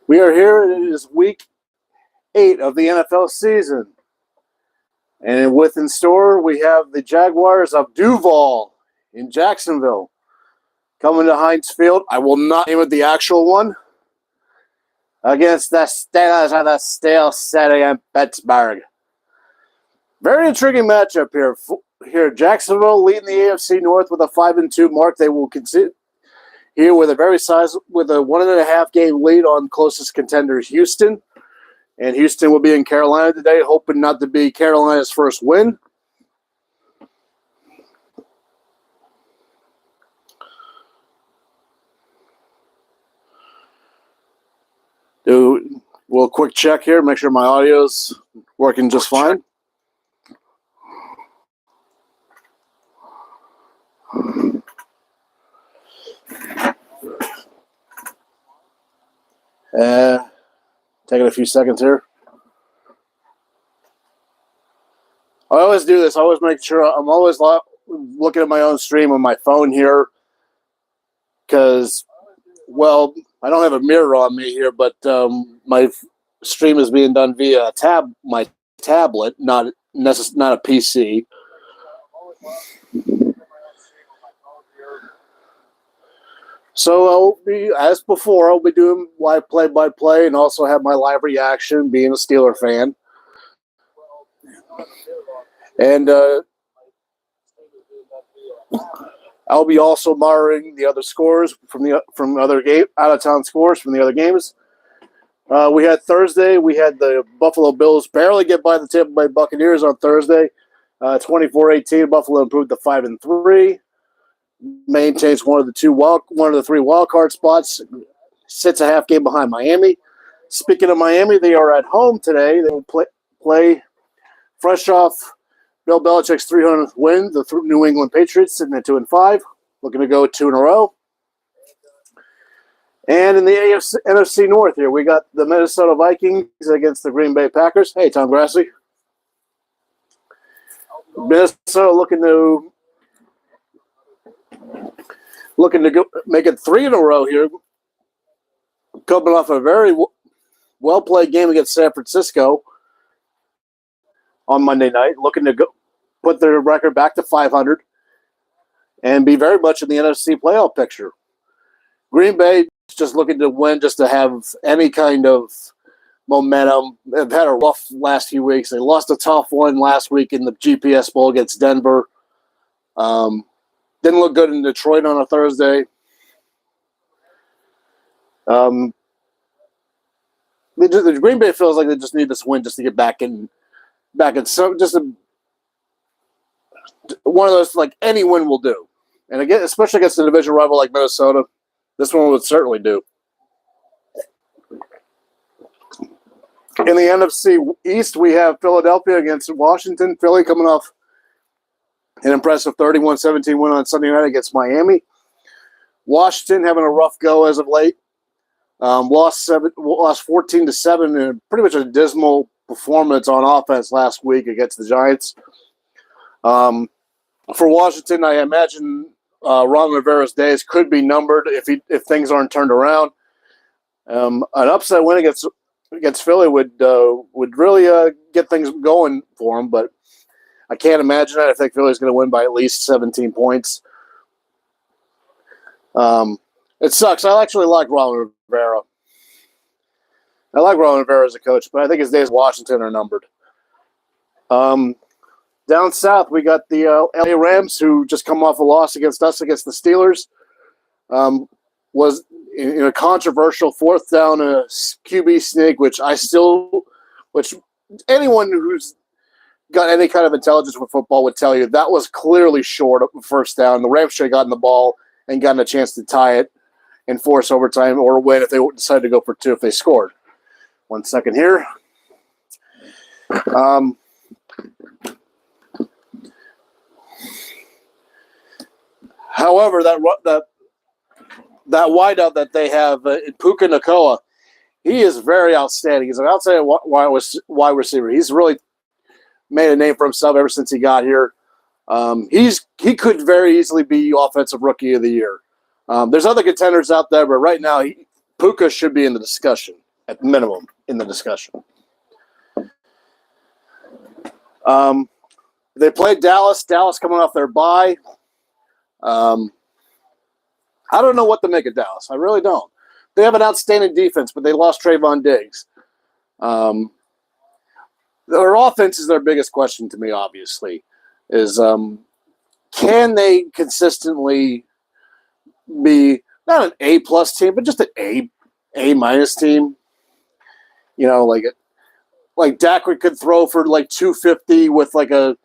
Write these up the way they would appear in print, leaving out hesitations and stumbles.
We are here. It is week 8 of the NFL season. And within store, we have the Jaguars of Duuval in Jacksonville coming to Heinz Field. I will not name it the actual one. Against the Steelers of the Steel City in Pittsburgh. Very intriguing matchup here. Jacksonville leading the AFC North with a 5-2 mark. They will consider here with a with a 1.5 game lead on closest contenders Houston. And Houston will be in Carolina today, hoping not to be Carolina's first win. Do a little quick check here, make sure my audio's working just fine. Taking a few seconds here. I always do this. I always make sure I'm always looking at my own stream on my phone here because, well, I don't have a mirror on me here, but my stream is being done via my tablet, not a PC. So as before, I'll be doing live play-by-play and also have my live reaction, being a Steeler fan. And I'll be also monitoring the other scores from other out-of-town scores from the other games. We had Thursday. We had the Buffalo Bills barely get by the Tampa Bay Buccaneers on Thursday. 24-18. Buffalo improved to 5-3. Maintains one of the 3 wild card spots. Sits a half game behind Miami. Speaking of Miami, they are at home today. They will play fresh off Bill Belichick's 300th win. The New England Patriots sitting at 2-5, looking to go 2 in a row. And in the NFC North here, we got the Minnesota Vikings against the Green Bay Packers. Hey, Tom Grassi. Minnesota looking to go make it 3 in a row here. Coming off a very well-played game against San Francisco on Monday night. Looking to go put their record back to 500 and be very much in the NFC playoff picture. Green Bay just looking to win just to have any kind of momentum. They've had a rough last few weeks. They lost a tough one last week in the GPS Bowl against Denver. Didn't look good in Detroit on a Thursday. The Green Bay feels like they just need this win just to get back in. So one of those like any win will do, and again, especially against a division rival like Minnesota, this one would certainly do. In the NFC East, we have Philadelphia against Washington. Philly coming off an impressive 31-17 win on Sunday night against Miami. Washington having a rough go as of late. Lost 14-7 in pretty much a dismal performance on offense last week against the Giants. For Washington, I imagine Ron Rivera's days could be numbered if things aren't turned around. An upset win against Philly would really get things going for him, but I can't imagine that. I think Philly's going to win by at least 17 points. It sucks. I actually like Ron Rivera. I like Ron Rivera as a coach, but I think his days in Washington are numbered. Down south, we got the LA Rams, who just come off a loss against the Steelers. Was in a controversial 4th down QB sneak, which anyone who's got any kind of intelligence with football would tell you that was clearly short of the 1st down. The Rams should have gotten the ball and gotten a chance to tie it and force overtime or win if they decided to go for 2 if they scored. 1 second here. However, that wideout that they have, Puka Nacua, he is very outstanding. He's an outstanding wide receiver. He's really made a name for himself ever since he got here. He could very easily be Offensive Rookie of the Year. There's other contenders out there, but right now Puka should be in the discussion. at minimum in the discussion. They played Dallas. Dallas coming off their bye. I don't know what to make of Dallas. I really don't. They have an outstanding defense, but they lost Trayvon Diggs. Their offense is their biggest question to me, obviously, is can they consistently be not an A-plus team, but just an A-minus team? You know, like Dak could throw for like 250 with like a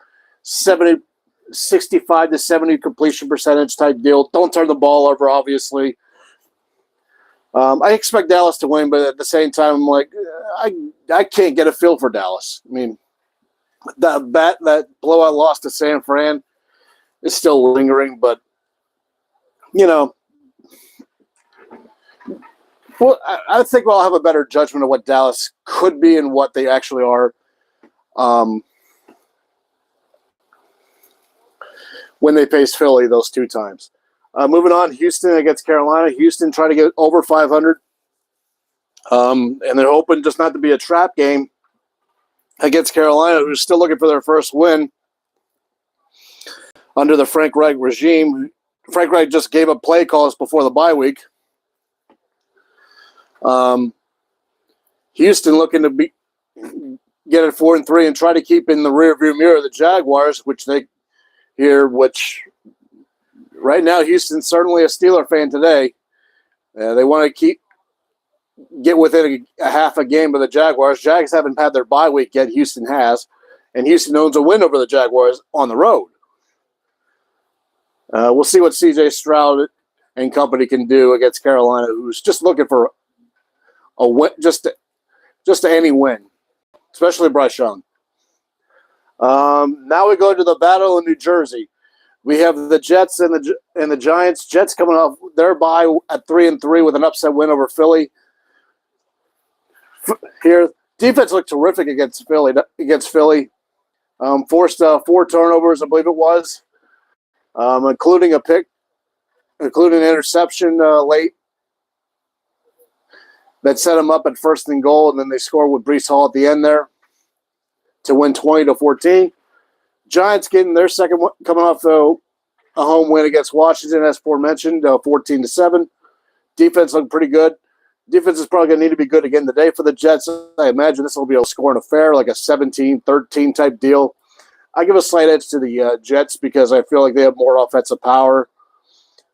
65 to 70 completion percentage type deal. Don't turn the ball over, obviously. I expect Dallas to win, but at the same time, I'm like, I can't get a feel for Dallas. I mean, that blowout loss to San Fran is still lingering, but you know, well, I think we'll have a better judgment of what Dallas could be and what they actually are when they face Philly those two times. Moving on, Houston against Carolina. Houston trying to get over 500, and they're hoping just not to be a trap game against Carolina, who's still looking for their first win under the Frank Reich regime. Frank Reich just gave up play calls before the bye week. Houston looking to get it 4-3 and try to keep in the rearview mirror the Jaguars, which right now Houston's certainly a Steeler fan today. They want to get within a half a game of the Jaguars. Jags haven't had their bye week yet. Houston has, and Houston owns a win over the Jaguars on the road. We'll see what C.J. Stroud and company can do against Carolina, who's just looking for a win, just any win, especially Bryce Young. Now we go to the battle in New Jersey. We have the Jets and the Giants. Jets coming off their bye at 3-3 with an upset win over Philly. Here, defense looked terrific against Philly. Forced 4 turnovers, I believe it was, including a pick, including an interception late that set them up at 1st and goal, and then they scored with Breece Hall at the end there to win 20-14. Giants getting their second one, coming off a home win against Washington, as aforementioned, 14-7. Defense looked pretty good. Defense is probably going to need to be good again today for the Jets. I imagine this will be a scoring affair, like a 17-13 type deal. I give a slight edge to the Jets because I feel like they have more offensive power.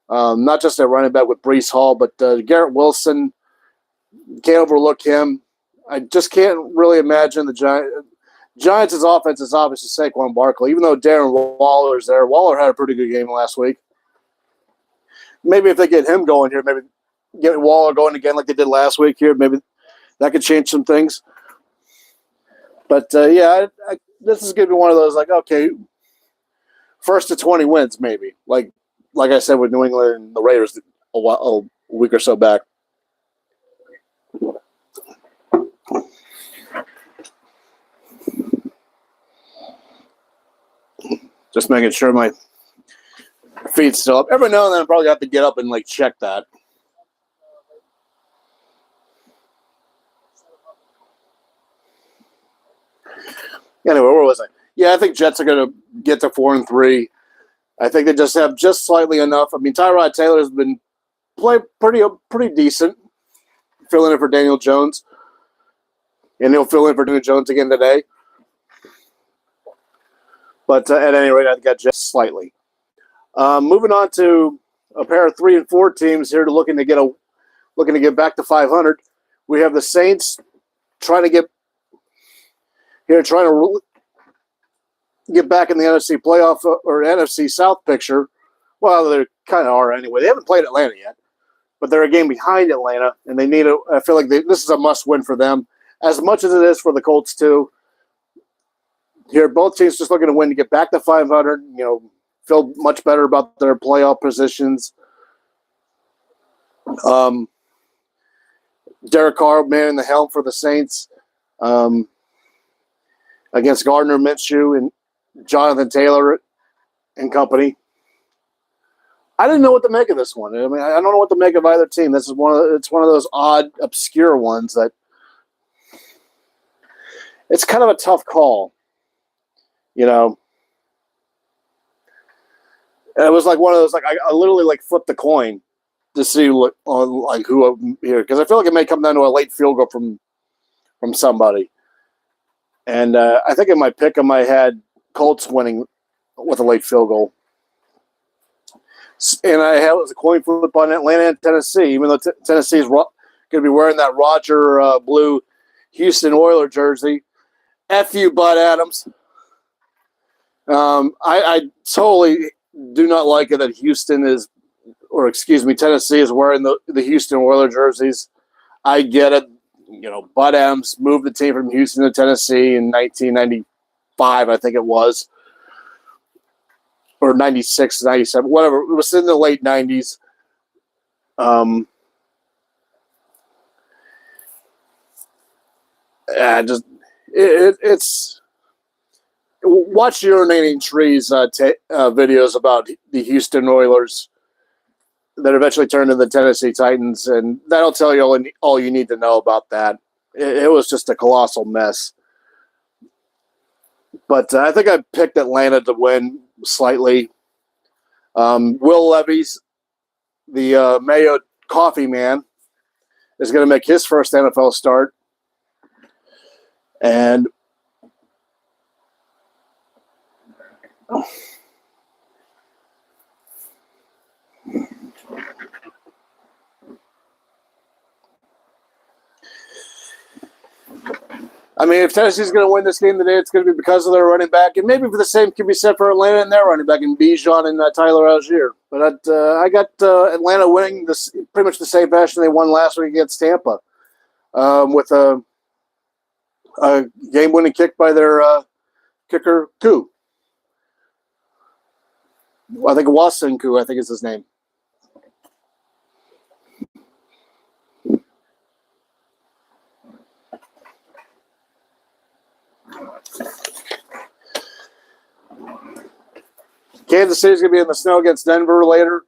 Not just at running back with Breece Hall, but Garrett Wilson, can't overlook him. I just can't really imagine the Giants' offense is obviously Saquon Barkley, even though Darren Waller's there. Waller had a pretty good game last week. Maybe if they get him going here, maybe get Waller going again like they did last week here, maybe that could change some things. But, this is going to be one of those, like, okay, 1st to 20 wins maybe. Like I said with New England and the Raiders a week or so back. Just making sure my feet's still up. Every now and then I probably have to get up and, like, check that. Anyway, where was I? Yeah, I think Jets are going to get to 4-3. I think they just have just slightly enough. I mean, Tyrod Taylor has been playing pretty decent, filling in for Daniel Jones. And he'll fill in for Daniel Jones again today. But at any rate, I got just slightly. Moving on to a pair of 3 and 4 teams here looking to get back to 500. We have the Saints trying to get back in the NFC playoff or NFC South picture. Well, they kind of are anyway. They haven't played Atlanta yet, but they're a game behind Atlanta, and they need I feel like this is a must-win for them, as much as it is for the Colts too. Here, both teams just looking to win to get back to 500. You know, feel much better about their playoff positions. Derek Carr manning the helm for the Saints against Gardner Minshew and Jonathan Taylor and company. I didn't know what to make of this one. I mean, I don't know what to make of either team. This is one of those odd, obscure ones that it's kind of a tough call, you know. And it was like one of those, like I literally like flipped the coin to see what like who here, because I feel like it may come down to a late field goal from somebody. And I think in my pick, I had Colts winning with a late field goal. And I had it was a coin flip on Atlanta and Tennessee, even though Tennessee is going to be wearing that Roger blue Houston Oiler jersey. F you, Bud Adams. I totally do not like it that Tennessee is wearing the Houston Oiler jerseys. I get it. You know, Bud Adams moved the team from Houston to Tennessee in 1995, I think it was. Or 96, 97, whatever. It was in the late 90s. It's watch Urinating Trees videos about the Houston Oilers that eventually turned into the Tennessee Titans, and that'll tell you all you need to know about that. It was just a colossal mess. But I think I picked Atlanta to win slightly. Will Levis, the Mayo coffee man, is going to make his first NFL start. And I mean, if Tennessee's going to win this game today, it's going to be because of their running back, and maybe the same can be said for Atlanta and their running back in Bijan and Tyler Algier. But I got Atlanta winning this pretty much the same fashion they won last week against Tampa, with a game-winning kick by their kicker Koo. I think Watson Koo, I think is his name. Kansas City's going to be in the snow against Denver later.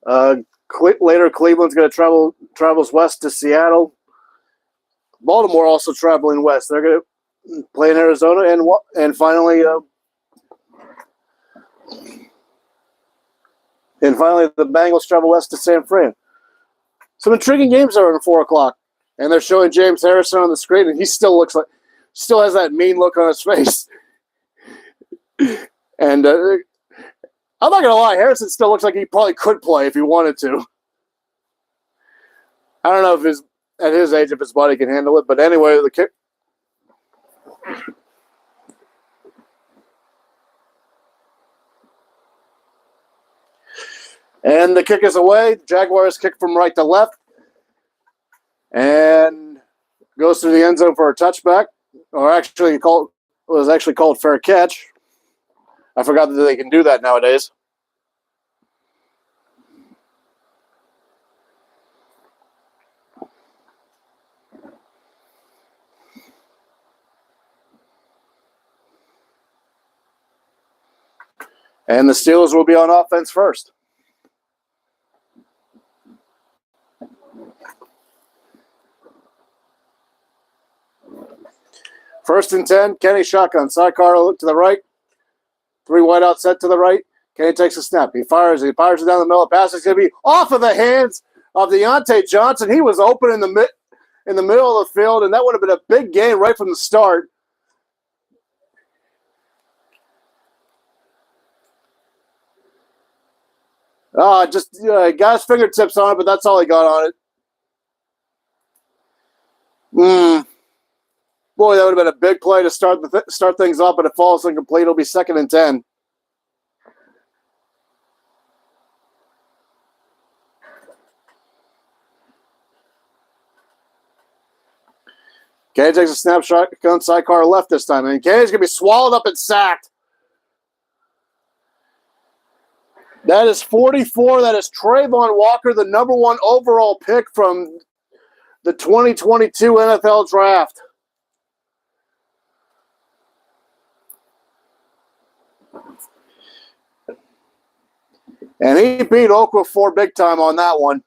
Later, Cleveland's going to travels west to Seattle. Baltimore also traveling west. They're going to play in Arizona, and finally the Bengals travel west to San Fran. Some intriguing games are at 4 o'clock, and they're showing James Harrison on the screen, and he still has that mean look on his face. And I'm not going to lie, Harrison still looks like he probably could play if he wanted to. I don't know if at his age if his body can handle it, but anyway, the kick. And the kick is away. Jaguars kick from right to left. And goes through the end zone for a touchback. Or actually was actually called fair catch. I forgot that they can do that nowadays. And the Steelers will be on offense first. First and 10, Kenny shotgun. Sidecar to the right. 3 wideout set to the right. Kenny takes a snap. He fires it down the middle. The pass is going to be off of the hands of Deontay Johnson. He was open in the middle of the field, and that would have been a big gain right from the start. Just got his fingertips on it, but that's all he got on it. Boy, that would have been a big play to start things off, but it falls incomplete. It'll be 2nd and 10. Kenny takes a snapshot, gun sidecar left this time, and Kenny's going to be swallowed up and sacked. That is 44. That is Trayvon Walker, the number 1 overall pick from the 2022 NFL Draft. And he beat Okafor big time on that one.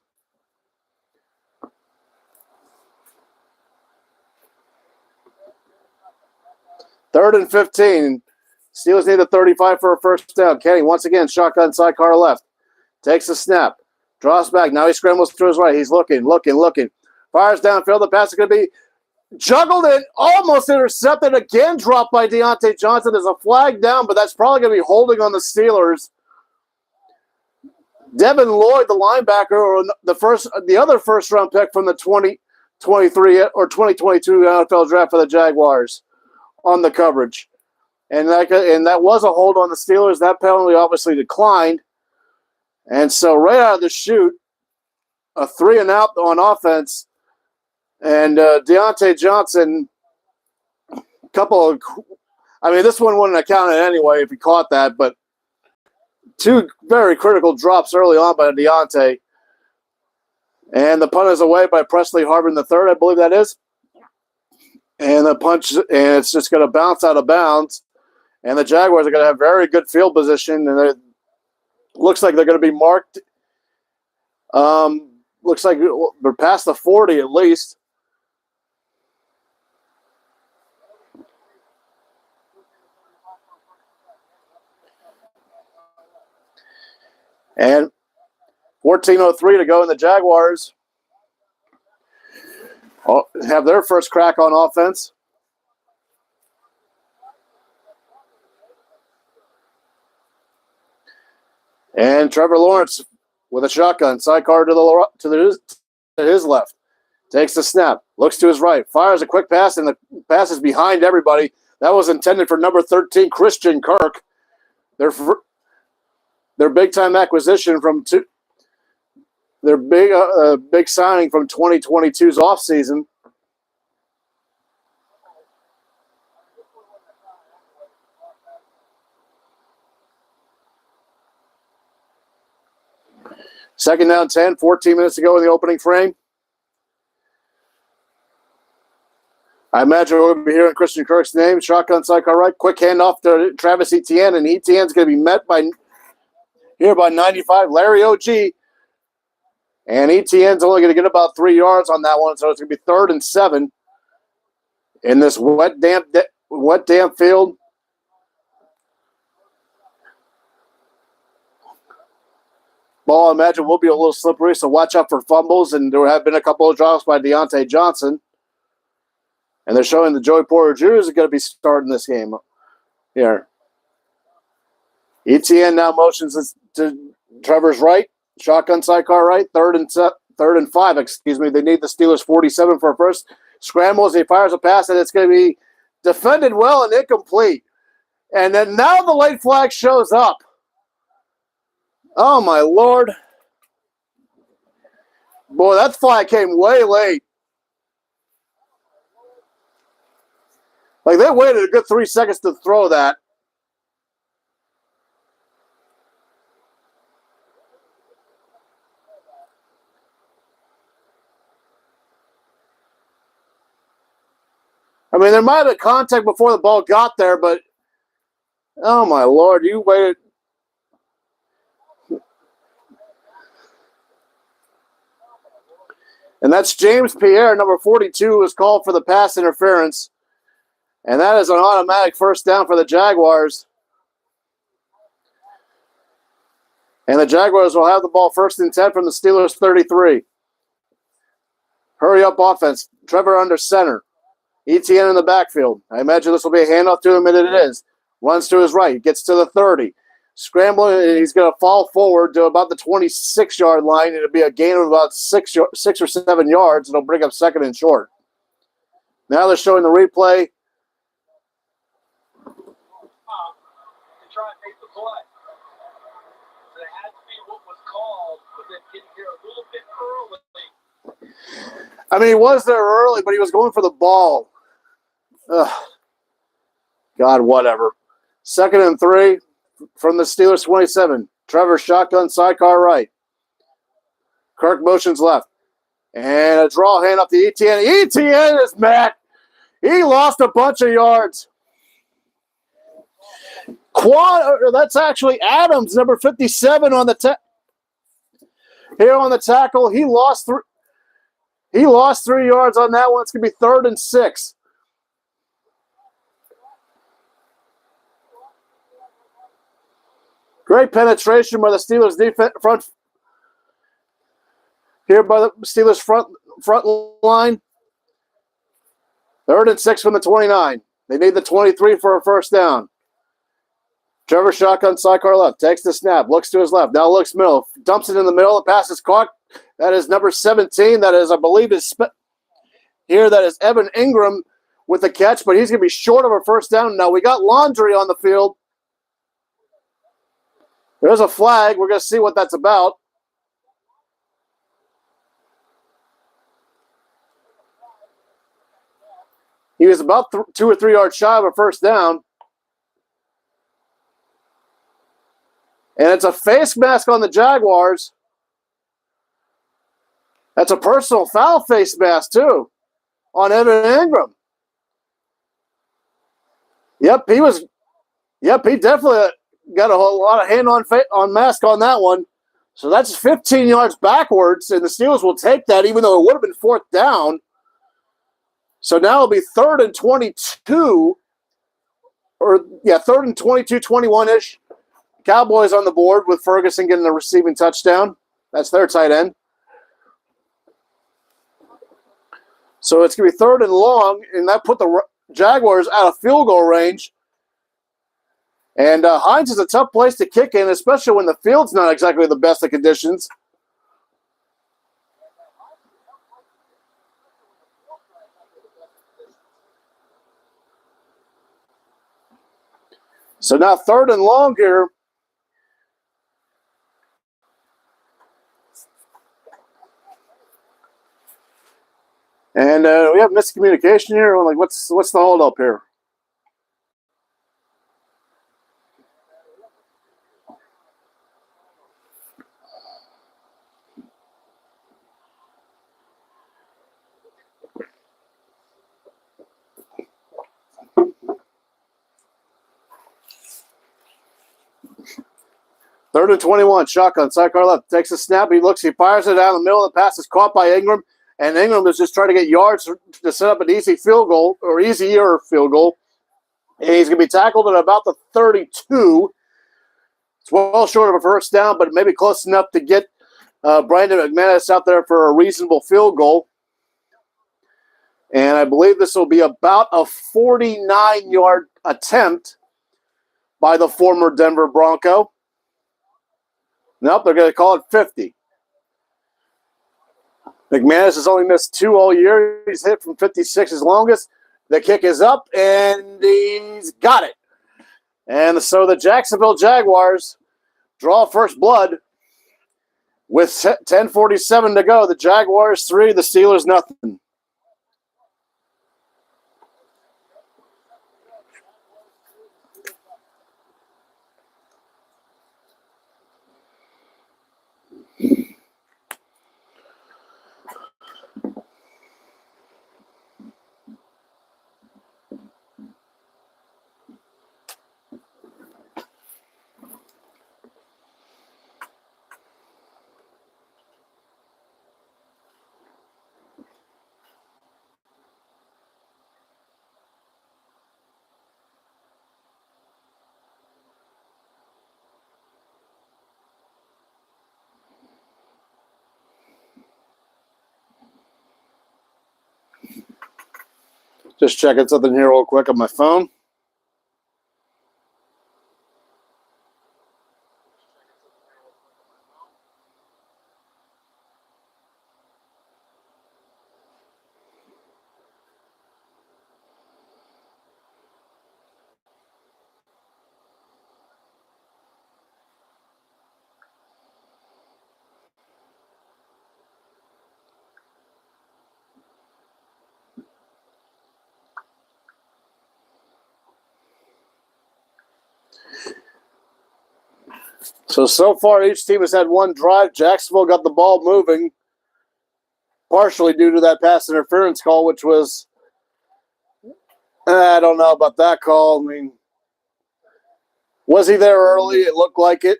3rd and 15. Steelers need a 35 for a first down. Kenny, once again, shotgun sidecar left. Takes a snap. Draws back. Now he scrambles to his right. He's looking. Fires downfield. The pass is going to be juggled and almost intercepted. Again, dropped by Deontay Johnson. There's a flag down, but that's probably going to be holding on the Steelers. Devin Lloyd, the linebacker, or the other first-round pick from the 2023 or 2022 NFL draft for the Jaguars on the coverage. And that was a hold on the Steelers. That penalty obviously declined. And so right out of the chute, a 3-and-out on offense. And Deontay Johnson, this one wouldn't have counted anyway if he caught that, but 2 very critical drops early on by Deontay. And the punt is away by Presley Harvin III, I believe that is. And it's just going to bounce out of bounds. And the Jaguars are going to have very good field position, and it looks like they're going to be marked. Looks like they're past the 40 at least. And 14:03 to go, and the Jaguars have their first crack on offense. And Trevor Lawrence with a shotgun, sidecar to his left. Takes the snap, looks to his right, fires a quick pass, and the pass is behind everybody. That was intended for number 13, Christian Kirk. Their big-time acquisition their big signing from 2022's offseason. Second down 10, 14 minutes to go in the opening frame. I imagine we're going to be hearing Christian Kirk's name. Shotgun sidecar right. Quick handoff to Travis Etienne, and Etienne's going to be met by 95, Larry O.G. And Etienne's only going to get about 3 yards on that one, so it's going to be 3rd and 7 in this wet, damp field. Ball, I imagine, will be a little slippery, so watch out for fumbles. And there have been a couple of drops by Deontay Johnson. And they're showing that Joey Porter Jr. is going to be starting this game here. Etienne now motions to Trevor's right. Shotgun sidecar right. 3rd and 5. They need the Steelers 47 for a first. Scrambles. He fires a pass, and it's going to be defended well and incomplete. And then now the late flag shows up. Oh, my Lord. Boy, that flag came way late. Like, they waited a good 3 seconds to throw that. I mean, there might have been contact before the ball got there, but oh, my Lord, you waited. And that's James Pierre, number 42, who was called for the pass interference. And that is an automatic first down for the Jaguars. And the Jaguars will have the ball 1st and 10 from the Steelers 33. Hurry up offense. Trevor under center. Etienne in the backfield. I imagine this will be a handoff to him, and it is. Runs to his right. Gets to the 30. Scrambling, and he's going to fall forward to about the 26-yard line. It'll be a gain of about 6 or 7 yards. It'll bring up 2nd and short. Now they're showing the replay. I mean, he was there early, but he was going for the ball. Ugh. God, whatever. 2nd and 3 from the Steelers 27. Trevor shotgun sidecar right. Kirk motions left. And a draw hand up to Etienne. Etienne is mad. He lost a bunch of yards. That's actually Adams, number 57 on the here on the tackle. He lost 3 yards on that one. It's going to be 3rd and 6. Great penetration by the Steelers defense front. Here by the Steelers front line. 3rd and 6 from the 29. They need the 23 for a first down. Trevor shotgun sidecar left. Takes the snap. Looks to his left. Now looks middle. Dumps it in the middle. The pass is caught. That is number 17. That is, I believe, here. That is Evan Ingram with the catch, but he's going to be short of a first down. Now we got Laundry on the field. There's a flag. We're going to see what that's about. He was about 2 or 3 yards shy of a first down. And it's a face mask on the Jaguars. That's a personal foul face mask, too, on Evan Ingram. Yep, he definitely got a whole lot of hand on mask on that one. So that's 15 yards backwards, and the Steelers will take that, even though it would have been 4th down. So now it'll be 3rd and 22, 3rd and 22, 21-ish. Cowboys on the board with Ferguson getting a receiving touchdown. That's their tight end. So it's going to be 3rd and long, and that put the Jaguars out of field goal range. And Hines is a tough place to kick in, especially when the field's not exactly the best of conditions. So now 3rd and long here. And we have miscommunication here. Like, what's the holdup here? Third and 21, shotgun, sidecar left. Takes a snap. He looks. He fires it down the middle. The pass is caught by Ingram. And Ingram is just trying to get yards to set up an easier field goal. And he's going to be tackled at about the 32. It's well short of a first down, but maybe close enough to get Brandon McManus out there for a reasonable field goal. And I believe this will be about a 49-yard attempt by the former Denver Bronco. Nope, they're going to call it 50. McManus has only missed 2 all year. He's hit from 56 his longest. The kick is up, and he's got it. And so the Jacksonville Jaguars draw first blood with 10:47 to go. The Jaguars 3, the Steelers nothing. Just checking something here real quick on my phone. So far, each team has had one drive. Jacksonville got the ball moving, partially due to that pass interference call, which was, I don't know about that call. I mean, was he there early? It looked like it.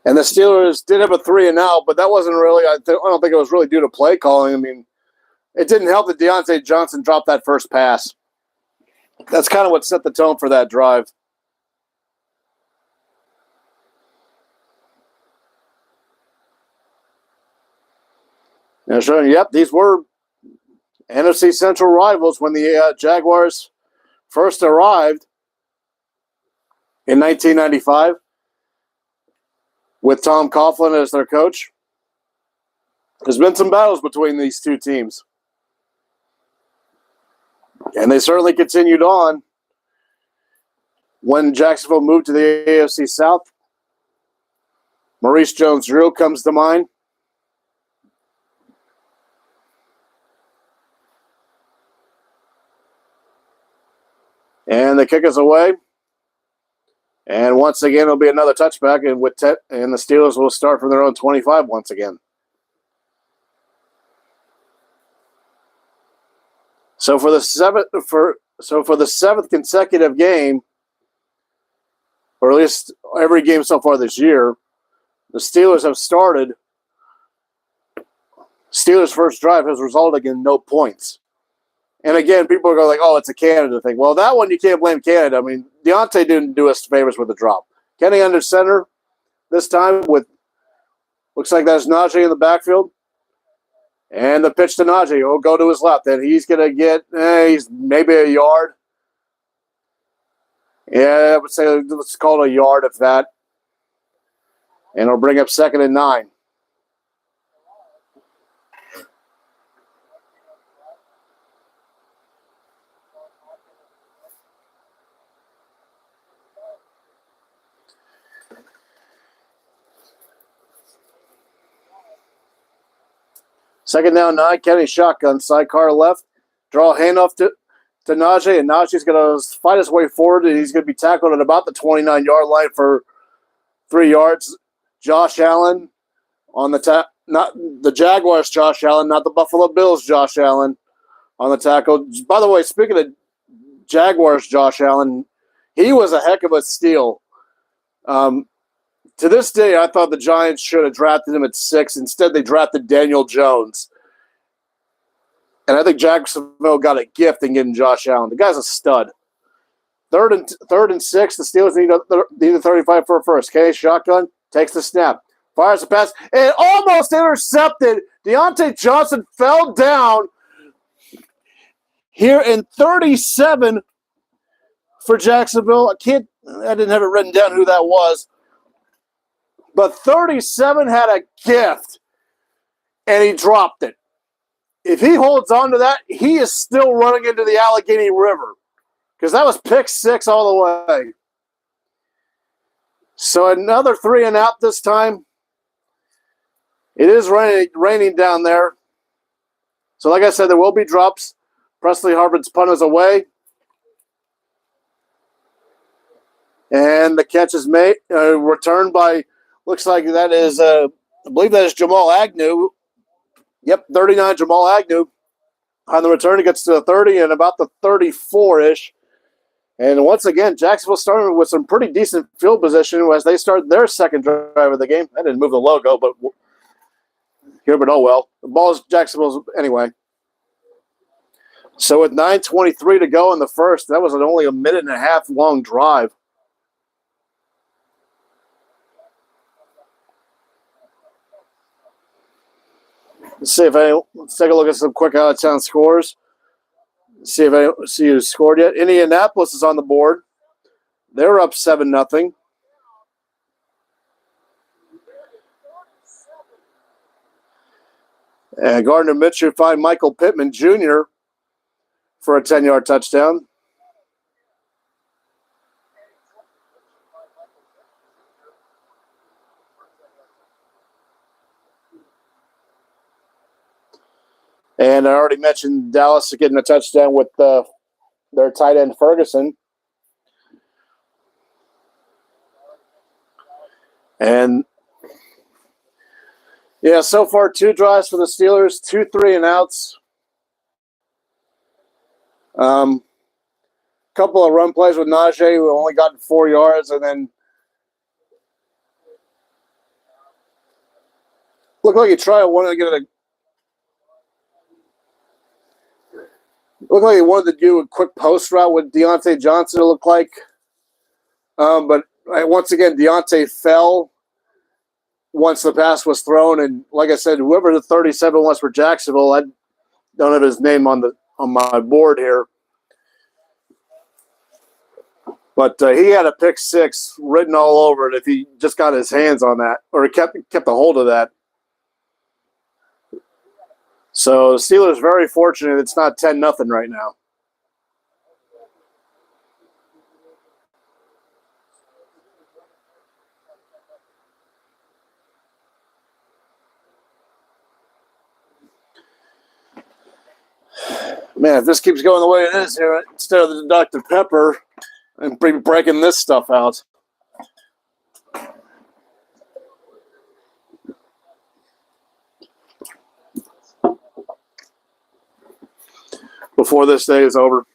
And the Steelers did have a 3-and-out, but that wasn't really, I don't think it was really due to play calling. I mean, it didn't help that Deontay Johnson dropped that first pass. That's kind of what set the tone for that drive. Now showing, yep, these were NFC Central rivals when the Jaguars first arrived in 1995 with Tom Coughlin as their coach. There's been some battles between these two teams. And they certainly continued on when Jacksonville moved to the AFC South. Maurice Jones-Drew comes to mind. And the kick is away. And once again, it'll be another touchback, and the Steelers will start from their own 25 once again. So for the seventh consecutive game, or at least every game so far this year, the Steelers have started. Steelers' first drive has resulted in no points. And again, people are going like, oh, it's a Canada thing. Well, that one you can't blame Canada. I mean, Deontay didn't do us favors with the drop. Kenny under center this time with, looks like that's Najee in the backfield. And the pitch to Najee. He'll go to his left. And he's going to get, he's maybe a yard. Yeah, I would say let's call it a yard if that. And it'll bring up 2nd and 9. Second down, 9. Kenny shotgun, sidecar left. Draw a handoff to Najee, and Najee's going to fight his way forward, and he's going to be tackled at about the 29-yard line for 3 yards. Josh Allen on the not the Jaguars, Josh Allen, not the Buffalo Bills, Josh Allen on the tackle. By the way, speaking of Jaguars, Josh Allen, he was a heck of a steal. To this day, I thought the Giants should have drafted him at 6. Instead, they drafted Daniel Jones. And I think Jacksonville got a gift in getting Josh Allen. The guy's a stud. Third and 6, the Steelers need a 35 for a first. Kenny shotgun, takes the snap, fires the pass, and almost intercepted. Deontay Johnson fell down here in 37 for Jacksonville. I didn't have it written down who that was. But 37 had a gift, and he dropped it. If he holds on to that, he is still running into the Allegheny River because that was pick 6 all the way. So another 3 and out this time. It is raining down there. So like I said, there will be drops. Presley Harvin's punt is away. And the catch is made, returned by, looks like that is, I believe that is Jamal Agnew. Yep, 39, Jamal Agnew. On the return, it gets to the 30 and about the 34-ish. And once again, Jacksonville started with some pretty decent field position as they start their second drive of the game. I didn't move the logo, but oh well. The ball is Jacksonville's anyway. So with 9:23 to go in the first, that was only a minute and a half long drive. Let's take a look at some quick out-of-town scores. See who's scored yet. Indianapolis is on the board. They're up 7-0. And Gardner Minshew find Michael Pittman Jr. for a 10-yard touchdown. And I already mentioned Dallas getting a touchdown with their tight end Ferguson. And, yeah, so far 2 drives for the Steelers, 2 3 and outs. Couple of run plays with Najee, who only got 4 yards, and then looked like he tried one to get a Looked like he wanted to do a quick post route with Deontay Johnson, it looked like. But once again, Deontay fell once the pass was thrown. And like I said, whoever the 37 was for Jacksonville, I don't have his name on my board here. But he had a pick six written all over it if he just got his hands on that or kept a hold of that. So the Steelers very fortunate it's not 10-0 right now. Man, if this keeps going the way it is here, instead of the Dr. Pepper and breaking this stuff out. Before this day is over.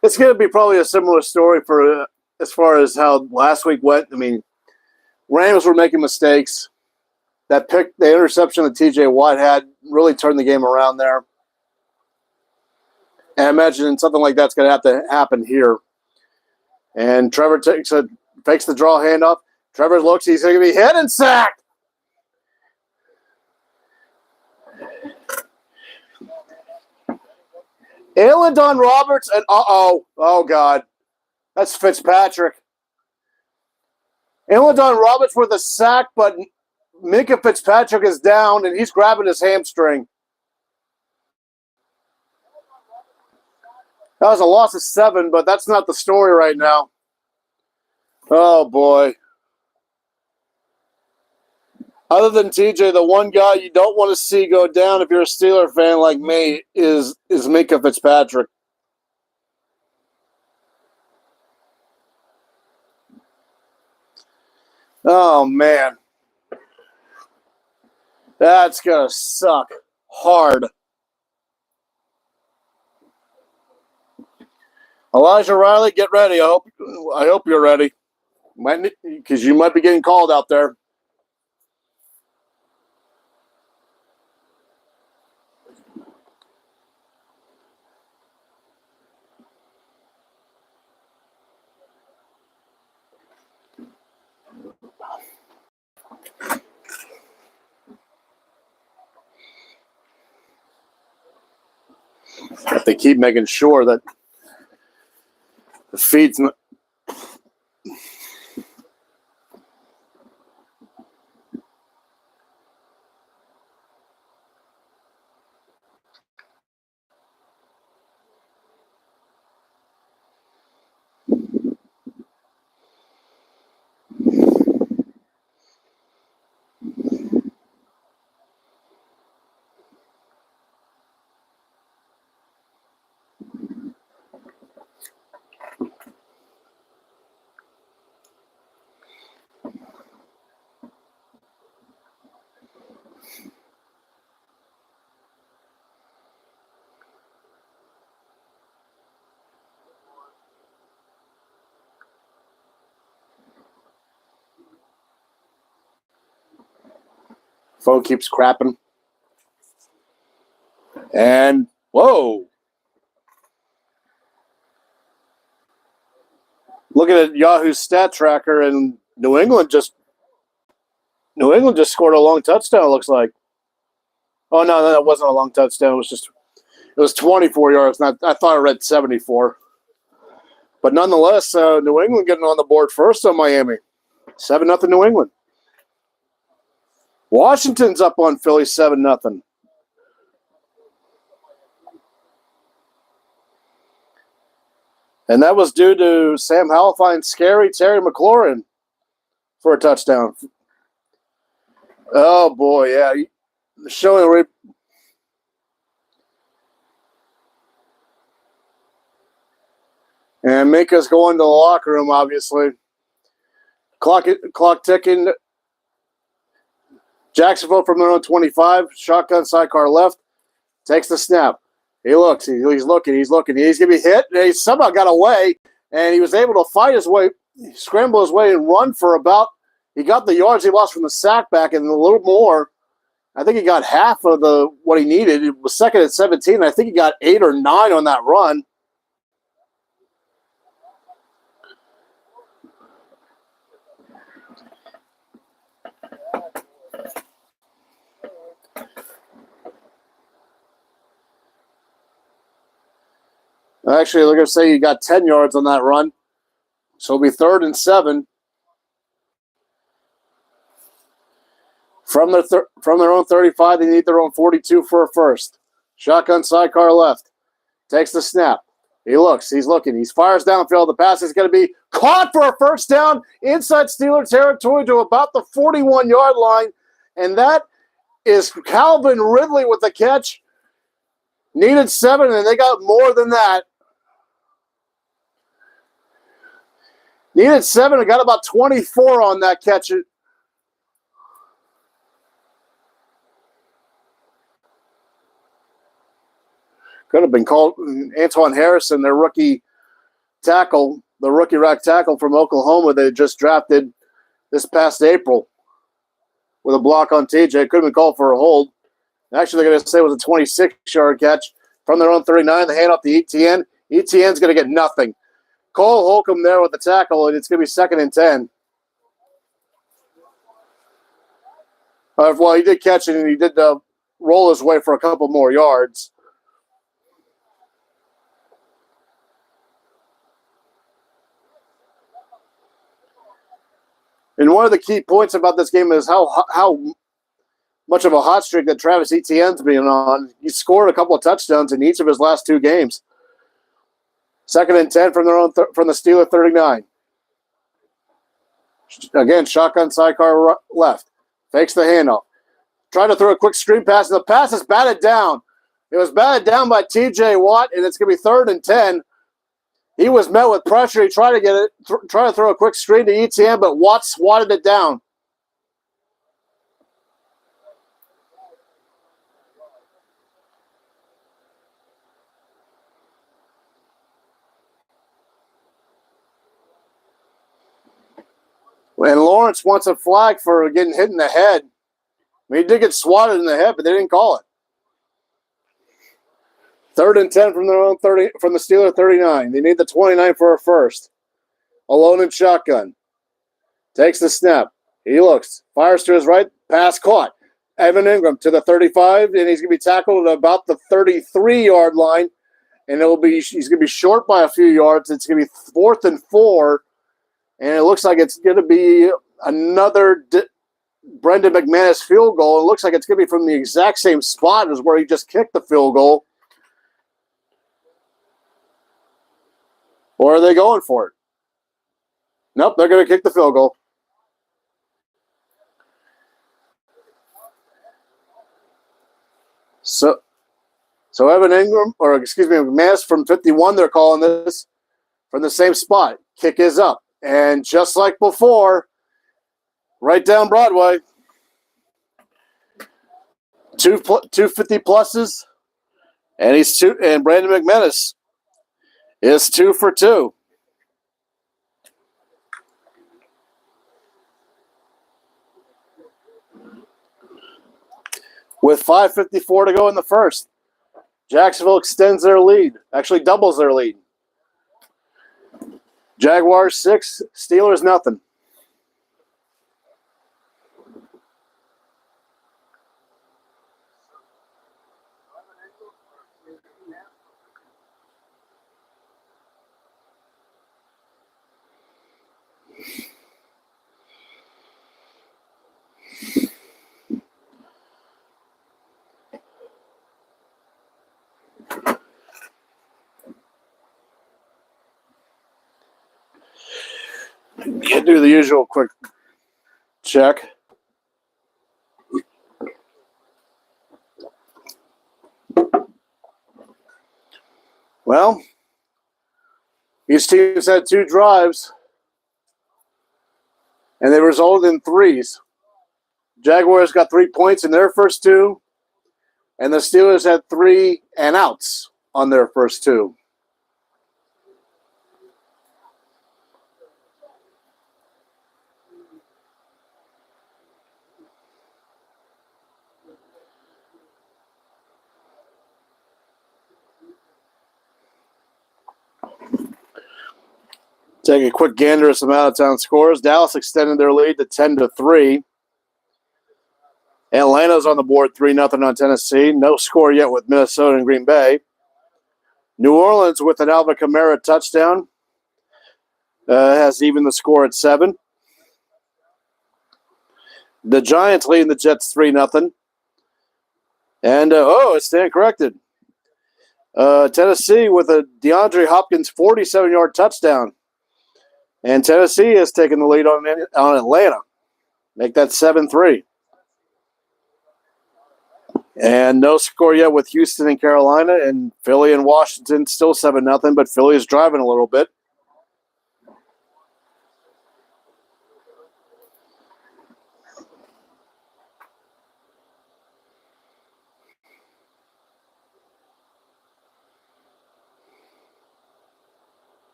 It's going to be probably a similar story for as far as how last week went. I mean, Rams were making mistakes. That pick, the interception that TJ Watt had, really turned the game around there. And I imagine something like that's going to have to happen here. And Trevor fakes the draw handoff. Trevor looks, he's going to be hit and sacked. Don Roberts and oh God, that's Fitzpatrick. Don Roberts with a sack, but Minka Fitzpatrick is down and he's grabbing his hamstring. That was a loss of 7, but that's not the story right now. Oh boy. Other than TJ, the one guy you don't want to see go down if you're a Steeler fan like me is Minka Fitzpatrick. Oh, man. That's going to suck hard. Elijah Riley, get ready. I hope you're ready. Because you might be getting called out there. They keep making sure that the feed's not. Phone keeps crapping. And, whoa. Looking at Yahoo's stat tracker, and New England just scored a long touchdown, it looks like. Oh, no, that wasn't a long touchdown. It was 24 yards. I thought I read 74. But nonetheless, New England getting on the board first on Miami. 7-0 New England. Washington's up on Philly 7-0. And that was due to Sam Howell finding scary Terry McLaurin for a touchdown. Oh, boy, yeah. Showing and Minka's going to the locker room, obviously. Clock ticking. Jacksonville from their own 25. Shotgun sidecar left. Takes the snap. He looks. He's looking. He's going to be hit. He somehow got away. and he was able to fight his way, scramble his way, and run for about. He got the yards he lost from the sack back and a little more. I think he got half of what he needed. It was second at 17. I think he got 8 or 9 on that run. Actually, they're going to say he got 10 yards on that run. So it'll be 3rd and 7. From their own 35, they need their own 42 for a first. Shotgun sidecar left. Takes the snap. He looks. He's looking. He fires downfield. The pass is going to be caught for a first down inside Steeler territory to about the 41-yard line. And that is Calvin Ridley with the catch. Needed 7, and they got more than that. Needed 7 and got about 24 on that catch. Could have been called Antoine Harrison, their rookie tackle, the rookie rack tackle from Oklahoma they just drafted this past April with a block on TJ. Could have been called for a hold. Actually, they're going to say it was a 26-yard catch from their own 39. They hand off to ETN. ETN's going to get nothing. Cole Holcomb there with the tackle, and it's going to be 2nd and 10. Well, he did catch it, and he did roll his way for a couple more yards. And one of the key points about this game is how much of a hot streak that Travis Etienne's been on. He scored a couple of touchdowns in each of his last 2 games. 2nd and 10 from their own from the Steeler 39. Again, shotgun sidecar left. Fakes the handoff. Trying to throw a quick screen pass, and the pass is batted down. It was batted down by T.J. Watt, and it's going to be 3rd and 10. He was met with pressure. He tried to get it, try to throw a quick screen to ETN, but Watt swatted it down. And Lawrence wants a flag for getting hit in the head. I mean, he did get swatted in the head, but they didn't call it. 3rd and 10 from their own 30, from the Steeler 39. They need the 29 for a first. Alone in shotgun. Takes the snap. He looks. Fires to his right. Pass caught. Evan Ingram to the 35, and he's going to be tackled at about the 33-yard line. And he's going to be short by a few yards. It's going to be 4th and 4. And it looks like it's going to be another Brendan McManus field goal. It looks like it's going to be from the exact same spot as where he just kicked the field goal. Or are they going for it? Nope, they're going to kick the field goal. So Evan Ingram, or excuse me, McManus from 51, they're calling this from the same spot. Kick is up. And just like before, right down Broadway, 250 pluses, and Brandon McManus is 2 for 2. With 5:54 to go in the first, Jacksonville extends their lead, actually doubles their lead. Jaguars 6, Steelers nothing. You do the usual quick check. Well, each team's had 2 drives, and they resulted in 3s. Jaguars got 3 points in their first 2, and the Steelers had 3 and outs on their first 2. Take a quick gander at some out-of-town scores. Dallas extended their lead to 10-3. Atlanta's on the board 3-0 on Tennessee. No score yet with Minnesota and Green Bay. New Orleans with an Alvin Kamara touchdown has even the score at 7. The Giants leading the Jets 3-0. And, I stand corrected. Tennessee with a DeAndre Hopkins 47-yard touchdown. And Tennessee has taken the lead on Atlanta. Make that 7-3. And no score yet with Houston and Carolina. And Philly and Washington still 7-0, but Philly is driving a little bit.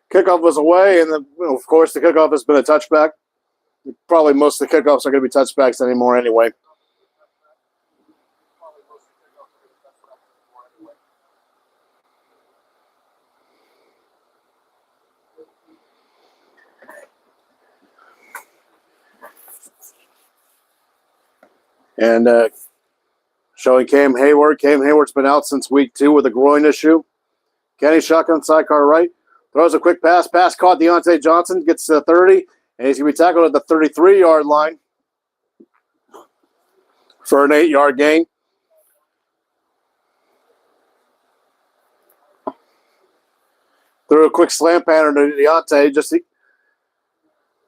Kickoff was away, and of course the kickoff has been a touchback. Probably most of the kickoffs are going to be touchbacks anymore anyway. And showing Cam Hayward. Cam Hayward's been out since week 2 with a groin issue. Kenny shotgun sidecar right. Throws a quick pass. Pass caught Deontay Johnson. Gets to the 30. And he's going to be tackled at the 33-yard line for an 8-yard gain. Threw a quick slant pattern to Deontay.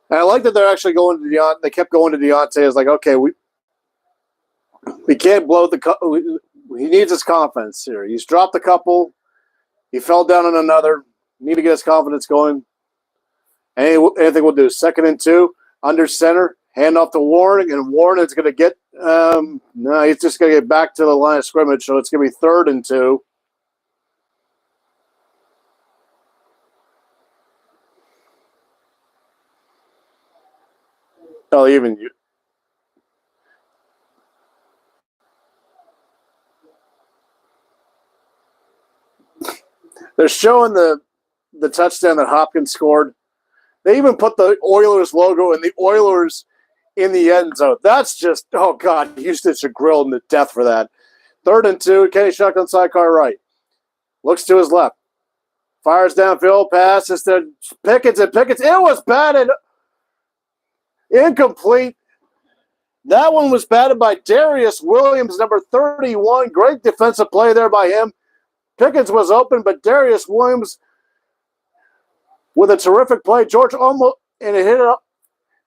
And I like that they're actually going to Deontay. They kept going to Deontay. It's like, okay, we can't blow he needs his confidence here. He's dropped a couple. He fell down on another. Need to get his confidence going. Anything we'll do. 2nd and 2, under center, hand off to Warren, and Warren is going to get no, he's just going to get back to the line of scrimmage, so it's going to be 3rd and 2. Oh, even you. They're showing the touchdown that Hopkins scored. They even put the Oilers logo and the Oilers in the end zone. That's just, oh, God, Houston should grill him to death for that. 3rd and 2, Kenny shotgun sidecar right. Looks to his left. Fires downfield, passes to Pickens, and Pickens. It was batted. Incomplete. That one was batted by Darius Williams, number 31. Great defensive play there by him. Pickens was open, but Darius Williams with a terrific play. George almost, and it hit up.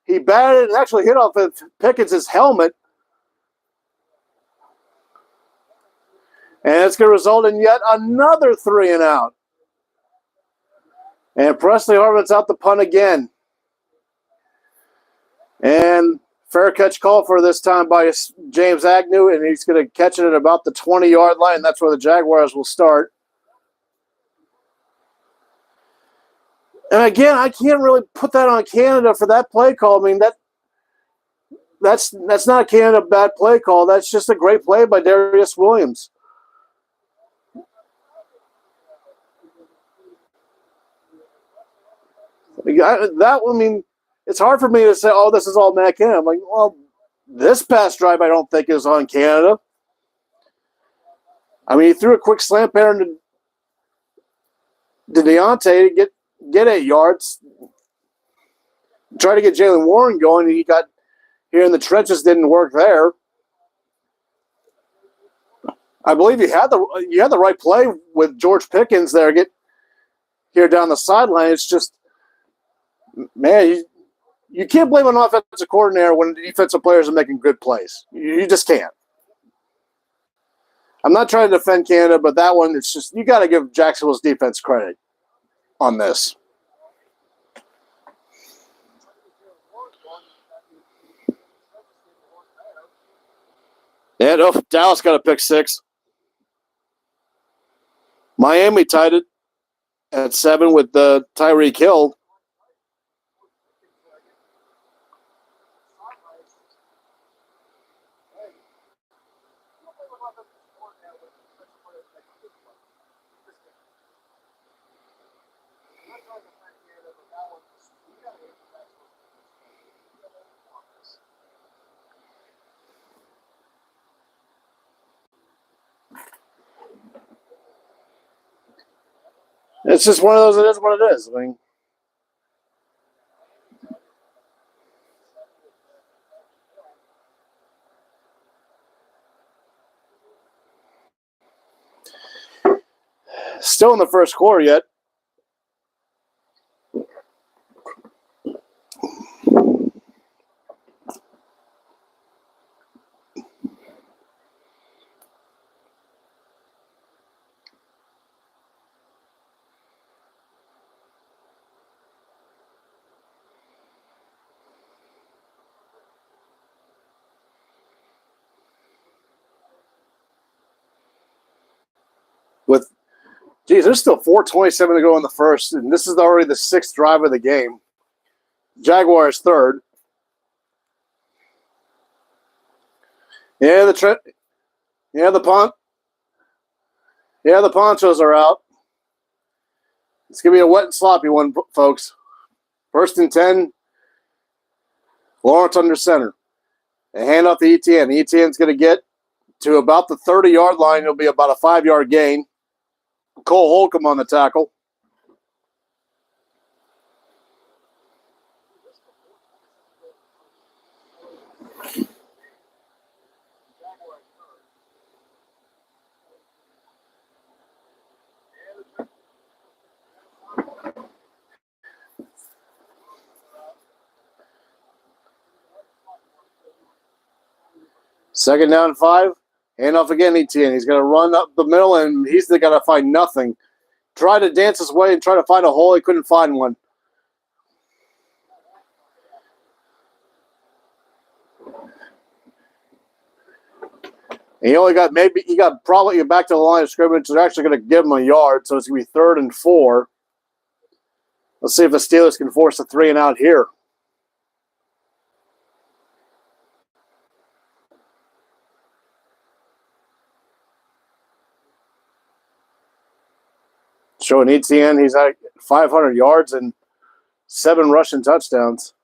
He batted and actually hit off of Pickens' helmet. And it's going to result in yet another 3 and out. And Presley Harvin's out the punt again. And fair catch call for this time by James Agnew, and he's going to catch it at about the 20-yard line. That's where the Jaguars will start. And again, I can't really put that on Canada for that play call. I mean, that's not Canada bad play call. That's just a great play by Darius Williams. It's hard for me to say, oh, this is all Matt Canada. I'm like, well, this pass drive I don't think is on Canada. I mean, he threw a quick slant pattern to Deontay to get 8 yards. Tried to get Jalen Warren going. He got here in the trenches, didn't work there. I believe you had the right play with George Pickens there. Get here down the sideline. It's just, man, you can't blame an offensive coordinator when the defensive players are making good plays. You just can't. I'm not trying to defend Canada, but that one, it's just, you got to give Jacksonville's defense credit on this. And Dallas got a pick 6. Miami tied it at 7 with Tyreek Hill. It's just one of those, it is what it is. I mean, still in the first quarter yet. There's still 4:27 to go in the first, and this is already the 6th drive of the game. Jaguars 3rd. Yeah, the ponchos are out. It's gonna be a wet and sloppy one, folks. 1st and 10. Lawrence under center. A hand off to ETN. ETN's gonna get to about the 30-yard line. It'll be about a 5-yard gain. Cole Holcomb on the tackle. Second down 5. Hand off again, ETN. He's going to run up the middle, and he's got to find nothing. Try to dance his way and try to find a hole. He couldn't find one. And he got probably back to the line of scrimmage. They're actually going to give him a yard, so it's going to be 3rd and 4. Let's see if the Steelers can force a 3 and out here. Showing ETN, he's at 500 yards and 7 rushing touchdowns.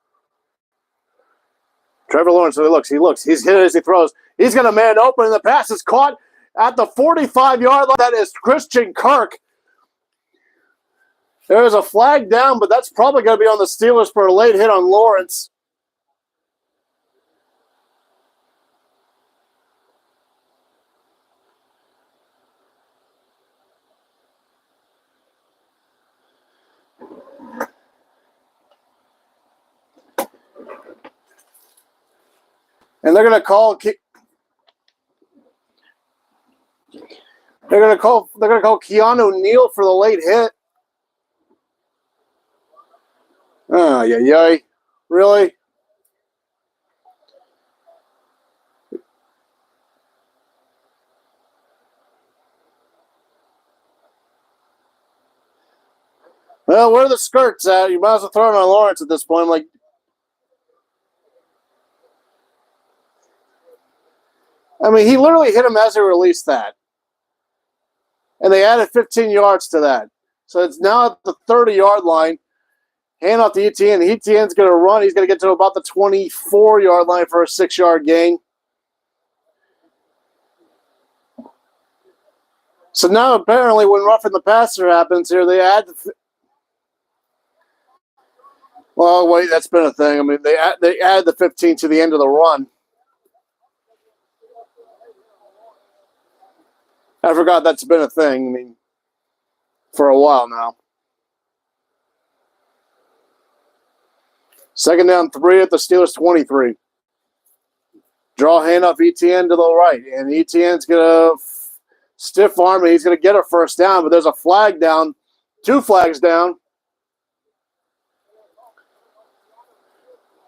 Trevor Lawrence, he looks. He's hit as he throws. He's going to man open, and the pass is caught at the 45-yard line. That is Christian Kirk. There is a flag down, but that's probably going to be on the Steelers for a late hit on Lawrence. And they're going to call Keanu Neal for the late hit. Oh, yeah. Really? Well, where are the skirts at? You might as well throw it on Lawrence at this point. He literally hit him as he released that. And they added 15 yards to that. So it's now at the 30-yard line. Hand off to ETN. ETN's going to run. He's going to get to about the 24-yard line for a 6-yard gain. So now apparently when roughing the passer happens here, they add well, wait, that's been a thing. They add the 15 to the end of the run. I forgot that's been a thing, for a while now. Second down 3 at the Steelers 23. Draw handoff ETN to the right. And ETN's going to stiff arm, and he's going to get a first down, but there's a flag down. 2 flags down.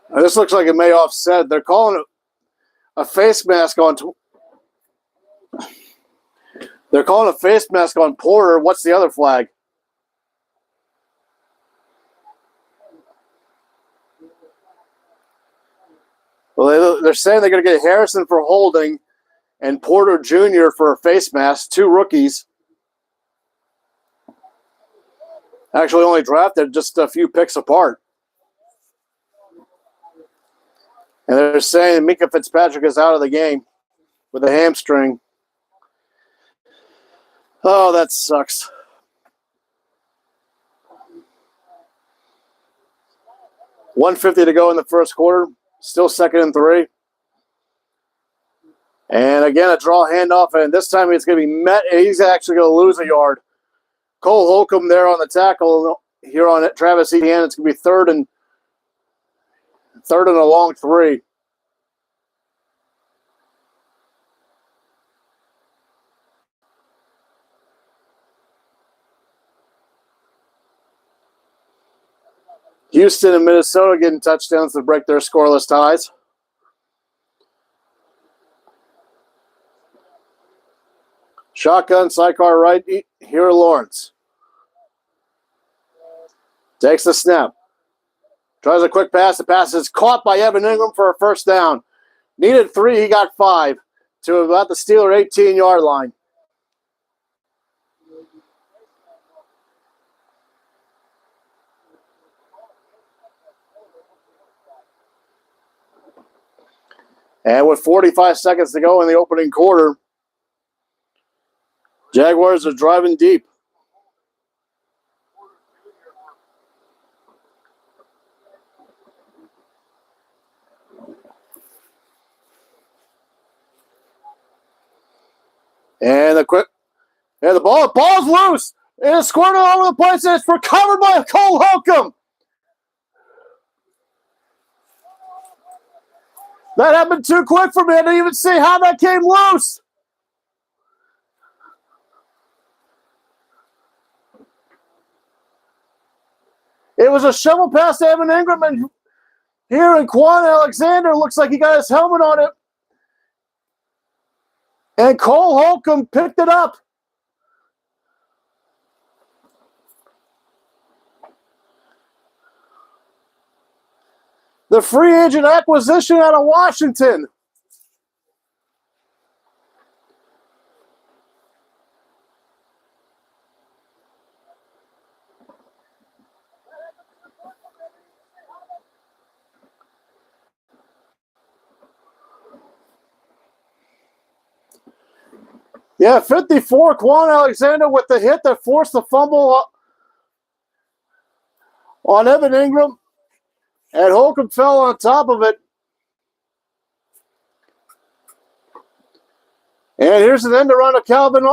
Now, this looks like it may offset. They're calling it a face mask on They're calling a face mask on Porter. What's the other flag? Well, they're saying they're going to get Harrison for holding and Porter Jr. for a face mask, 2 rookies. Actually only drafted just a few picks apart. And they're saying Mika Fitzpatrick is out of the game with a hamstring. Oh, that sucks. $150 to go in the first quarter. Still 2nd and 3. And again, a draw handoff, and this time it's going to be met, and he's actually going to lose a yard. Cole Holcomb there on the tackle here on Travis Etienne. It's going to be third and a long 3. Houston and Minnesota getting touchdowns to break their scoreless ties. Shotgun, sidecar right here, Lawrence. Takes the snap. Tries a quick pass. The pass is caught by Evan Ingram for a first down. Needed 3, he got 5 to about the Steeler 18-yard line. And with 45 seconds to go in the opening quarter, Jaguars are driving deep. And the ball's loose. It's squirted all over the place, and it's recovered by Cole Holcomb. That happened too quick for me. I didn't even see how that came loose. It was a shovel pass to Evan Ingram, and here in Quan Alexander looks like he got his helmet on it. And Cole Holcomb picked it up. The free agent acquisition out of Washington. Yeah, 54, Quan Alexander with the hit that forced the fumble on Evan Ingram. And Holcomb fell on top of it. And here's an end around of Calvin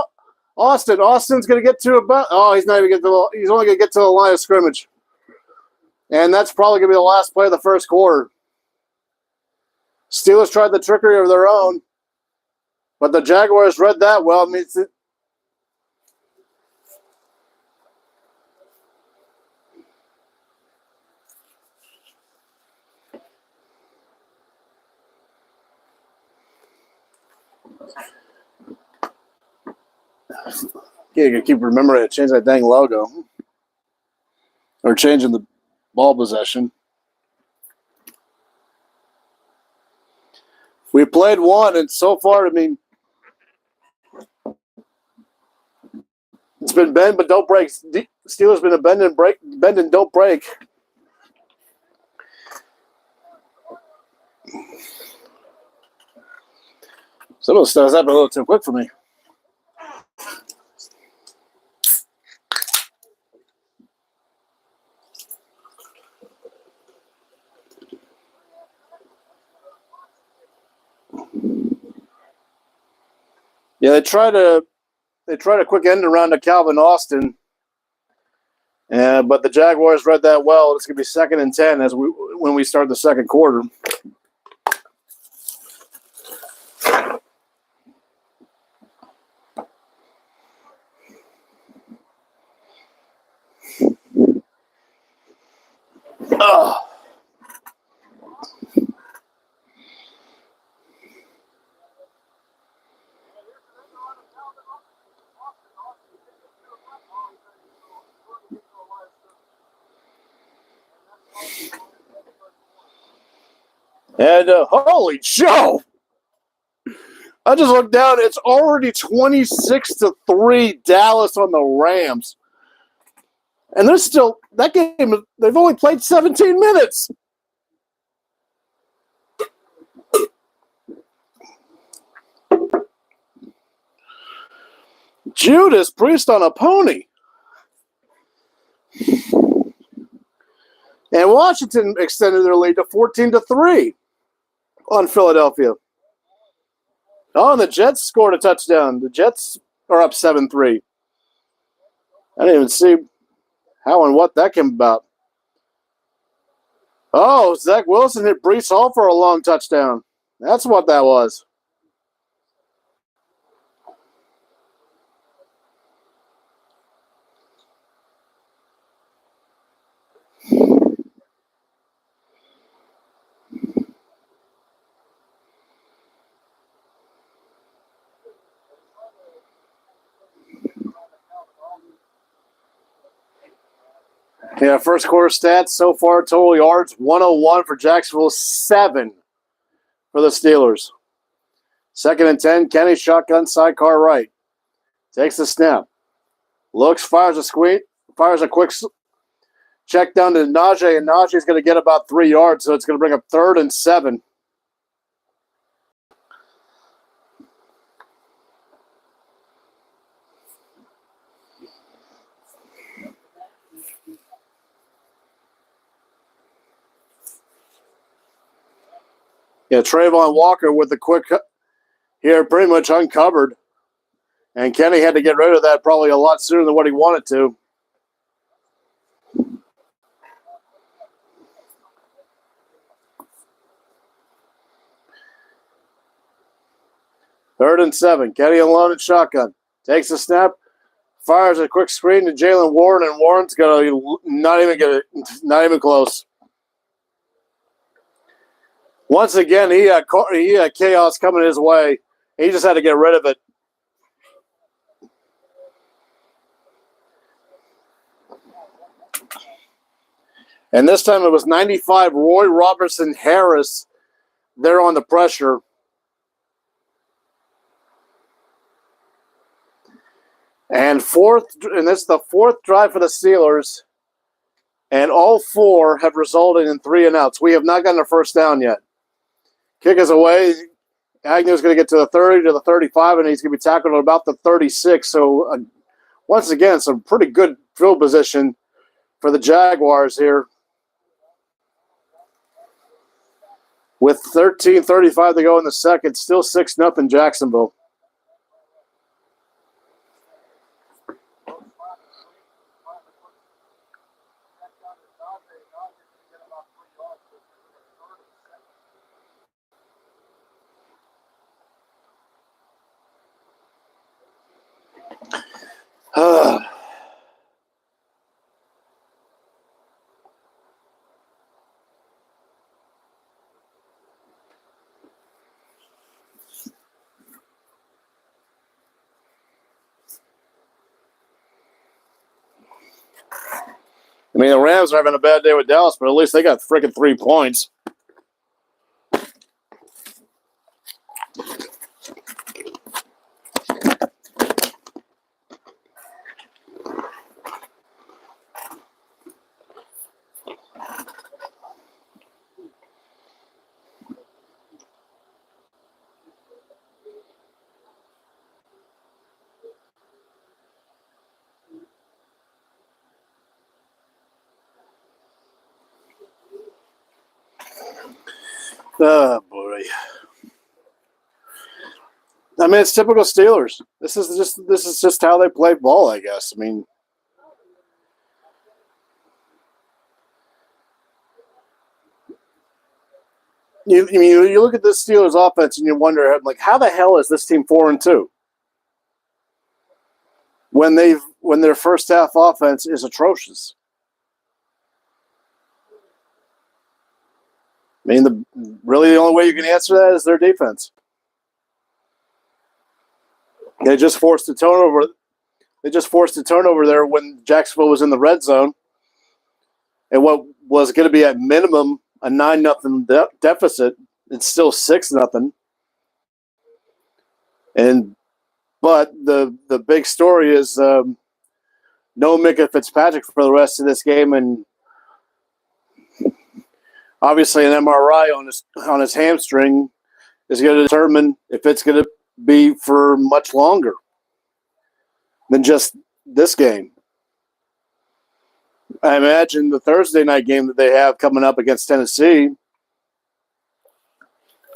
Austin. Austin's going to get to about, he's not even he's only going to get to the line of scrimmage. And that's probably going to be the last play of the first quarter. Steelers tried the trickery of their own, but the Jaguars read that well. I mean, you can keep remembering to change that dang logo. Or changing the ball possession. We played one, and so far, I mean, it's been bend but don't break. Steelers been a bend and don't break. Some of the stuff happened a little too quick for me. Yeah, they tried a quick end around to Calvin Austin, but the Jaguars read that well. It's going to be 2nd and 10 when we start the second quarter. And holy Joe! I just looked down. It's already 26-3 Dallas on the Rams. And they're still, that game, they've only played 17 minutes. Judas Priest on a pony. And Washington extended their lead to 14-3 on Philadelphia. Oh, and the Jets scored a touchdown. The Jets are up 7-3. I didn't even see how and what that came about. Oh, Zach Wilson hit Breece Hall for a long touchdown. That's what that was. Yeah, first quarter stats so far, total yards, 101 for Jacksonville, 7 for the Steelers. 2nd and 10, Kenny shotgun sidecar right. Takes the snap. Looks, fires a quick check down to Najee, and Najee's going to get about 3 yards, so it's going to bring up 3rd and 7. Yeah, Trayvon Walker with the quick here, pretty much uncovered. And Kenny had to get rid of that probably a lot sooner than what he wanted to. Third and 7. Kenny alone at shotgun. Takes the snap. Fires a quick screen to Jalen Warren, and Warren's going to not even close. Once again, he had chaos coming his way. He just had to get rid of it. And this time it was 95 Roy Robertson Harris there on the pressure. And this is the 4th drive for the Steelers. And all 4 have resulted in 3 and outs. We have not gotten a first down yet. Kick is away. Agnew's going to get to the 30, to the 35, and he's going to be tackled at about the 36. So, once again, some pretty good field position for the Jaguars here. With 13:35 to go in the second, still 6-0 Jacksonville. I mean, the Rams are having a bad day with Dallas, but at least they got freaking 3 points. Oh, boy. I mean, it's typical Steelers. This is just how they play ball, I guess. I mean, you look at this Steelers offense and you wonder, like, how the hell is this team 4-2 when their first half offense is atrocious? I mean, really the only way you can answer that is their defense. They just forced a turnover. They just forced a turnover there when Jacksonville was in the red zone, and what was going to be at minimum a 9-0 deficit it's still 6-0. But the big story is no Minka Fitzpatrick for the rest of this game, and obviously an MRI on his hamstring is going to determine if it's going to be for much longer than just this game. I imagine the Thursday night game that they have coming up against Tennessee,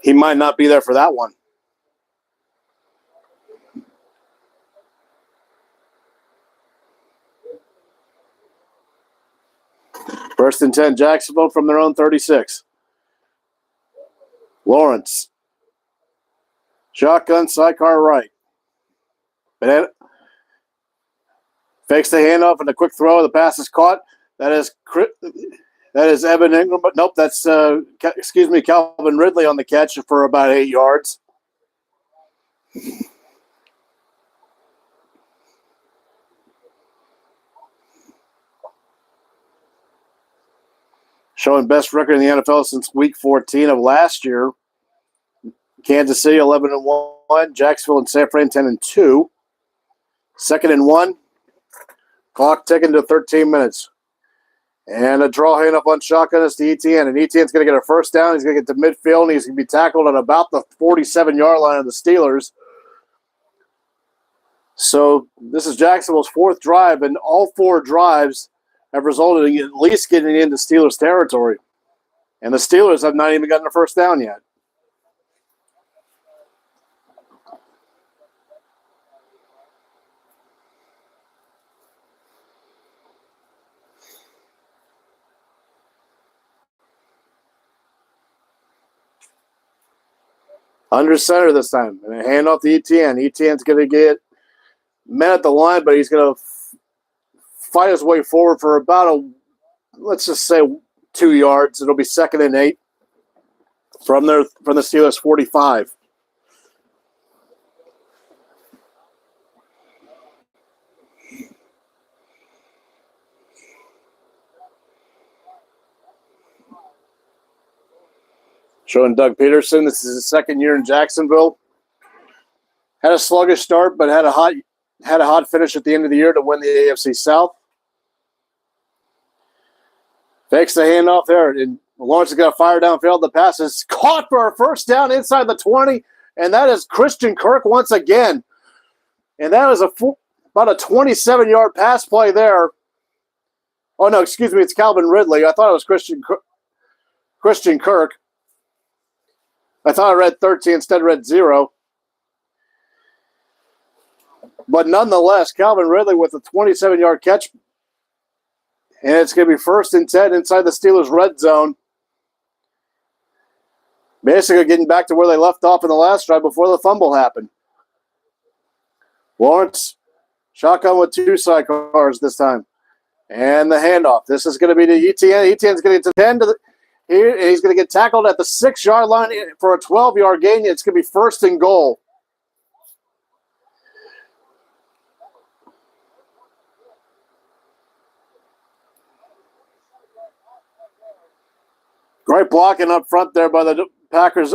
he might not be there for that one. First and 10, Jacksonville from their own 36. Lawrence. Shotgun, sidecar right. Fakes the handoff and a quick throw. The pass is caught. That is Evan Ingram. But nope, that's Calvin Ridley on the catch for about 8 yards. Showing best record in the NFL since week 14 of last year. Kansas City 11-1. Jacksonville and San Fran 10-2. 2nd and 1. Clock ticking to 13 minutes. And a draw handoff on shotgun is to ETN. And ETN's going to get a first down. He's going to get to midfield, and he's going to be tackled at about the 47-yard line of the Steelers. So this is Jacksonville's 4th drive, and all 4 drives have resulted in at least getting into Steelers territory. And the Steelers have not even gotten a first down yet. Under center this time. And a handoff to ETN. ETN's going to get met at the line, but he's going to fight his way forward for about let's just say 2 yards. It'll be 2nd and 8 from the Steelers 45. Showing Doug Peterson. This is his 2nd year in Jacksonville. Had a sluggish start, but had a hot finish at the end of the year to win the AFC South. Fakes the handoff there, and Lawrence is going to fire downfield. The pass is caught for a first down inside the 20, and that is Christian Kirk once again. And that is about a 27-yard pass play there. Oh, no, excuse me, it's Calvin Ridley. I thought it was Christian Kirk. I thought I read 13, instead read 0. But nonetheless, Calvin Ridley with a 27-yard catch. And it's going to be 1st and 10 inside the Steelers' red zone. Basically getting back to where they left off in the last drive before the fumble happened. Lawrence, shotgun with 2 sidecars this time. And the handoff. This is going to be to ETN. ETN's going to get to 10 to the... He's going to get tackled at the 6-yard line for a 12-yard gain. It's going to be 1st and goal. Great blocking up front there by the Packers.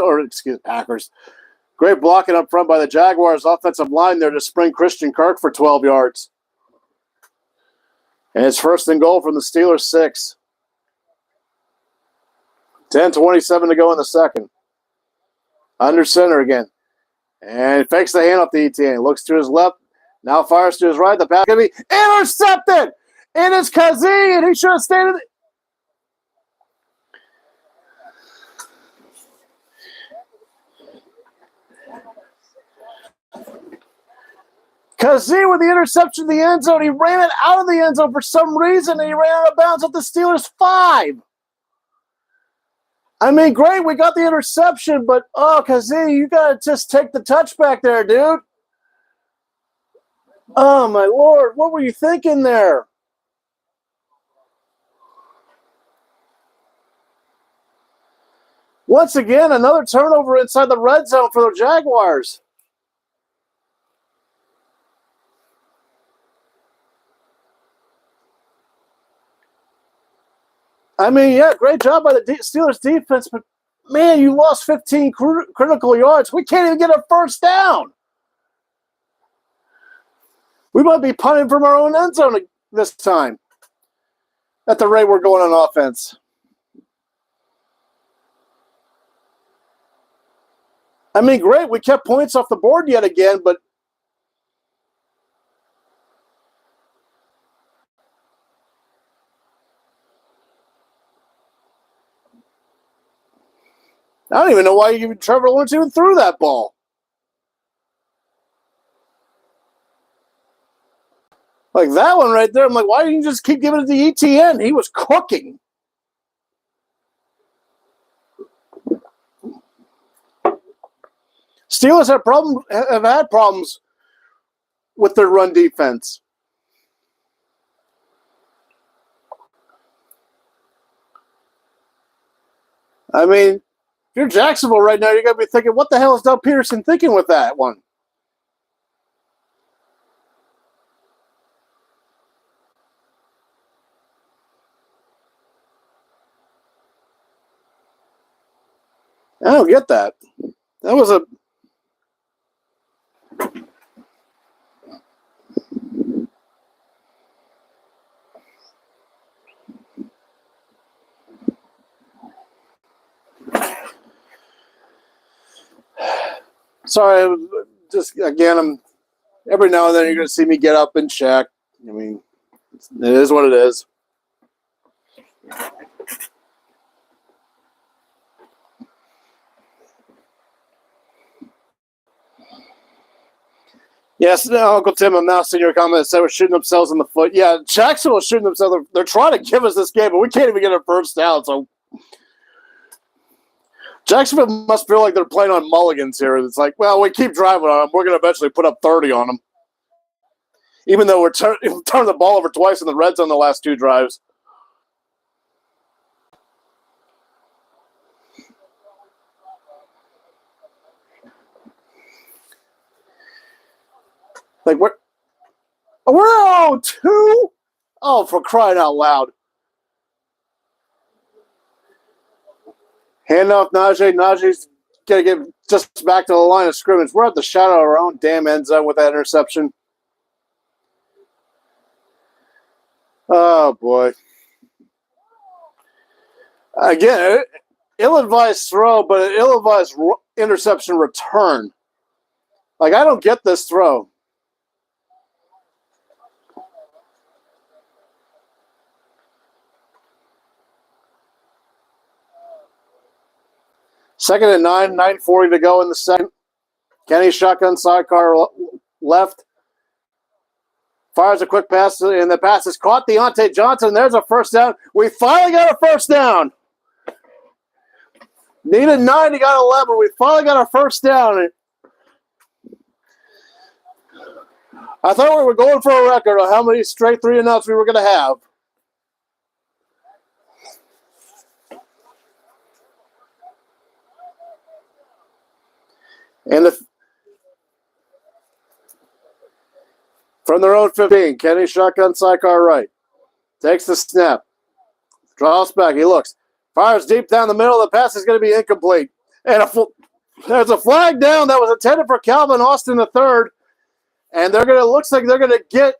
Great blocking up front by the Jaguars offensive line there to spring Christian Kirk for 12 yards. And it's 1st and goal from the Steelers 6. 10:27 to go in the second. Under center again. And he fakes the handoff to ETN. Looks to his left. Now fires to his right. The pass going to be intercepted. It is Kazee, and he should have stayed in the... Kazee with the interception in the end zone. He ran it out of the end zone for some reason, and he ran out of bounds at the Steelers 5. I mean, great, we got the interception, but, Kazee, you got to just take the touchback there, dude. Oh, my Lord, what were you thinking there? Once again, another turnover inside the red zone for the Jaguars. I mean, yeah, great job by the Steelers defense, but man, you lost 15 critical yards. We can't even get a first down. We might be punting from our own end zone this time at the rate we're going on offense. I mean, great. We kept points off the board yet again, but I don't even know why Trevor Lawrence even threw that ball. Like that one right there, I'm like, why didn't you just keep giving it to ETN? He was cooking. Steelers have had problems with their run defense. I mean, if you're Jacksonville right now, you're going to be thinking, what the hell is Doug Peterson thinking with that one? I don't get that. That was a... Sorry, just again, every now and then you're going to see me get up and check. I mean, it is what it is. Yes, Uncle Tim, I'm now seeing your comment that said we're shooting themselves in the foot. Yeah, Jacksonville is shooting themselves. They're trying to give us this game, but we can't even get a first down. So Jacksonville must feel like they're playing on mulligans here. It's like, well, we keep driving on them. We're going to eventually put up 30 on them. Even though we're turning the ball over twice in the red zone the last two drives. Like, we're 0-2? Oh, for crying out loud. Hand off Najee. Najee's going to get just back to the line of scrimmage. We're at the shadow of our own damn end zone with that interception. Oh, boy. Again, ill-advised throw, but an ill-advised interception return. Like, I don't get this throw. Second and 9, 9:40 to go in the second. Kenny shotgun sidecar left. Fires a quick pass, and the pass is caught. Deontay Johnson, there's a first down. We finally got a first down. Needed 9, he got 11. We finally got our first down. I thought we were going for a record of how many straight 3-and-outs we were going to have. And from their own 15, Kenny shotgun sidecar right. Takes the snap. Draws back. He looks. Fires deep down the middle. The pass is going to be incomplete. And there's a flag down that was intended for Calvin Austin III. And looks like they're going to get,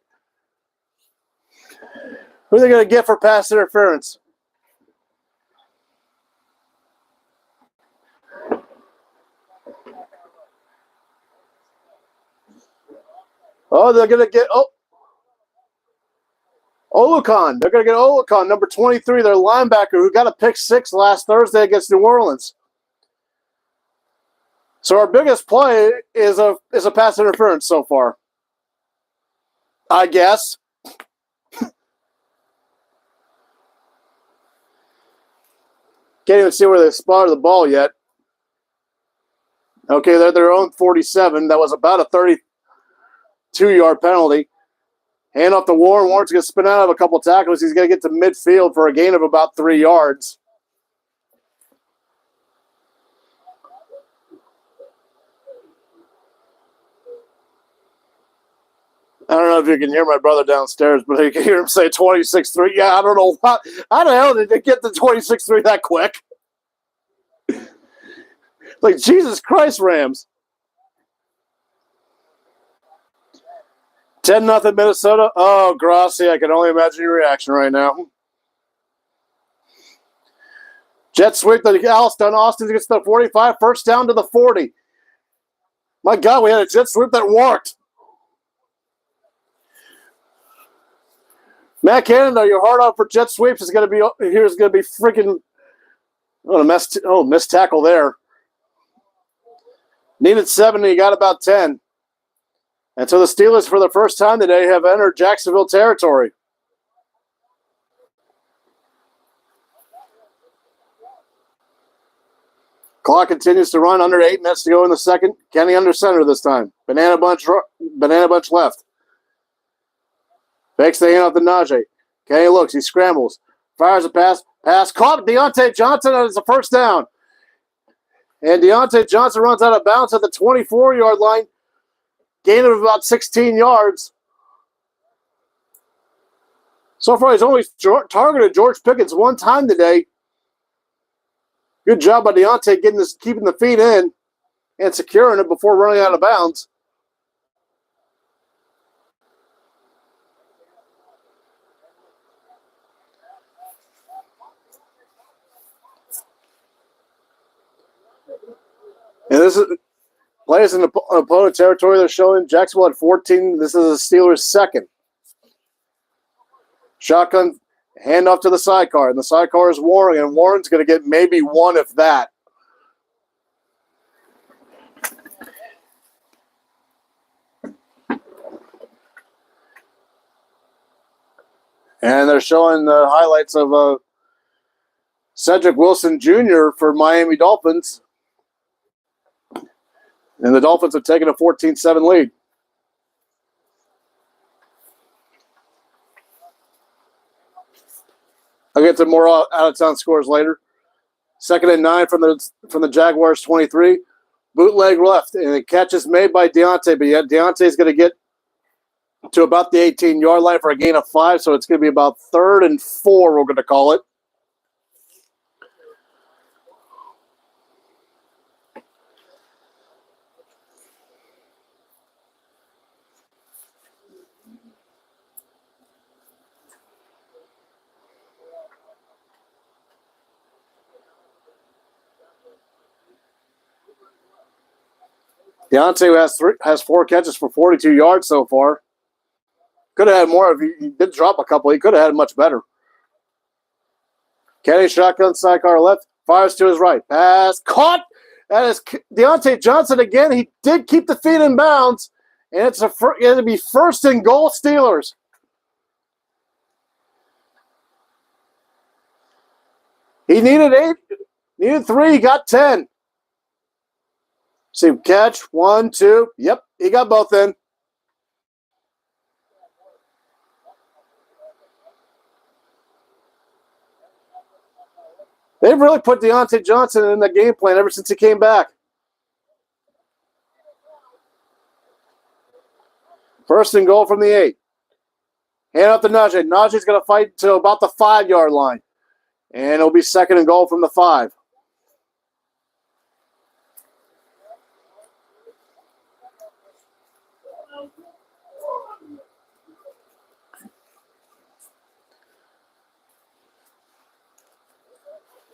who are they going to get for pass interference? Oh, they're going to get Olucon. They're going to get Olucon, number 23, their linebacker, who got a pick 6 last Thursday against New Orleans. So our biggest play is a pass interference so far, I guess. Can't even see where they spotted the ball yet. Okay, they're their own 47. That was about a 32-yard penalty. Hand off to Warren. Warren's going to spin out of a couple tackles. He's going to get to midfield for a gain of about 3 yards. I don't know if you can hear my brother downstairs, but you can hear him say 26-3. Yeah, I don't know how the hell did they get the 26-3 that quick? Like, Jesus Christ, Rams. 10-0 Minnesota. Oh, Grossi, I can only imagine your reaction right now. Jet sweep the Alston. Austin gets the 45. First down to the 40. My God, we had a jet sweep that worked. Matt Canada, your hard on for jet sweeps is going to be freaking. Missed tackle there. Needed 70, got about 10. And so the Steelers, for the first time today, have entered Jacksonville territory. Clock continues to run. Under 8 minutes to go in the second. Kenny under center this time. Banana bunch left. Fakes the handoff to Najee. Kenny looks. He scrambles. Fires a pass. Pass caught. Deontay Johnson, and it's a first down. And Deontay Johnson runs out of bounds at the 24-yard line. Gain of about 16 yards. So far, he's only targeted George Pickens one time today. Good job by Deontay keeping the feet in and securing it before running out of bounds. And this is plays in opponent territory. They're showing Jacksonville at 14. This is the Steelers' second. Shotgun handoff to the sidecar, and the sidecar is Warren, and Warren's going to get maybe one, if that. And they're showing the highlights of Cedric Wilson Jr. for Miami Dolphins. And the Dolphins have taken a 14-7 lead. I'll get to more out-of-town scores later. 2nd and 9 from the Jaguars 23. Bootleg left, and the catch is made by Deontay, but yet Deontay's going to get to about the 18-yard line for a gain of 5, so it's going to be about 3rd and 4, we're going to call it. Deontay has 4 catches for 42 yards so far. Could have had more if he did drop a couple. He could have had much better. Kenny shotgun sidecar left. Fires to his right. Pass caught. That is Deontay Johnson again. He did keep the feet in bounds. And it's going to be 1st and goal Steelers. He needed 8. Needed 3. He got 10. See, catch, 1, 2. Yep, he got both in. They've really put Deontay Johnson in the game plan ever since he came back. 1st and goal from the 8. Hand up to Najee. Najee's going to fight to about the 5-yard line. And it'll be 2nd and goal from the 5.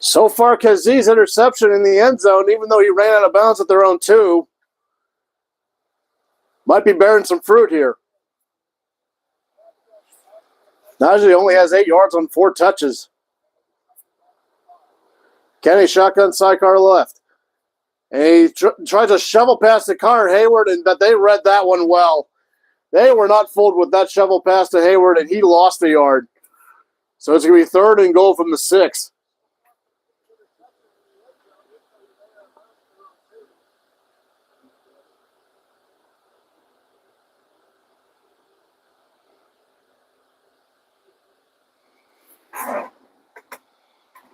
So far, Kazie's interception in the end zone, even though he ran out of bounds at their own 2, might be bearing some fruit here. Najee only has 8 yards on 4 touches. Kenny shotgun sidecar left. And he tries to shovel past the Connor Hayward, but they read that one well. They were not fooled with that shovel pass to Hayward, and he lost a yard. So it's going to be 3rd and goal from the 6.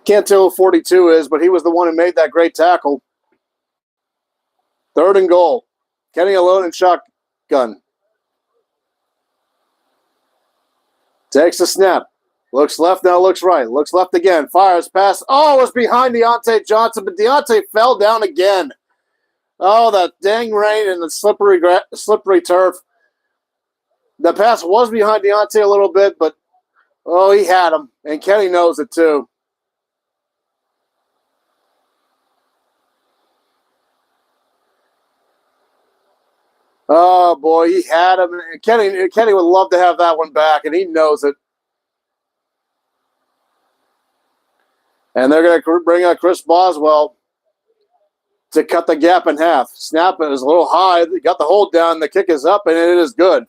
Can't tell who 42 is, but he was the one who made that great tackle. 3rd and goal. Kenny alone in shotgun. Takes the snap. Looks left, now looks right. Looks left again. Fires pass. Oh, it was behind Deontay Johnson, but Deontay fell down again. Oh, that dang rain and the slippery turf. The pass was behind Deontay a little bit, but, oh, he had him. And Kenny knows it, too. Oh, boy, he had him. Kenny would love to have that one back, and he knows it. And they're going to bring out Chris Boswell to cut the gap in half. Snap it is a little high. They got the hold down. The kick is up, and it is good.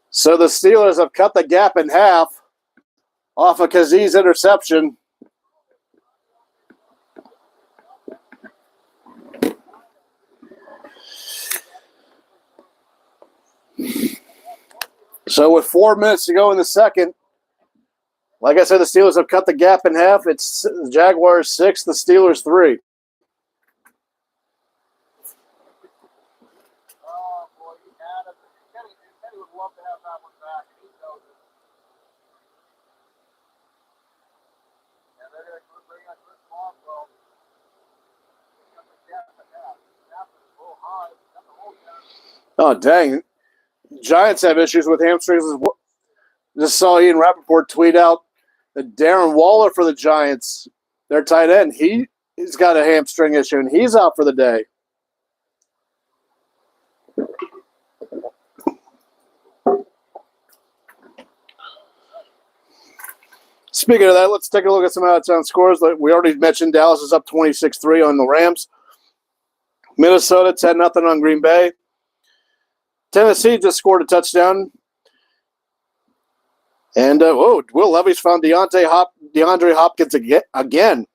So the Steelers have cut the gap in half off of Kazie's interception. So with 4 minutes to go in the second, like I said, the Steelers have cut the gap in half. It's the Jaguars 6, the Steelers 3. Oh, boy, he had it. Kenny would love to have that one back, and he knows it. And they're going to bring out Chris Boswell. Cut the gap in half. Snap is a little high. Got the hold down. Oh, dang. Giants have issues with hamstrings. Just saw Ian Rappaport tweet out that Darren Waller for the Giants, their tight end, he's got a hamstring issue, and he's out for the day. Speaking of that, let's take a look at some out-of-town scores. We already mentioned Dallas is up 26-3 on the Rams. Minnesota 10-0 on Green Bay. Tennessee just scored a touchdown. And, Will Levis found DeAndre Hopkins again.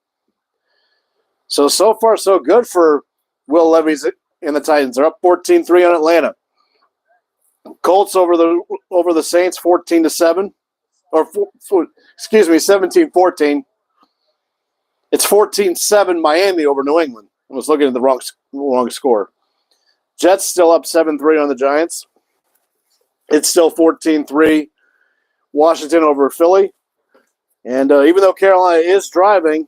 So far, so good for Will Levis and the Titans. They're up 14-3 on Atlanta. Colts over the Saints 14-7. Or, 17-14. It's 14-7 Miami over New England. I was looking at the wrong score. Jets still up 7-3 on the Giants. It's still 14-3 Washington over Philly. And even though Carolina is driving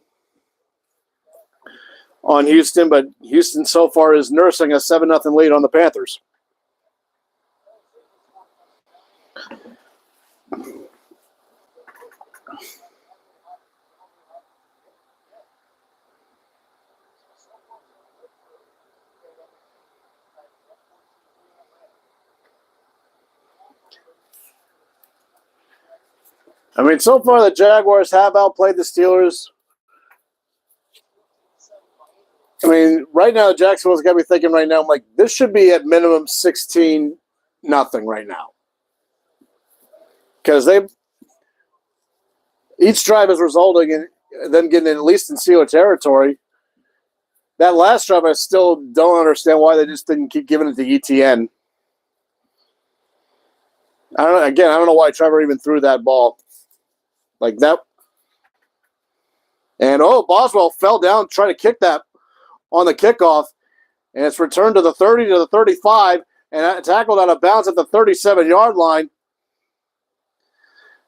on Houston, but Houston so far is nursing a 7-0 lead on the Panthers. I mean, so far the Jaguars have outplayed the Steelers. I mean, right now Jacksonville's got me thinking right now, I'm like, this should be at minimum 16-0 right now. Because each drive is resulting in them getting at least in Steeler territory. That last drive, I still don't understand why they just didn't keep giving it to ETN. I don't know why Trevor even threw that ball like that. And, Boswell fell down, trying to kick that on the kickoff. And it's returned to the 30 to the 35 and tackled out of bounds at the 37-yard line.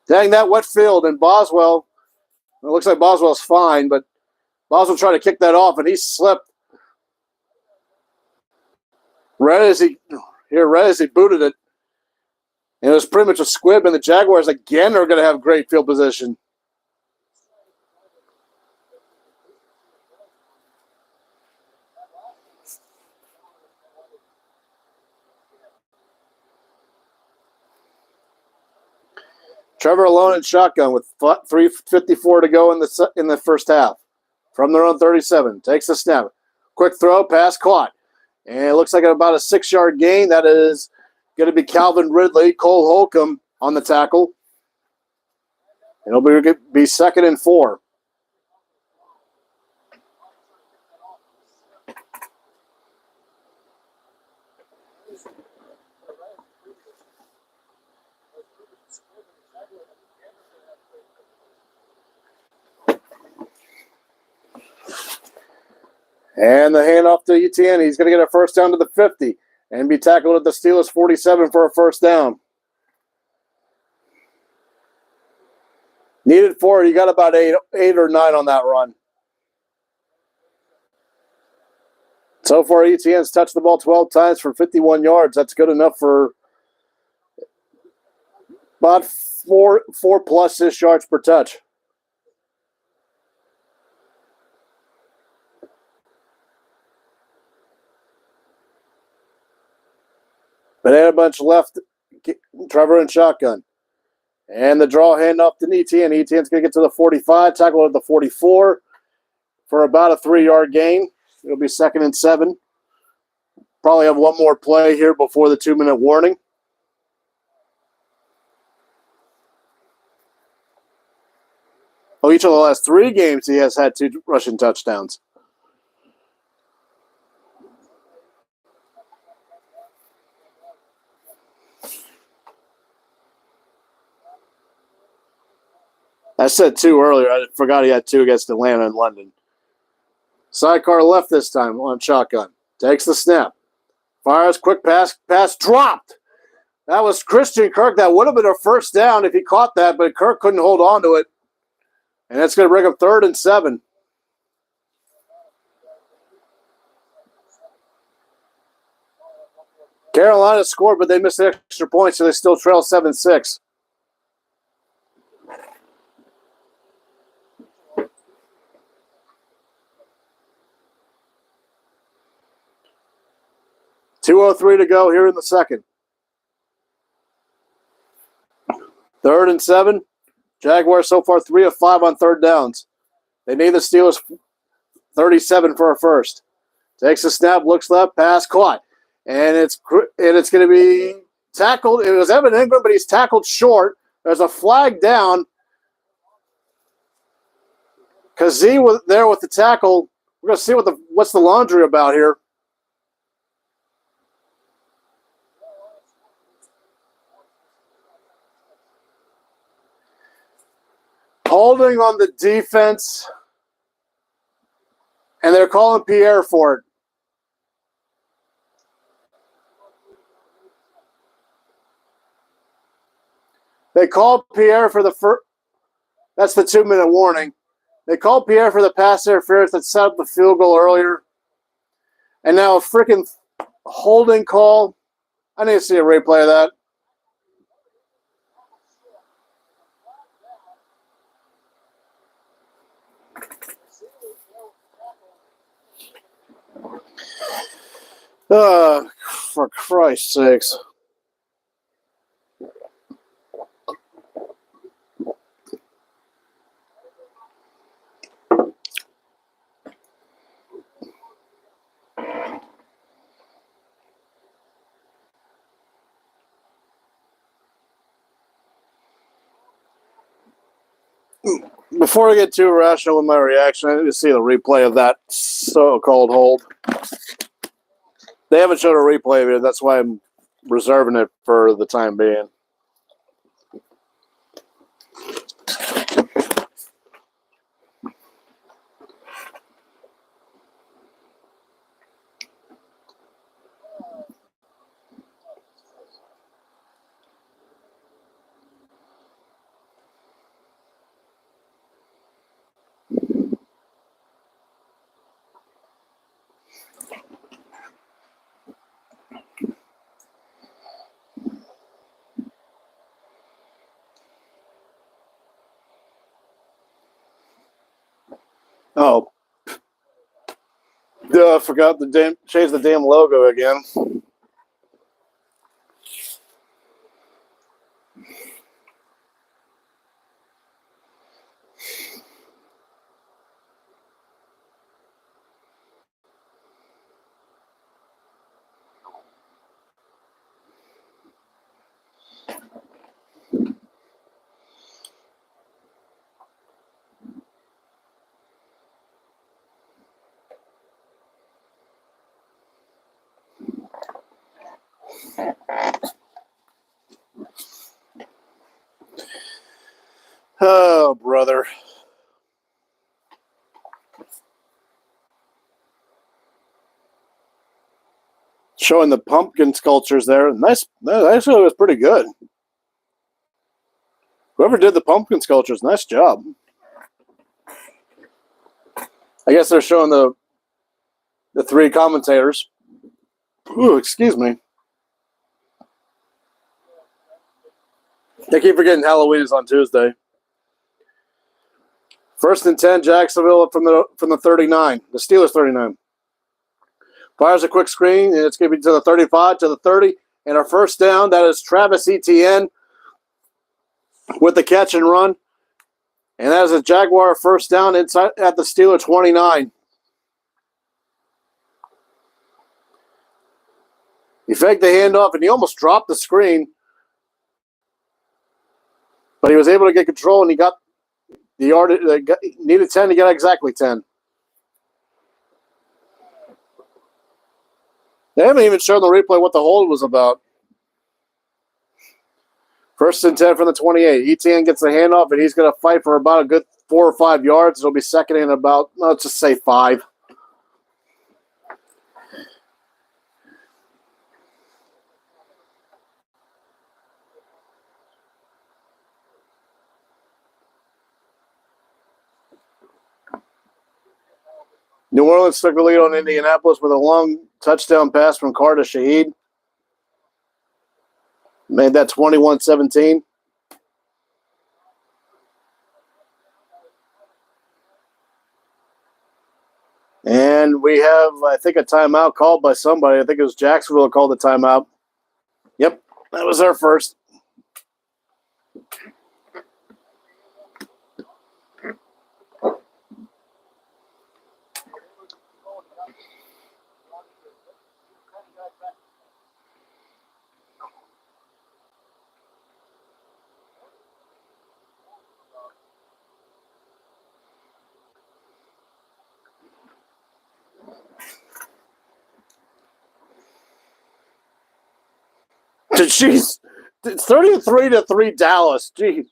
Dang, that wet field. And Boswell, it looks like Boswell's fine, but Boswell tried to kick that off, and he slipped right as he booted it. And it was pretty much a squib, and the Jaguars again are going to have great field position. Trevor alone in shotgun with 3:54 to go in the first half. From their own 37, takes the snap. Quick throw, pass caught. And it looks like about a 6-yard gain. That is going to be Calvin Ridley, Cole Holcomb on the tackle. It'll be 2nd and 4. And the handoff to ETN. He's going to get a first down to the 50 and be tackled at the Steelers 47 for a first down. Needed 4. You got about 8 or 9 on that run. So far, ETN's touched the ball 12 times for 51 yards. That's good enough for about four plus-ish yards per touch. Banana Bunch left, Trevor in shotgun. And the draw handoff to ETN. ETN's going to get to the 45, tackle at the 44 for about a 3-yard gain. It'll be 2nd and 7. Probably have one more play here before the 2-minute warning. Oh, each of the last 3 games he has had 2 rushing touchdowns. I said 2 earlier. I forgot he had 2 against Atlanta and London. Sidecar left this time on shotgun. Takes the snap. Fires, quick pass dropped. That was Christian Kirk. That would have been a first down if he caught that, but Kirk couldn't hold on to it. And that's going to bring up 3rd and 7. Carolina scored, but they missed an extra point, so they still trail 7-6. .203 to go here in the second. 3rd and 7. Jaguars so far 3 of 5 on 3rd downs. They need the Steelers 37 for a first. Takes a snap, looks left, pass caught. And it's going to be tackled. It was Evan Ingram, but he's tackled short. There's a flag down. Kazee was there with the tackle. We're going to see what's the laundry about here. Holding on the defense, and they're calling Pierre for it. They called Pierre for the first. That's the 2-minute warning. They called Pierre for the pass interference that set up the field goal earlier. And now a freaking holding call. I need to see a replay of that. For Christ's sakes. Before I get too rational with my reaction, I need to see the replay of that so-called hold. They haven't showed a replay of it. That's why I'm reserving it for the time being. Oh. I forgot to change the damn logo again. Oh, brother. Showing the pumpkin sculptures there. Nice. That actually was pretty good. Whoever did the pumpkin sculptures, nice job. I guess they're showing the the three commentators. Ooh, excuse me. I keep forgetting Halloween is on Tuesday. 1st and 10, Jacksonville from the 39, the Steelers 39. Fires a quick screen, and it's going to be to the 35, to the 30, and our first down, that is Travis Etienne with the catch and run. And that is a Jaguar first down inside at the Steeler 29. He faked the handoff, and he almost dropped the screen. But he was able to get control, and he got the yard. Needed 10 to get exactly 10. They haven't even shown the replay what the hold was about. 1st and 10 from the 28. Etienne gets the handoff, and he's going to fight for about a good 4 or 5 yards. It'll be second and about, let's just say 5. New Orleans took the lead on Indianapolis with a long touchdown pass from Carter Shaheed. Made that 21-17. And we have, I think, a timeout called by somebody. I think it was Jacksonville called the timeout. Yep, that was our first. Jeez, 33-3 Dallas. Jeez.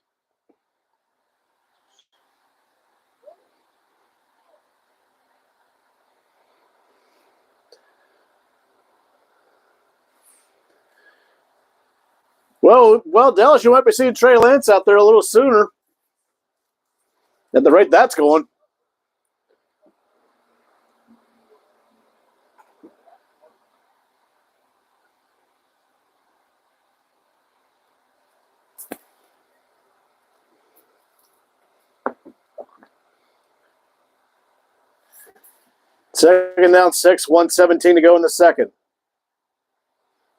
Well, Dallas, you might be seeing Trey Lance out there a little sooner. At the rate that's going. Second down, 6, 1:17 to go in the second.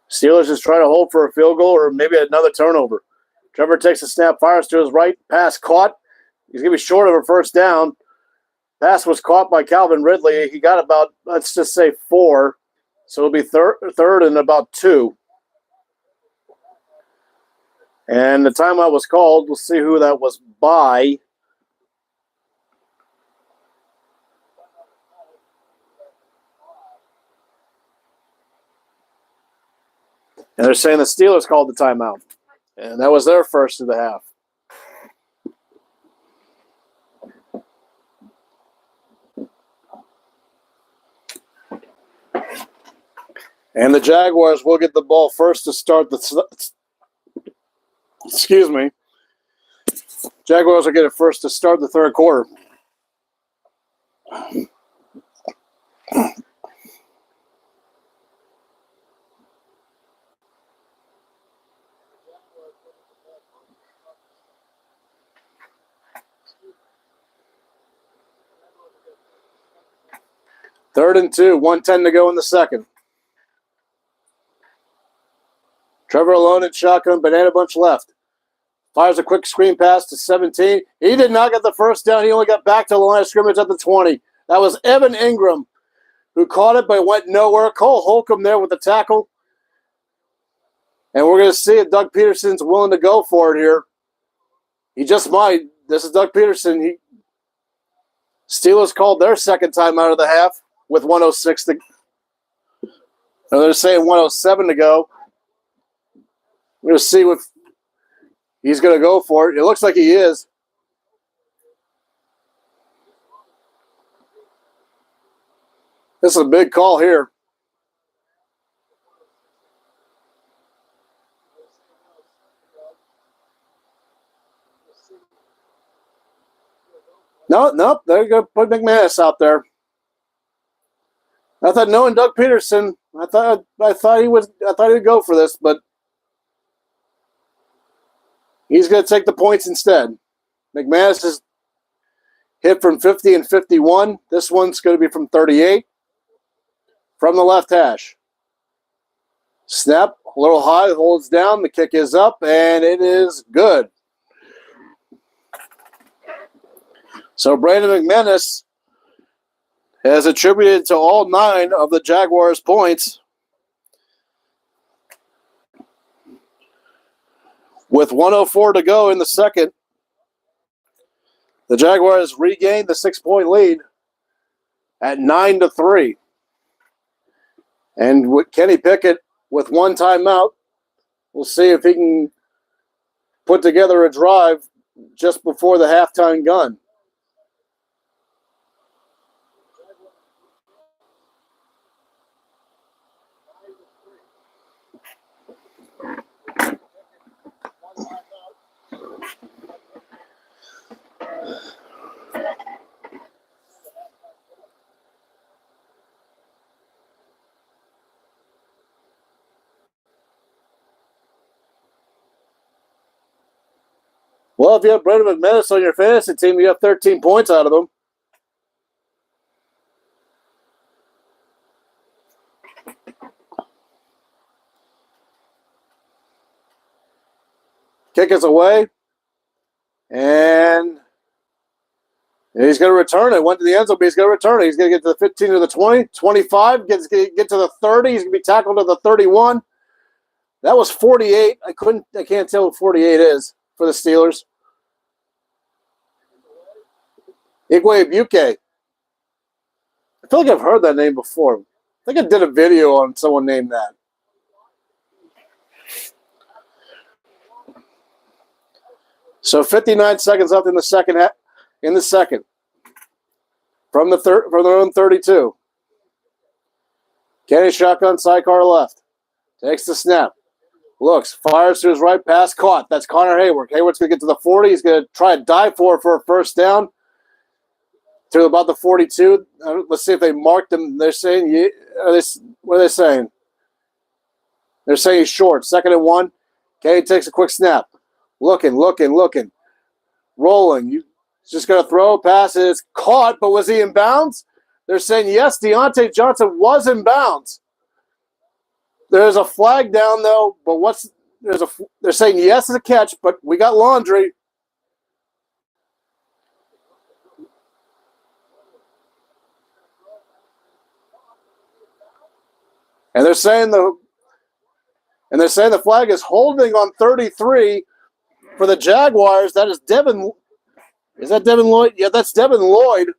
Steelers just try to hold for a field goal or maybe another turnover. Trevor takes a snap, fires to his right, pass caught. He's going to be short of a first down. Pass was caught by Calvin Ridley. He got about, let's just say, 4. So it'll be third and about 2. And the timeout was called. We'll see who that was by. And they're saying the Steelers called the timeout. And that was their first of the half. And the Jaguars will get the ball first to start the... Excuse me. Jaguars will get it first to start the third quarter. Third and 2, 1:10 to go in the second. Trevor alone in shotgun, banana bunch left. Fires a quick screen pass to 17. He did not get the first down. He only got back to the line of scrimmage at the 20. That was Evan Ingram who caught it but went nowhere. Cole Holcomb there with the tackle. And we're going to see if Doug Peterson's willing to go for it here. He just might. This is Doug Peterson. Steelers called their second time out of the half with 1:06 to go. They're saying 1:07 to go. We're going to see if he's going to go for it. It looks like he is. This is a big call here. Nope. They're going to put McManus out there. I thought knowing Doug Peterson, I thought he would go for this, but he's going to take the points instead. McManus is hit from 50 and 51. This one's going to be from 38 from the left hash. Snap, a little high, holds down. The kick is up, and it is good. So Brandon McManus has attributed to all 9 of the Jaguars' points. With 1:04 to go in the second, the Jaguars regained the 6-point lead at 9-3. And with Kenny Pickett with 1 timeout, we'll see if he can put together a drive just before the halftime gun. Well, if you have Brandon McManus on your fantasy team, you have 13 points out of him. Kick is away. And he's going to return it. Went to the end zone, but he's going to return it. He's going to get to the 15 to the 20, 25, get to the 30. He's going to be tackled to the 31. That was 48. I can't tell what 48 is for the Steelers. Igwe Buke. I feel like I've heard that name before. I think I did a video on someone named that. So 59 seconds left in the second. From their own 32. Kenny shotgun, sidecar left. Takes the snap. Looks, fires to his right, pass caught. That's Connor Hayward. Hayward's going to get to the 40. He's going to try to dive for a first down to about the 42. Let's see if they marked him. They're saying, what are they saying? They're saying he's short. 2nd and 1. Kenny takes a quick snap. Looking. Rolling. He's just going to throw a pass. It's caught, but was he in bounds? They're saying, yes, Deontay Johnson was in bounds. There's a flag down, though, but they're saying yes, it's a catch, but we got laundry. And they're saying the flag is holding on 33 for the Jaguars. That is Devin. Is that Devin Lloyd? Yeah, that's Devin Lloyd.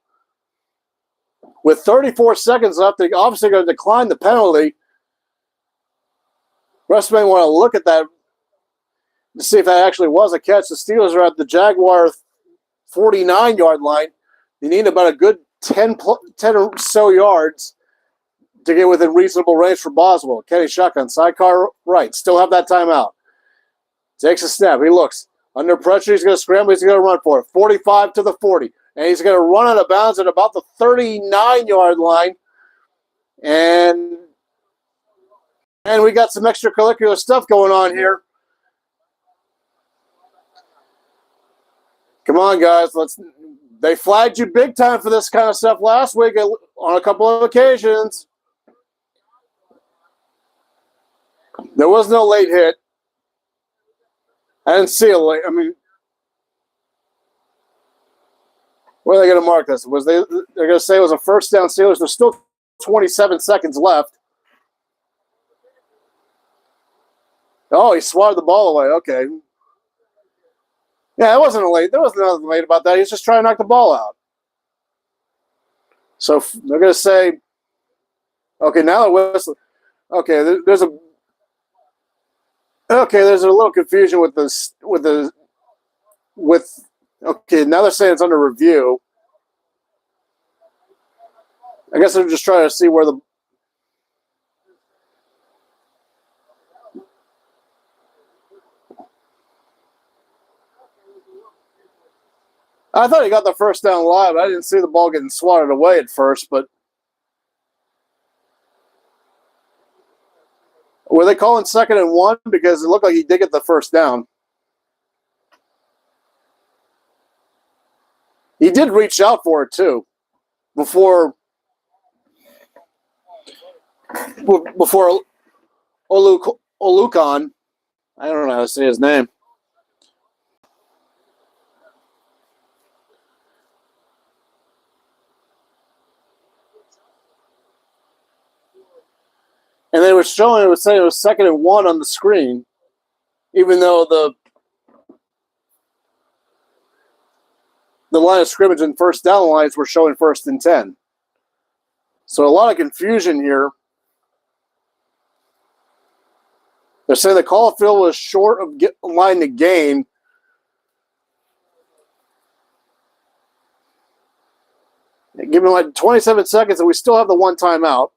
With 34 seconds left, they're obviously going to decline the penalty. Russ may want to look at that to see if that actually was a catch. The Steelers are at the Jaguar 49-yard line. They need about a good 10 or so yards to get within reasonable range for Boswell. Kenny shotgun, sidecar right. Still have that timeout. Takes a snap. He looks. Under pressure, he's going to scramble. He's going to run for it. 45 to the 40. And he's going to run out of bounds at about the 39-yard line. And we got some extracurricular stuff going on here. Come on, guys. They flagged you big time for this kind of stuff last week on a couple of occasions. There was no late hit. I didn't see a late. I mean, where are they going to mark this? They're going to say it was a first down Steelers. There's still 27 seconds left. Oh, he swatted the ball away. Okay. Yeah, it wasn't a late. There wasn't nothing late about that. He's just trying to knock the ball out. So they're going to say, okay, now they're whistling. Okay, there's a little confusion with this. Okay, now they're saying it's under review. I guess they're just trying to see where the. I thought he got the first down live. I didn't see the ball getting swatted away at first, but Were they calling 2nd and 1? Because it looked like he did get the first down. He did reach out for it, too, before Olukan. I don't know how to say his name. And they were showing, it was saying it was 2nd and 1 on the screen, even though the line of scrimmage and first down lines were showing 1st and 10. So a lot of confusion here. They're saying the call of field was short of line to gain. Give me like 27 seconds, and we still have the one timeout.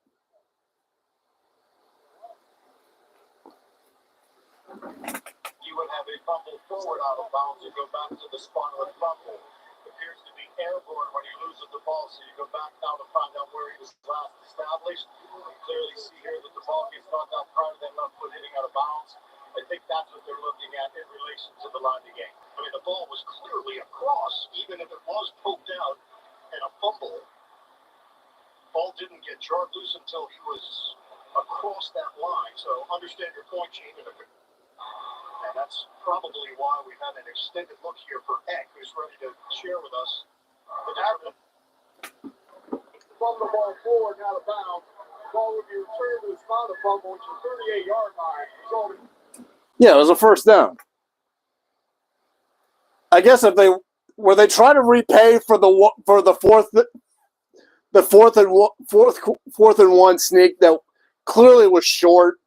You would have a fumble forward out of bounds and go back to the spot of the fumble. Appears to be airborne when he loses the ball, so you go back now to find out where he was last established. You clearly see here that the ball gets knocked out prior to that left foot hitting out of bounds. I think that's what they're looking at in relation to the line of game. I mean, the ball was clearly across, even if it was poked out and a fumble. Ball didn't get jarred loose until he was across that line. So understand your point, Gene. And that's probably why we have an extended look here for Eck, who's ready to share with us what happened. From the ball forward, out of bounds. Ball would be returned to the spot of fumble, which is 38-yard line. Yeah, it was a first down. I guess if they were they trying to repay for the fourth and one sneak that clearly was short.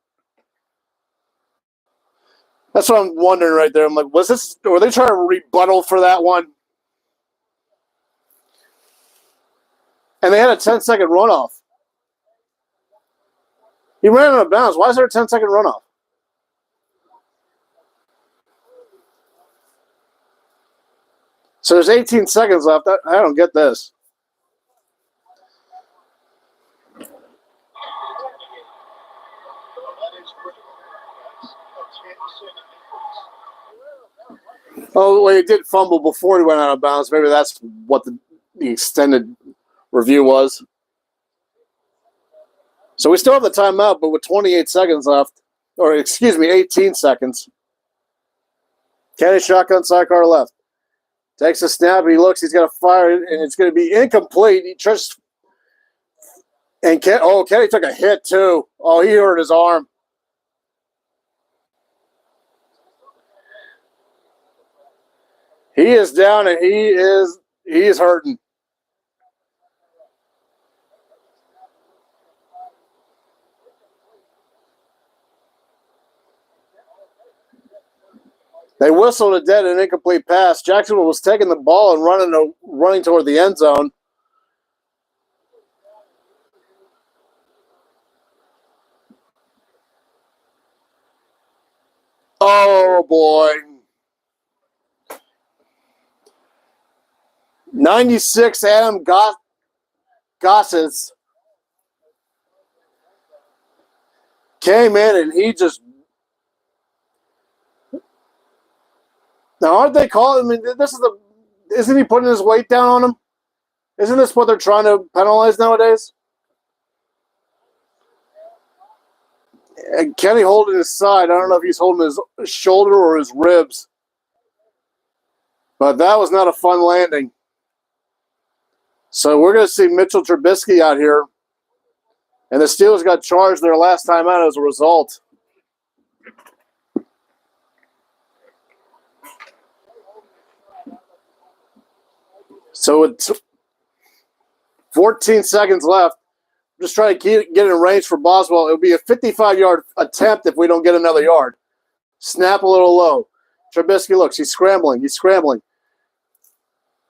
That's what I'm wondering right there. I'm like, were they trying to rebuttal for that one? And they had a 10-second runoff. He ran out of bounds. Why is there a 10-second runoff? So there's 18 seconds left. I don't get this. Oh, well, he did fumble before he went out of bounds. Maybe that's what the extended review was. So we still have the timeout, but with 28 seconds left, or excuse me, 18 seconds. Kenny shotgun sidecar left. Takes a snap, he looks, he's got to fire it, and it's going to be incomplete. He tries, and Kenny took a hit too. Oh, he hurt his arm. He is down, and he is hurting. They whistled a dead and incomplete pass. Jacksonville was taking the ball and running toward the end zone. Oh, boy. 96 Adam Gossett came in and he just. Now, aren't they calling? I mean, isn't he putting his weight down on him? Isn't this what they're trying to penalize nowadays? And Kenny holding his side. I don't know if he's holding his shoulder or his ribs. But that was not a fun landing. So we're going to see Mitchell Trubisky out here. And the Steelers got charged their last time out as a result. So with 14 seconds left, just trying to get in range for Boswell. It would be a 55-yard attempt if we don't get another yard. Snap a little low. Trubisky looks. He's scrambling.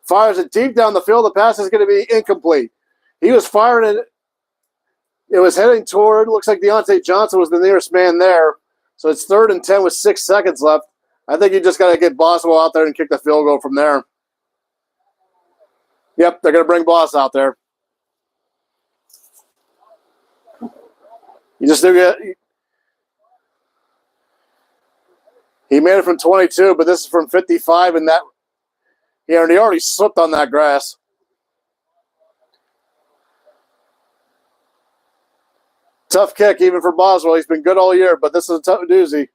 Fires it deep down the field. The pass is going to be incomplete. He was firing it. It was heading toward, looks like Deontay Johnson was the nearest man there. So it's 3rd and 10 with 6 seconds left. I think you just got to get Boswell out there and kick the field goal from there. Yep, they're going to bring Boss out there. You just do get. He made it from 22, but this is from 55, and that he already slipped on that grass. Tough kick even for Boswell. He's been good all year, but this is a tough doozy.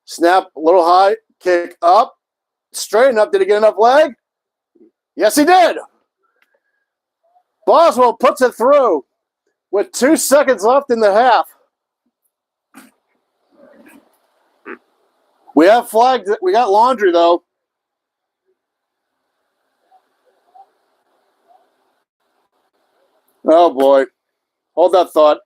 Snap, a little high, kick up, straighten up. Did he get enough leg? Yes, he did. Boswell puts it through with 2 seconds left in the half. We have flagged. We got laundry, though. Oh, boy. Hold that thought.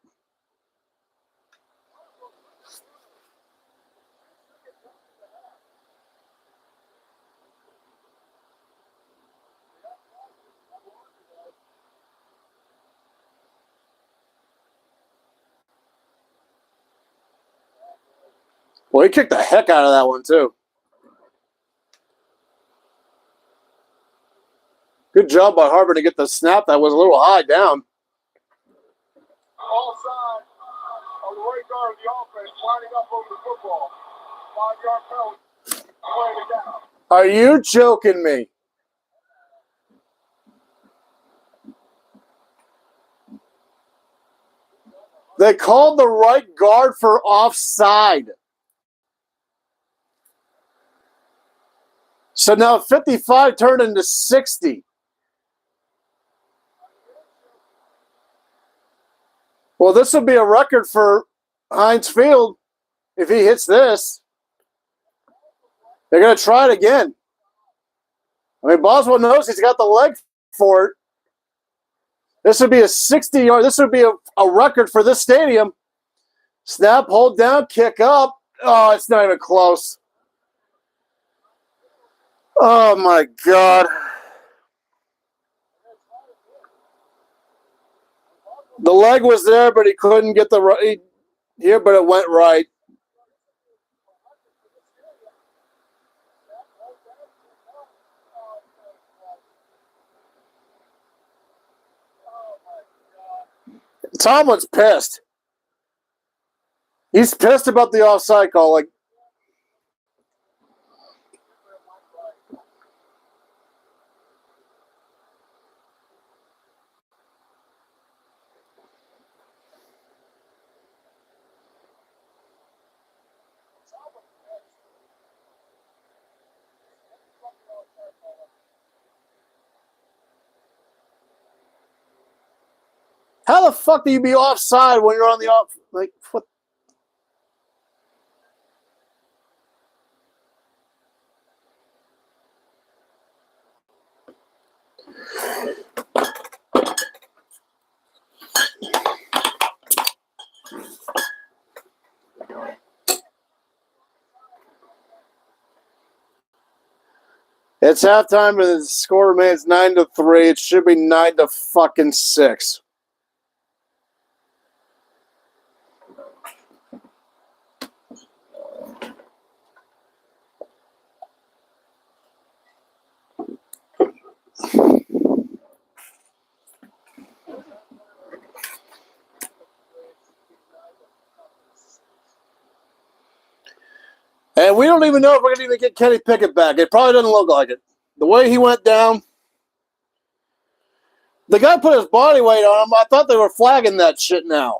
Well, he kicked the heck out of that one, too. Good job by Harvard to get the snap that was a little high down. Offside on the right guard of the offense, lining up over the football. 5-yard penalty. Playing it down. Are you joking me? They called the right guard for offside. So now 55 turned into 60. Well, this will be a record for Heinz Field if he hits this. They're going to try it again. I mean, Boswell knows he's got the leg for it. This would be a 60-yard. This would be a record for this stadium. Snap, hold down, kick up. Oh, it's not even close. Oh, my God. The leg was there, but he couldn't get the right here, but it went right. Tomlin's pissed. He's pissed about the offside call. Like, how the fuck do you be offside when you're on the off? Like, what? It's halftime and the score remains 9-3. It should be 9-6. And we don't even know if we're going to even get Kenny Pickett back. It probably doesn't look like it. The way he went down, the guy put his body weight on him. I thought they were flagging that shit now.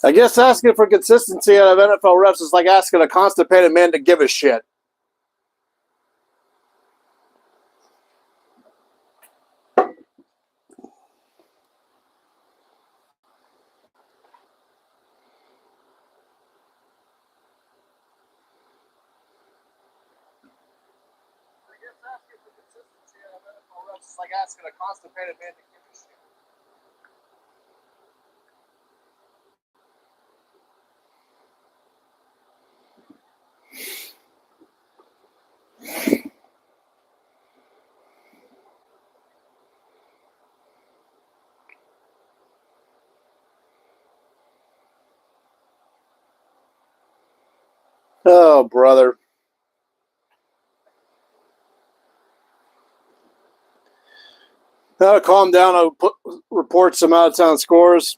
I guess asking for consistency out of NFL refs is like asking a constipated man to give a shit. It's like asking a constipated man to give a shit. Oh, brother. Now, calm down. I'll report some out-of-town scores.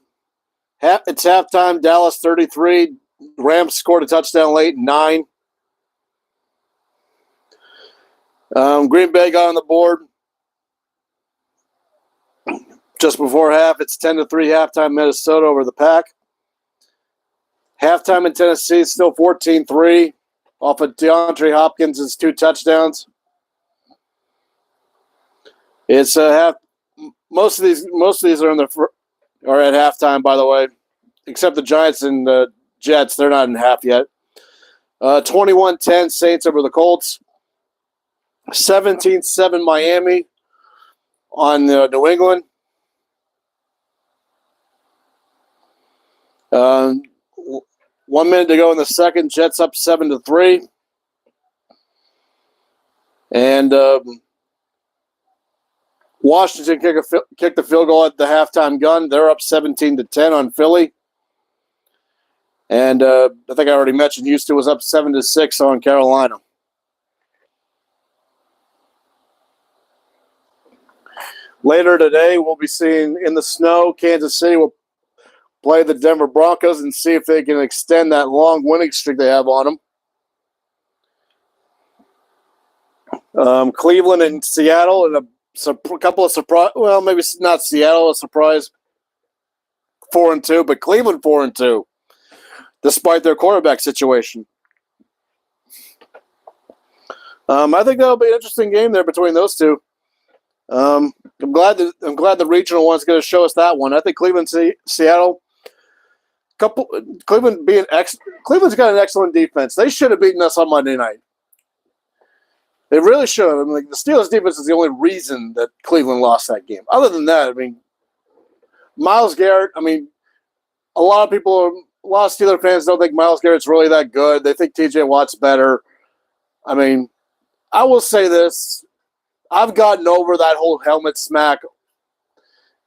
It's halftime. Dallas 33. Rams scored a touchdown late, 9. Green Bay got on the board just before half. It's 10-3 halftime. Minnesota over the Pack. Halftime in Tennessee is still 14-3 off of DeAndre Hopkins' 2 touchdowns. It's half. Most of these are are at halftime, by the way, except the Giants and the Jets. They're not in half yet. 21-10 Saints over the Colts. 17-7 Miami on New England. 1 minute to go in the second. Jets up 7-3. And Washington kicked the field goal at the halftime gun. They're up 17-10 on Philly. And I think I already mentioned Houston was up 7-6 on Carolina. Later today, we'll be seeing in the snow, Kansas City will play the Denver Broncos and see if they can extend that long winning streak they have on them. Cleveland and Seattle and a couple of surprise. Well, maybe not Seattle a surprise. 4-2, but Cleveland 4-2, despite their quarterback situation. I think that'll be an interesting game there between those two. I'm glad the regional one's going to show us that one. I think Cleveland, Seattle. Cleveland's got an excellent defense. They should have beaten us on Monday night. They really should have. I mean, the Steelers' defense is the only reason that Cleveland lost that game. Other than that, I mean, Myles Garrett. I mean, a lot of Steeler fans don't think Myles Garrett's really that good. They think T.J. Watt's better. I mean, I will say this. I've gotten over that whole helmet smack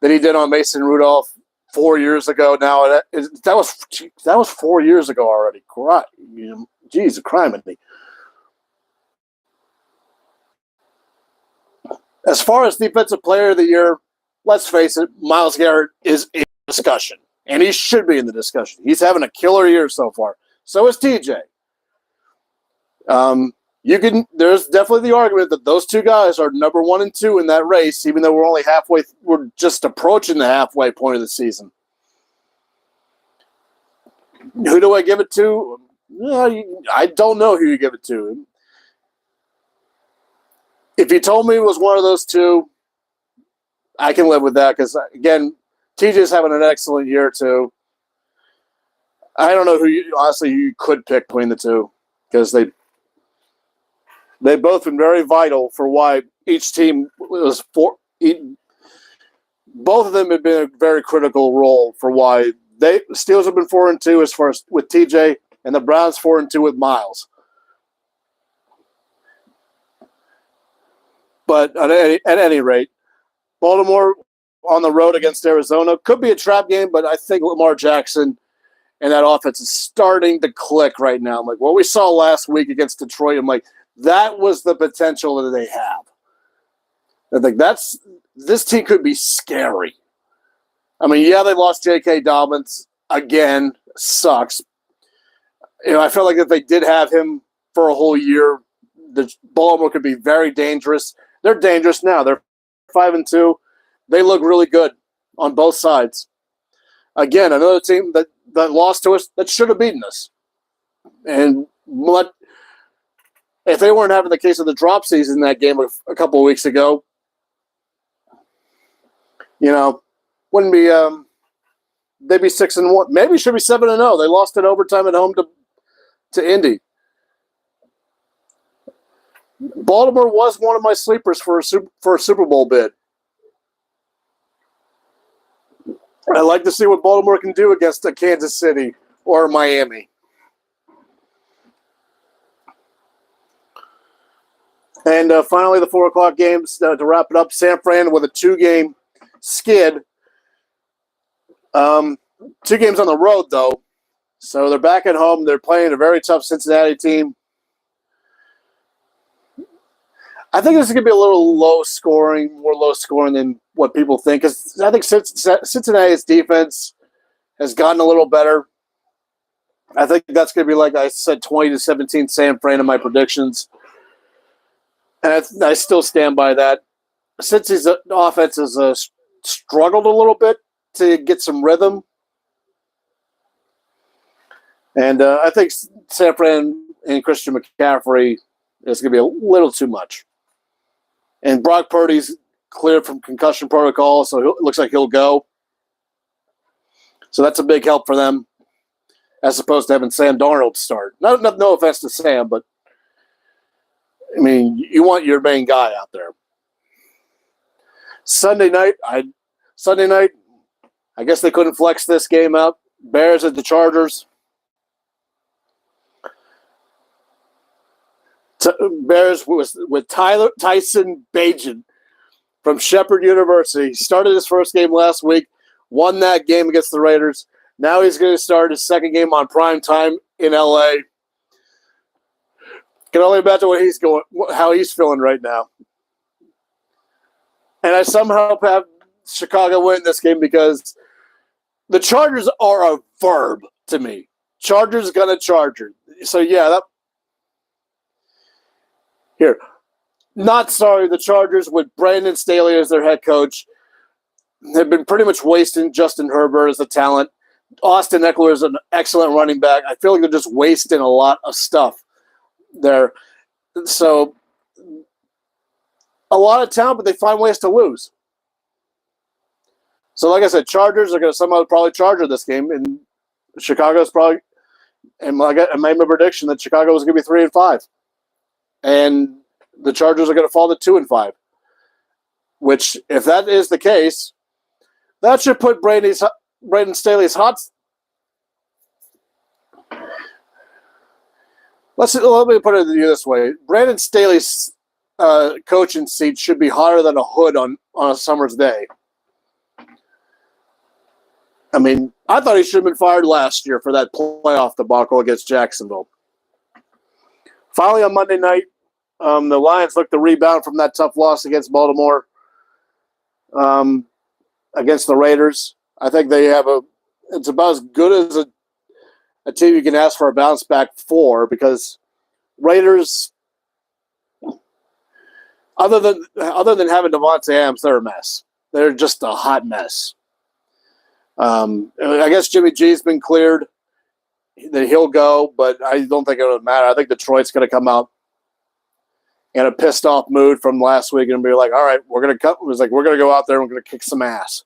that he did on Mason Rudolph 4 years ago now. That was 4 years ago already. Jeez, a crime at me. As far as Defensive Player of the Year, let's face it, Myles Garrett is in discussion. And he should be in the discussion. He's having a killer year so far. So is TJ. There's definitely the argument that those two guys are number 1 and 2 in that race, even though we're just approaching the halfway point of the season. Who do I give it to? I don't know who you give it to. If you told me it was one of those two, I can live with that because, again, TJ's having an excellent year too. I don't know who you could pick between the two because they've both been very vital for why each team was both of them have been a very critical role for why Steelers have been 4-2 as far as with TJ, and the Browns 4-2 with Myles. But at any rate, Baltimore on the road against Arizona could be a trap game, but I think Lamar Jackson and that offense is starting to click right now. I'm like, what we saw last week against Detroit, I'm like, that was the potential that they have. I think this team could be scary. I mean, yeah, they lost J.K. Dobbins again. Sucks. I felt like if they did have him for a whole year, the Baltimore could be very dangerous. They're dangerous now. They're 5-2. They look really good on both sides. Again, another team that lost to us that should have beaten us. And if they weren't having the case of the drop season in that game a couple of weeks ago, wouldn't be they'd be 6-1. Maybe should be 7-0. They lost in overtime at home to Indy. Baltimore was one of my sleepers for a Super Bowl bid. I like to see what Baltimore can do against a Kansas City or Miami. And finally, the 4 o'clock games to wrap it up. San Fran with a 2-game skid. 2 games on the road, though. So they're back at home. They're playing a very tough Cincinnati team. I think this is going to be a little more low scoring than what people think. Because I think Cincinnati's defense has gotten a little better. I think that's going to be, like I said, 20-17 San Fran in my predictions. And I still stand by that. Cincy's offense has struggled a little bit to get some rhythm. And I think San Fran and Christian McCaffrey is going to be a little too much. And Brock Purdy's cleared from concussion protocol, so it looks like he'll go. So that's a big help for them, as opposed to having Sam Darnold start. No offense to Sam, but I mean, you want your main guy out there. Sunday night, I guess they couldn't flex this game out. Bears at the Chargers. Bears with Tyson Bagent from Shepherd University. He started his first game last week, won that game against the Raiders. Now he's going to start his second game on prime time in LA. Can only imagine how he's feeling right now. And I somehow have Chicago win this game because the Chargers are a verb to me. Chargers gonna Charger. So yeah, here. Not sorry, the Chargers with Brandon Staley as their head coach have been pretty much wasting Justin Herbert as a talent. Austin Eckler is an excellent running back. I feel like they're just wasting a lot of stuff there. So a lot of talent, but they find ways to lose. So like I said, Chargers are going to somehow probably Charger this game, and Chicago's probably, and I made my prediction that Chicago was going to be 3-5. And the Chargers are going to fall to 2-5. Which, if that is the case, that should put Brandon Staley's let me put it this way. Brandon Staley's coaching seat should be hotter than a hood on a summer's day. I mean, I thought he should have been fired last year for that playoff debacle against Jacksonville. Finally, on Monday night, the Lions looked to rebound from that tough loss against Baltimore, against the Raiders. I think they have it's about as good as a team you can ask for a bounce back for, because Raiders, other than having Devontae Adams, they're a mess. They're just a hot mess. I guess Jimmy G's been cleared. That he'll go, but I don't think it would matter. I think Detroit's going to come out in a pissed off mood from last week and be like, all right, we're going to go out there and we're going to kick some ass.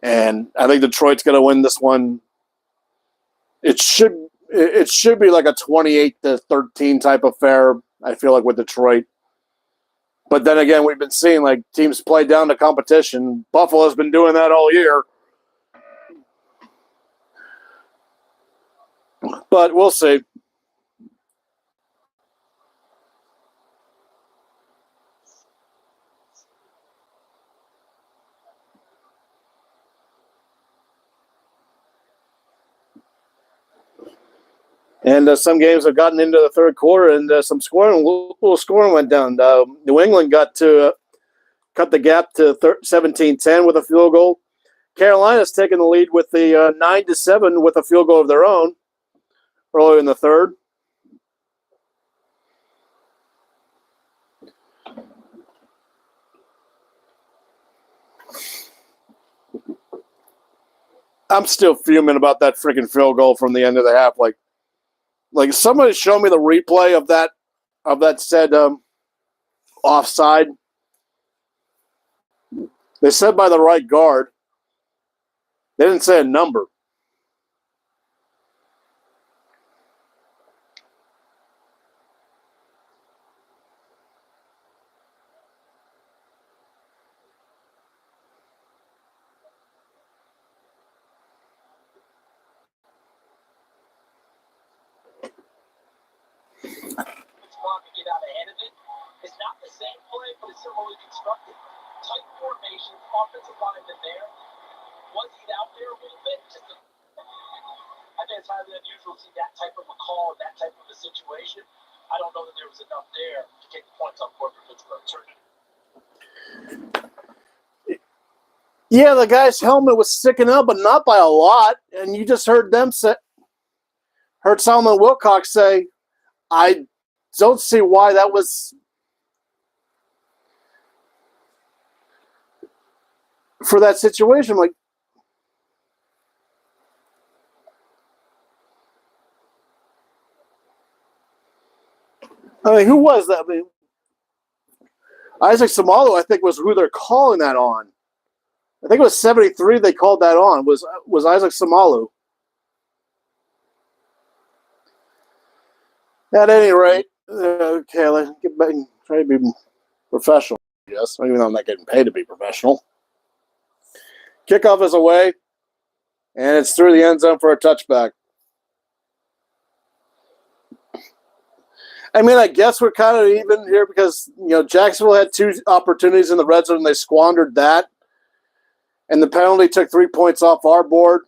And I think Detroit's going to win this one. It should be like a 28-13 type affair, I feel like, with Detroit. But then again, we've been seeing like teams play down to competition. Buffalo's been doing that all year. But we'll see. And some games have gotten into the third quarter, and some little scoring went down. New England got to cut the gap to 17-10 with a field goal. Carolina's taken the lead with the 9-7 with a field goal of their own earlier in the third. I'm still fuming about that freaking field goal from the end of the half. Like somebody show me the replay of that said offside. They said by the right guard. They didn't say a number. Get out ahead of it. It's not the same play, but it's similarly constructed. Tight formations, offensive lineman there. Was he out there a little bit? I it's highly unusual to see that type of a call in that type of a situation. I don't know that there was enough there to take the points on board for Pittsburgh. Yeah, the guy's helmet was sticking up, but not by a lot. And you just heard Solomon Wilcox say, I don't see why that was for that situation. Like, I mean, who was that? I mean, Isaac Samalo, I think, was who they're calling that on. I think it was 73 they called that on, was Isaac Samalu. At any rate, okay, let's get back and try to be professional, yes, even though I'm not getting paid to be professional. Kickoff is away, and it's through the end zone for a touchback. I mean, I guess we're kind of even here because, Jacksonville had 2 opportunities in the red zone, and they squandered that. And the penalty took 3 points off our board.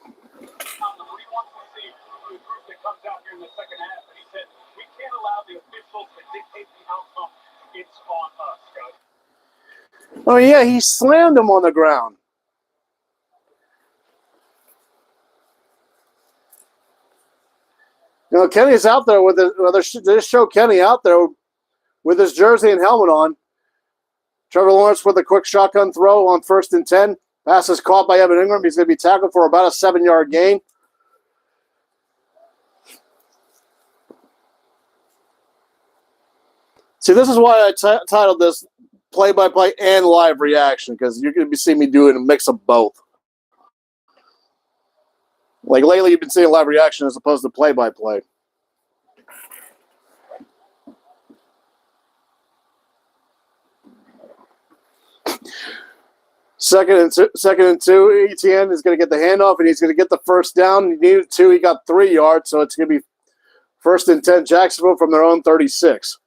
What he wants to see the group that comes out here in the second half, and he said, we can't allow the officials to dictate the outcome. It's on us, guys. Oh, yeah, he slammed him on the ground. Kenny's out there with they show Kenny out there with his jersey and helmet on. Trevor Lawrence with a quick shotgun throw on 1st and 10. Pass is caught by Evan Ingram. He's going to be tackled for about a 7-yard gain. See, this is why I titled this play-by-play and live reaction, because you're going to be seeing me doing a mix of both. Like lately, you've been seeing live reaction as opposed to play-by-play. Second and two. ETN is going to get the handoff, and he's going to get the first down. He needed 2. He got 3 yards, so it's going to be 1st and 10 Jacksonville from their own 36.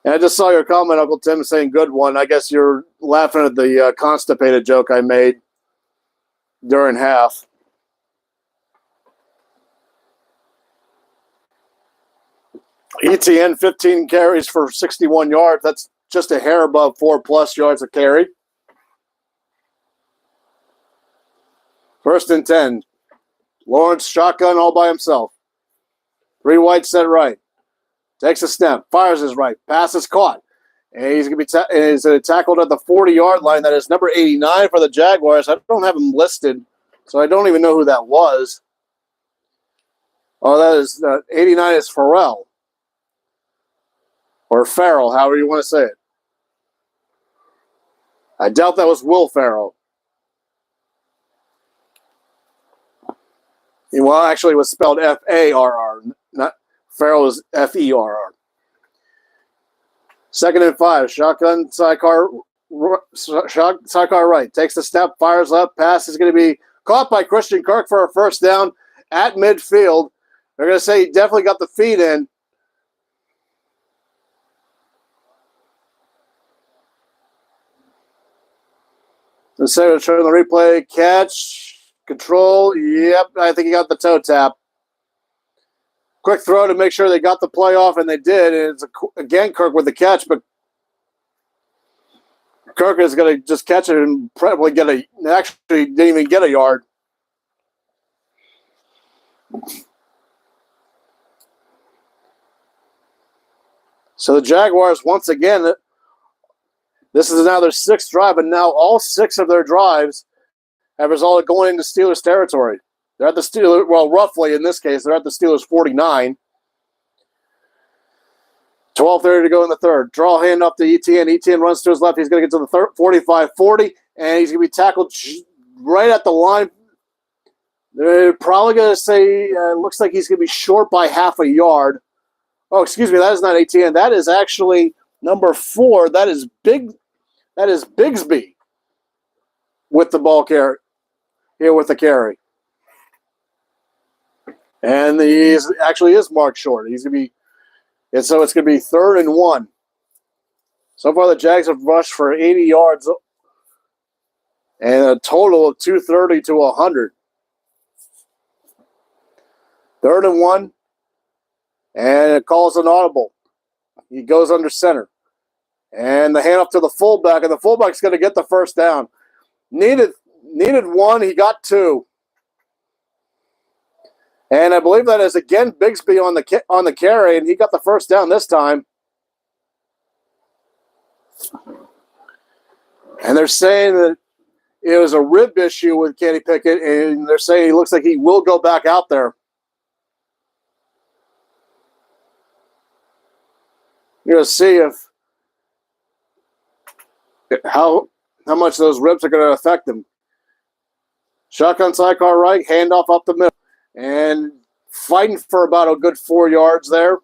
And I just saw your comment, Uncle Tim, saying good one. I guess you're laughing at the constipated joke I made during half. ETN, 15 carries for 61 yards. That's just a hair above 4+ yards a carry. 1st and 10. Lawrence shotgun all by himself. 3 wide set right. Takes a snap. Fires his right. Pass is caught. And he's going to be tackled at the 40-yard line. That is number 89 for the Jaguars. I don't have him listed, so I don't even know who that was. Oh, that is 89 is Farrell. Or Farrell, however you want to say it. I doubt that was Will Farrell. Well, actually, it was spelled F-A-R-R. Not Farrell is F-E-R-R. 2nd and 5. Shotgun sidecar right. Takes the step, fires left. Pass is going to be caught by Christian Kirk for a first down at midfield. They're going to say he definitely got the feet in. Let's say we'll turn the replay. Catch, control. Yep, I think he got the toe tap. Quick throw to make sure they got the play off, and they did. And it's again Kirk with the catch, but Kirk is going to just catch it and probably actually didn't even get a yard. So the Jaguars, once again, this is now their 6th drive, and now all 6 of their drives have resulted going into Steelers territory. They're at the Steelers, well, roughly in this case, they're at the Steelers 49. 12:30 to go in the third. Draw handoff to ETN. ETN runs to his left. He's going to get to the 45-40, and he's going to be tackled right at the line. They're probably going to say, looks like he's going to be short by half a yard. Oh, excuse me, that is not ETN. That is actually number 4. That is Bigsby with the ball carry. Here with the carry. And he actually is marked short. He's going to be, and so it's going to be 3rd and 1. So far, the Jags have rushed for 80 yards and a total of 230 to 100. 3rd and 1, and it calls an audible. He goes under center. And the handoff to the fullback, and the fullback's going to get the first down. Needed 1, he got 2. And I believe that is again Bigsby on the carry, and he got the first down this time. And they're saying that it was a rib issue with Kenny Pickett, and they're saying he looks like he will go back out there. You're going to see how much those ribs are going to affect him. Shotgun sidecar right, handoff up the middle. And fighting for about a good 4 yards there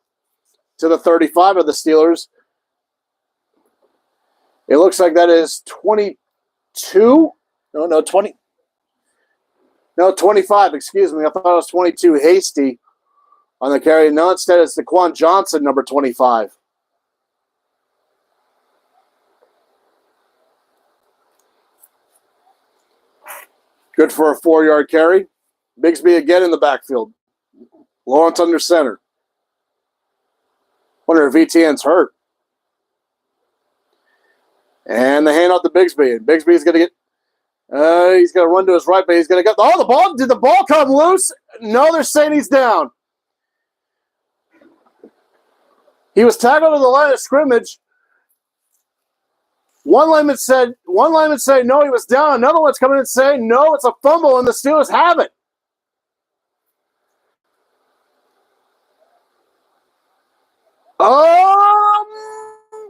to the 35 of the Steelers. It looks like that is 22. No, 20. No, 25, excuse me. I thought it was 22 Hasty on the carry. No, instead it's Daquan Johnson, number 25. Good for a 4-yard carry. Bigsby again in the backfield. Lawrence under center. Wonder if ETN's hurt. And the handoff to Bigsby. And Bigsby's going to get he's going to run to his right, but he's going to get the ball. Did the ball come loose? No, they're saying he's down. He was tackled to the line of scrimmage. One lineman said no, he was down. Another one's coming in saying no, it's a fumble, and the Steelers have it.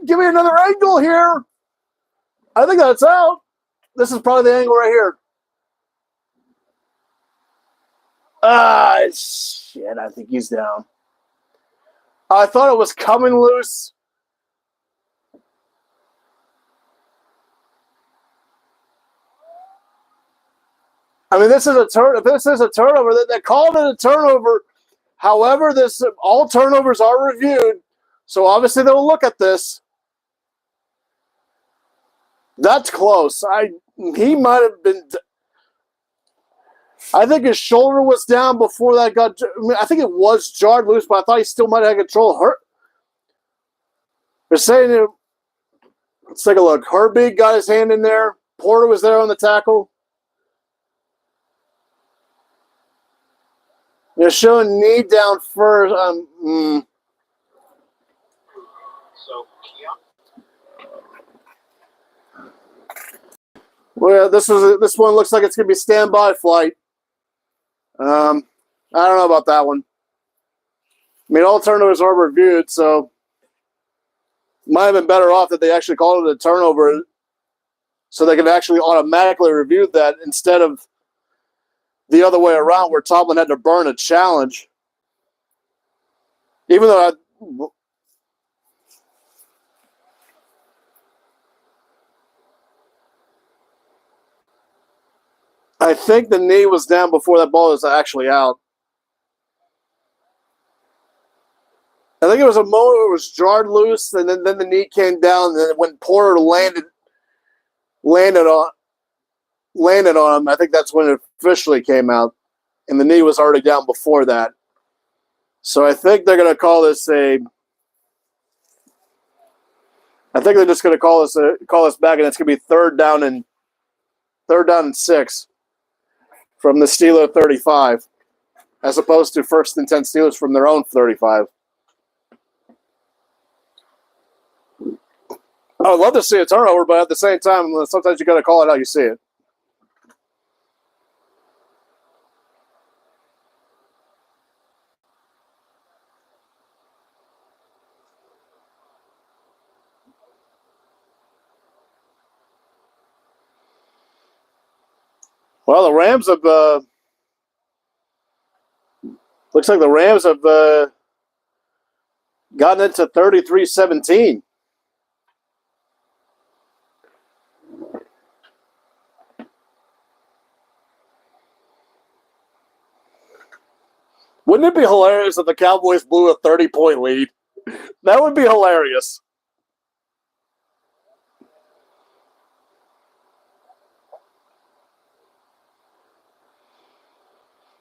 Give me another angle here. I think that's out. This is probably the angle right here. Shit, I think he's down. I thought it was coming loose. I mean, this is a turnover. They called it a turnover. However, all turnovers are reviewed, so obviously they'll look at this. That's close. He might have been. I think his shoulder was down before that got. I think it was jarred loose, but I thought he still might have had control. They're saying, let's take a look. Herbig got his hand in there. Porter was there on the tackle. They're showing knee down first. Well, this one looks like it's going to be standby flight. I don't know about that one. I mean, all turnovers are reviewed, so might have been better off that they actually called it a turnover so they could actually automatically review that instead of the other way around where Tomlin had to burn a challenge. Even though I think the knee was down before that ball was actually out. I think it was a moment where it was jarred loose, and then the knee came down, and then when Porter landed on him, I think that's when it officially came out, and the knee was already down before that. So I think they're going to call this I think they're just going to call this back, and it's going to be third down and 6 from the Steeler 35, as opposed to 1st and 10 Steelers from their own 35. I would love to see a turnover, but at the same time, sometimes you got to call it how you see it. Well, the Rams have looks like the Rams have gotten into 33-17. Wouldn't it be hilarious if the Cowboys blew a 30-point lead? That would be hilarious.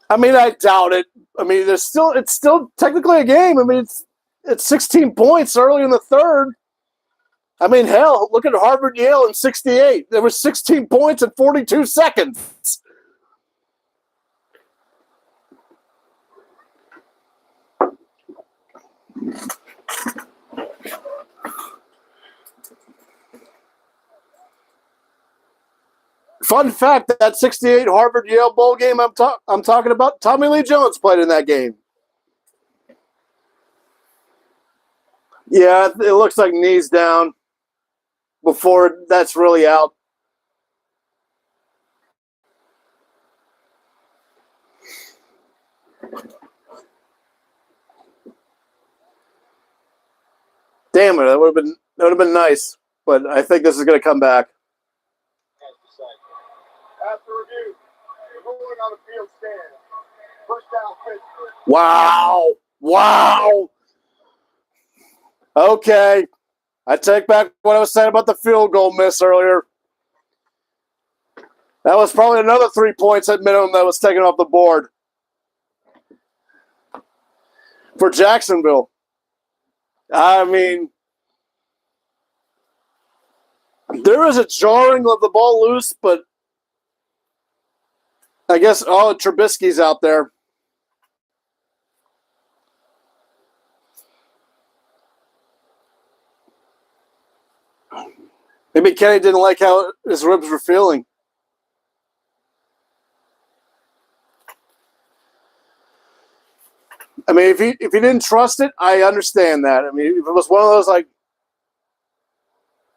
I mean, I doubt it. I mean, it's still technically a game. I mean, it's 16 points early in the third. I mean, hell, look at Harvard Yale in 68. There was 16 points in 42 seconds. Fun fact, that 68 Harvard Yale bowl game I'm talking about, Tommy Lee Jones played in that game. Yeah, it looks like knees down before that's really out. Damn it, that would have been nice, but I think this is going to come back. After review, ruling on the field stand. First down, Pittsburgh. Wow. Okay. I take back what I was saying about the field goal miss earlier. That was probably another 3 points at minimum that was taken off the board for Jacksonville. I mean, there is a jarring of the ball loose, but I guess, Trubisky's out there. Maybe Kenny didn't like how his ribs were feeling. I mean, if he didn't trust it, I understand that. I mean, if it was one of those like,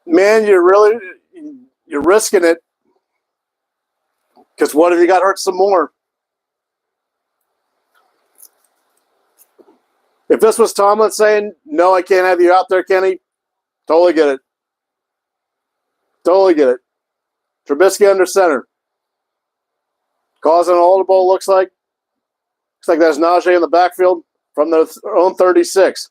man, you're risking it. Because what if you got hurt some more? If this was Tomlin saying, no, I can't have you out there, Kenny, totally get it. Totally get it. Trubisky under center. Causing an audible, looks like. Looks like there's Najee in the backfield from their own 36.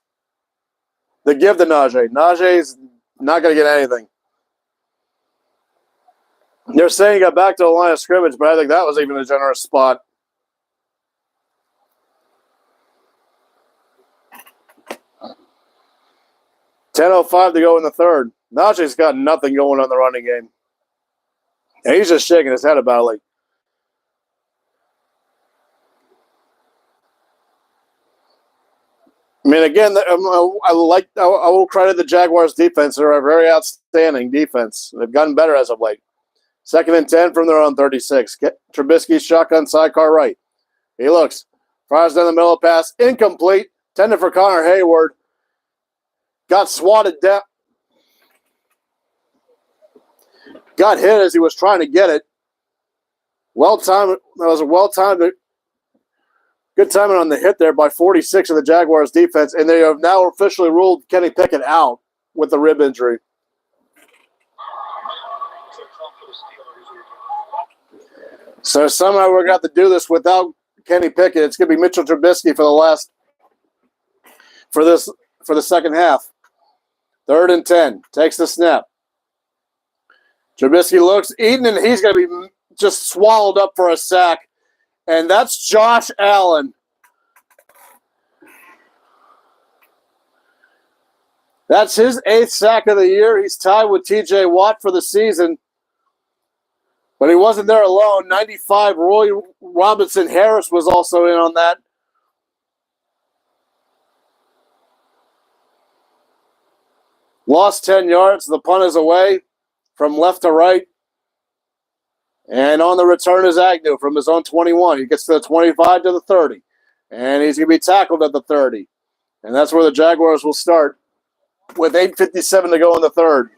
They give to Najee. Najee's not going to get anything. They're saying he got back to the line of scrimmage, but I think that was even a generous spot. $10:05 to go in the third. Najee's got nothing going on the running game. And he's just shaking his head about it like, I mean, again, I will credit the Jaguars' defense. They're a very outstanding defense. They've gotten better as of late. 2nd and 10 from their own 36. Trubisky's shotgun sidecar right. He looks. Fires down the middle of the pass. Incomplete. Intended for Connor Hayward. Got swatted down. Got hit as he was trying to get it. Well-timed. That was a well-timed. Good timing on the hit there by 46 of the Jaguars defense, and they have now officially ruled Kenny Pickett out with the rib injury. So somehow we're going to have to do this without Kenny Pickett. It's going to be Mitchell Trubisky for the second half. 3rd and 10. Takes the snap. Trubisky looks, eaten, and he's going to be just swallowed up for a sack. And that's Josh Allen. That's his 8th sack of the year. He's tied with T.J. Watt for the season. But he wasn't there alone. 95, Roy Robinson Harris was also in on that. Lost 10 yards. The punt is away from left to right. And on the return is Agnew from his own 21. He gets to the 25 to the 30. And he's going to be tackled at the 30. And that's where the Jaguars will start with 8:57 to go in the third.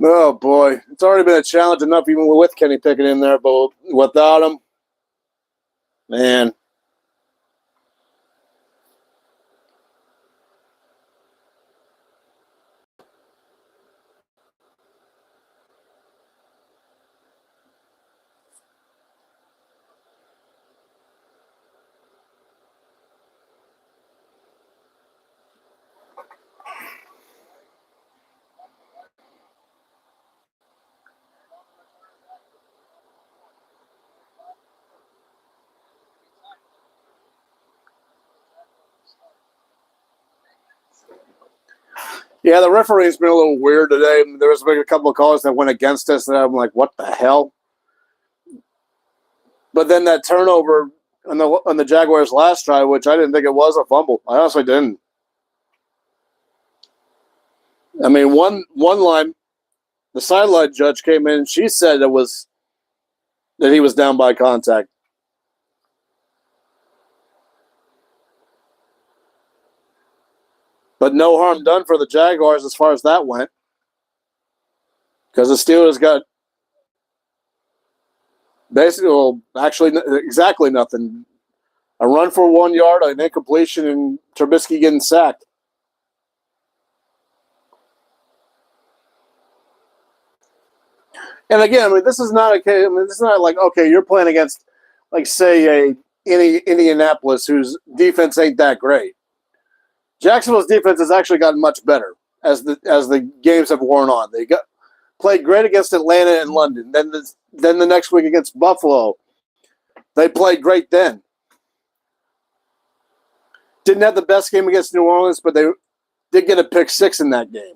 Oh, boy. It's already been a challenge enough even with Kenny Pickett in there, but without him, man. Yeah, the referee's been a little weird today. There was a couple of calls that went against us, and I'm like, what the hell? But then that turnover on the Jaguars' last drive, which I didn't think it was a fumble. I honestly didn't. I mean, one line, the sideline judge came in. She said that he was down by contact. But no harm done for the Jaguars as far as that went, because the Steelers got basically, well, actually, exactly nothing. A run for 1 yard, an incompletion, and Trubisky getting sacked. And again, I mean, this is not okay. I mean, this is not like, okay, you're playing against, like, say, Indianapolis, whose defense ain't that great. Jacksonville's defense has actually gotten much better as the games have worn on. They played great against Atlanta and London. Then the next week against Buffalo, they played great then. Didn't have the best game against New Orleans, but they did get a pick 6 in that game.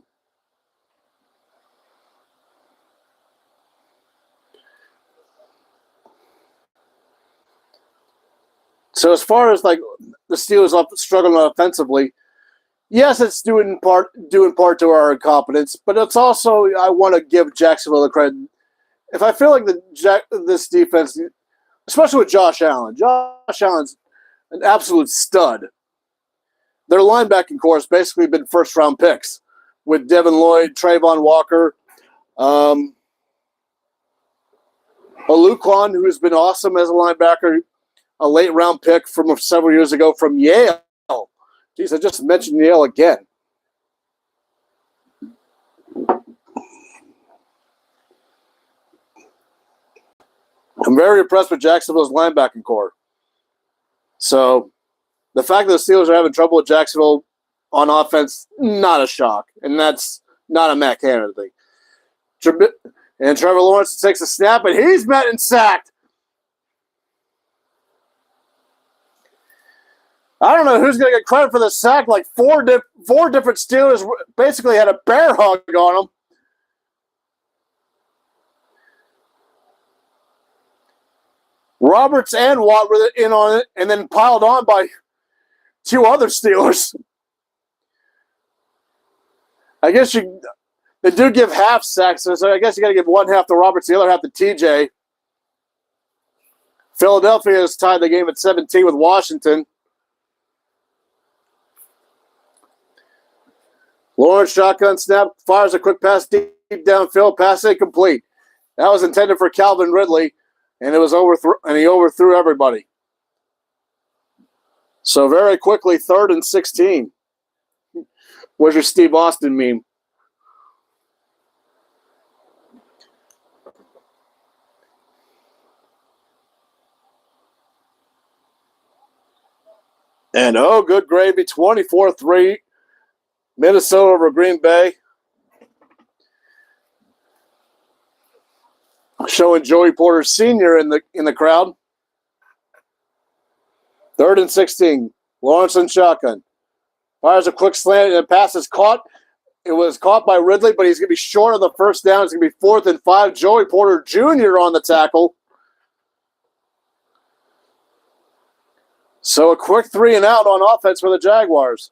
So as far as like the Steelers struggling offensively, yes, it's due in part to our incompetence, but it's also I want to give Jacksonville the credit. If I feel like this defense, especially with Josh Allen's an absolute stud. Their linebacking core has basically been first-round picks with Devin Lloyd, Trayvon Walker, Aluquan, who has been awesome as a linebacker, a late-round pick from several years ago from Yale. Jeez, I just mentioned Yale again. I'm very impressed with Jacksonville's linebacking core. So the fact that the Steelers are having trouble with Jacksonville on offense, not a shock. And that's not a Matt Canada thing. And Trevor Lawrence takes a snap, and he's met and sacked. I don't know who's going to get credit for the sack. Like four different Steelers basically had a bear hug on them. Roberts and Watt were in on it, and then piled on by 2 other Steelers. I guess they do give half sacks, so I guess you got to give one half to Roberts, the other half to TJ. Philadelphia has tied the game at 17 with Washington. Lawrence shotgun snap, fires a quick pass deep downfield, pass incomplete. That was intended for Calvin Ridley, and it was he overthrew everybody. So very quickly, 3rd and 16. Where's your Steve Austin meme? And good gravy, 24-3. Minnesota over Green Bay. Showing Joey Porter Sr. in the crowd. 3rd and 16. Lawrence in shotgun. Fires a quick slant, and the pass is caught. It was caught by Ridley, but he's going to be short of the first down. It's going to be 4th and 5. Joey Porter Jr. on the tackle. So a quick 3 and out on offense for the Jaguars.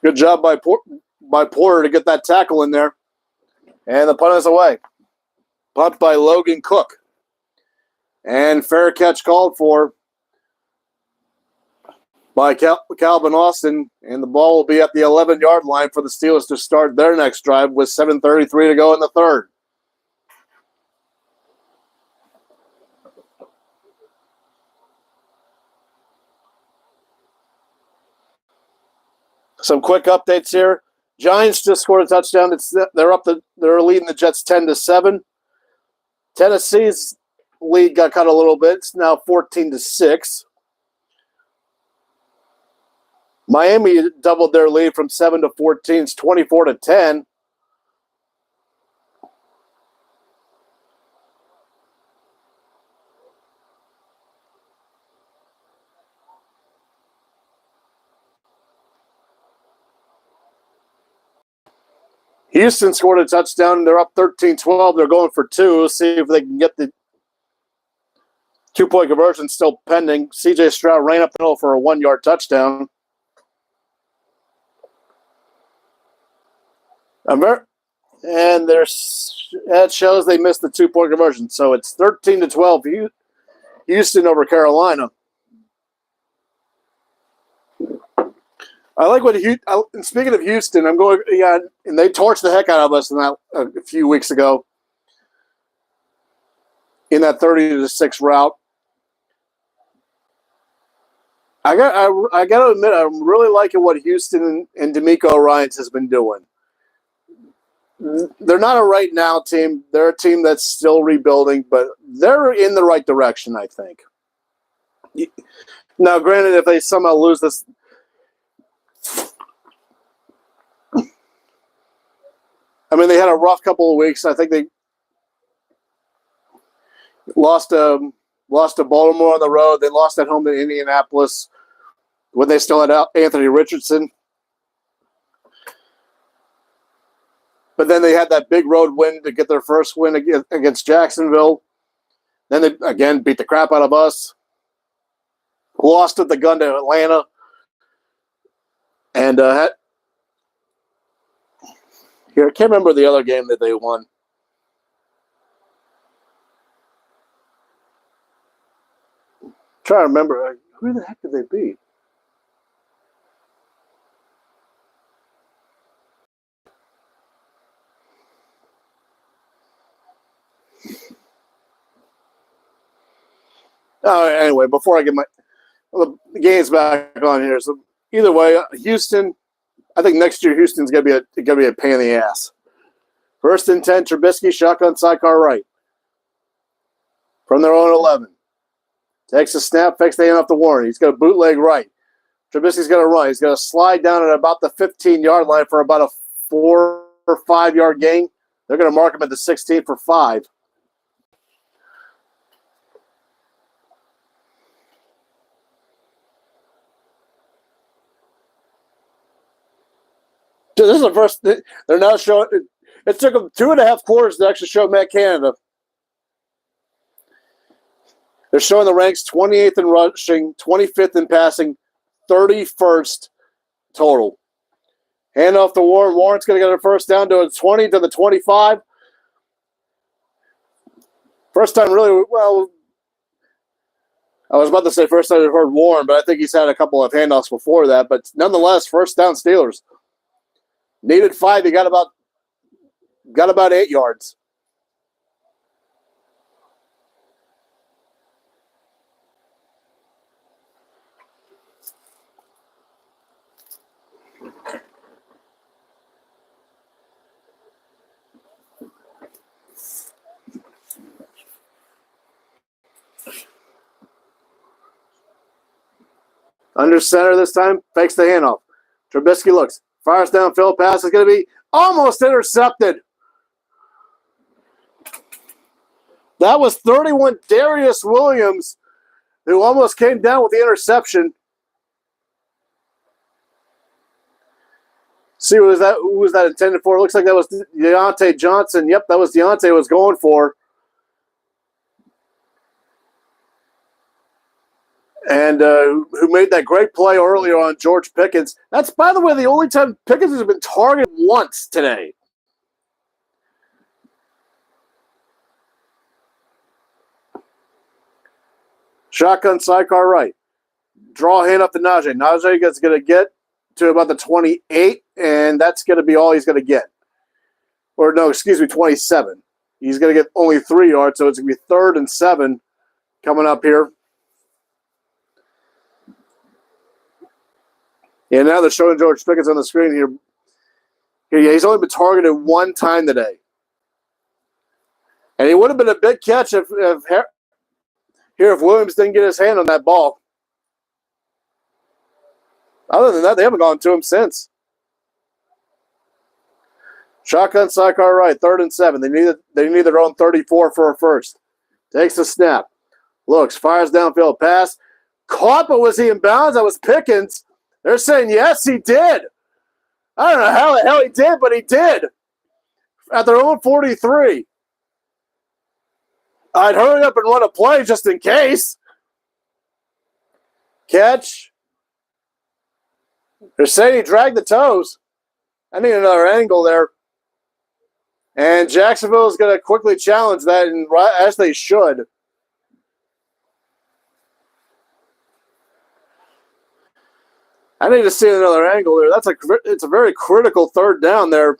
Good job by Porter to get that tackle in there. And the punt is away. Punt by Logan Cook. And fair catch called for by Calvin Austin. And the ball will be at the 11-yard line for the Steelers to start their next drive with 7:33 to go in the 3rd. Some quick updates here. Giants just scored a touchdown. They're leading the Jets 10-7. Tennessee's lead got cut a little bit. It's now 14-6. Miami doubled their lead from 7 to 14. It's 24-10. Houston scored a touchdown. They're up 13-12. They're going for two. See if they can get the 2-point conversion still pending. C.J. Stroud ran up the hill for a 1-yard touchdown. And that shows they missed the 2-point conversion. So it's 13-12. Houston over Carolina. I like what and speaking of Houston, I'm going, yeah, and they torched the heck out of us in that a few weeks ago in that 30-6 route. I got to admit, I'm really liking what Houston and DeMeco Ryans has been doing. They're not a right now team. They're a team that's still rebuilding, but they're in the right direction, I think. Now, granted, if they somehow lose this, I mean, they had a rough couple of weeks. I think they lost to Baltimore on the road. They lost at home to Indianapolis when they still had Anthony Richardson. But then they had that big road win to get their first win against Jacksonville. Then they, again, beat the crap out of us. Lost at the gun to Atlanta. And here, I can't remember the other game that they won. I'm trying to remember. Who the heck did they beat? Anyway, before I get the game's back on here. So either way, Houston, I think next year Houston's gonna be a pain in the ass. 1st and 10, Trubisky, shotgun sidecar right. From their own 11. Takes a snap, fakes the hand off to Warren. He's got a bootleg right. Trubisky's got to run. He's got to slide down at about the 15-yard line for about a 4 or 5 yard gain. They're going to mark him at the 16 for 5. This is the first. They're now showing. It took them 2.5 quarters to actually show Matt Canada. They're showing the ranks 28th in rushing, 25th in passing, 31st total. Hand off to Warren. Warren's going to get a first down to a 20 to the 25. First time really, well, I was about to say first time I've heard Warren, but I think he's had a couple of handoffs before that. But nonetheless, first down Steelers. Needed 5. He got about 8 yards. Under center this time, fakes the handoff. Trubisky looks, fires downfield, pass is going to be almost intercepted. That was 31 Darius Williams, who almost came down with the interception. See, who was that intended for? It looks like that was Deontay Johnson. Yep, that was Deontay was going for. And who made that great play earlier on George Pickens. That's, by the way, the only time Pickens has been targeted once today. Shotgun sidecar right. Draw hand up to Najee. Najee is going to get to about the 28, and that's going to be all he's going to get. Or no, excuse me, 27. He's going to get only 3 yards, so it's going to be 3rd and 7 coming up here. And now they're showing George Pickens on the screen here. Yeah, he's only been targeted 1 time today. And he would have been a big catch if Williams didn't get his hand on that ball. Other than that, they haven't gone to him since. Shotgun sidecar right, 3rd and 7. They need their own 34 for a first. Takes the snap. Looks, fires downfield pass. Caught, but was he in bounds? That was Pickens. They're saying, yes, he did. I don't know how the hell he did, but he did. at their own 43. I'd hurry up and run a play just in case. Catch. They're saying he dragged the toes. I need another angle there. And Jacksonville is going to quickly challenge that, and as they should. I need to see another angle there. It's a very critical third down there.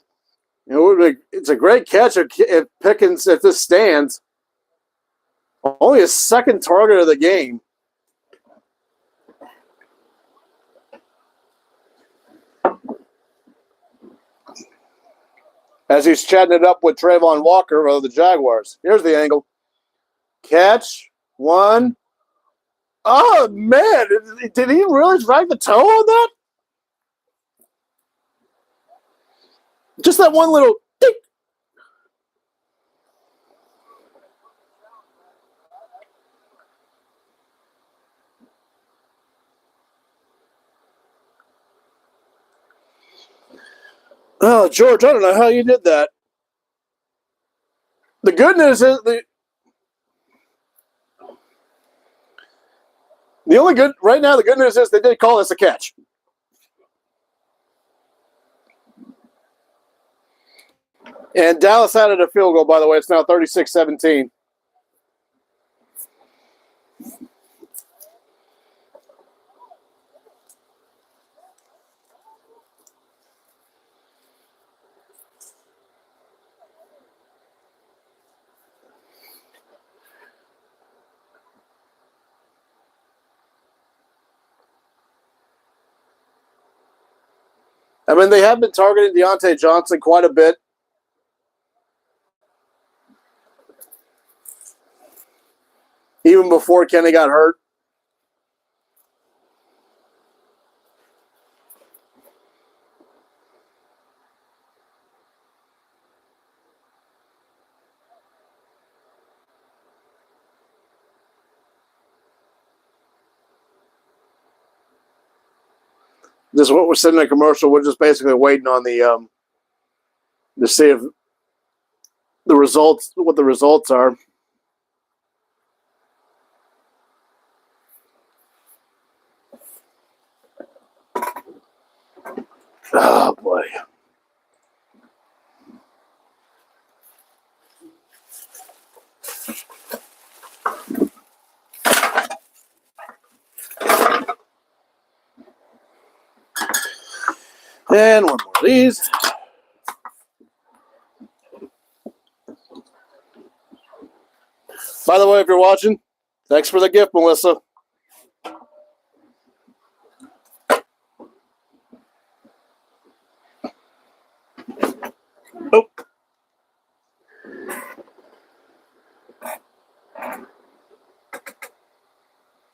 It's a great catch if Pickens, if this stands. Only his second target of the game. As he's chatting it up with Trayvon Walker of the Jaguars. Here's the angle. Catch. One. Oh, man. Did he really drag the toe on that? Just that one little ding. Oh, George, I don't know how you did that. The good news is the only good right now. The good news is they did call this a catch. And Dallas added a field goal, by the way. It's now 36-17. I mean, they have been targeting Deontay Johnson quite a bit. Even before Kenny got hurt. This is what we're sitting in a commercial. We're just basically waiting on the to see if the results, what the results are. Oh boy. And one more of these. By the way, if you're watching, thanks for the gift, Melissa. Oh.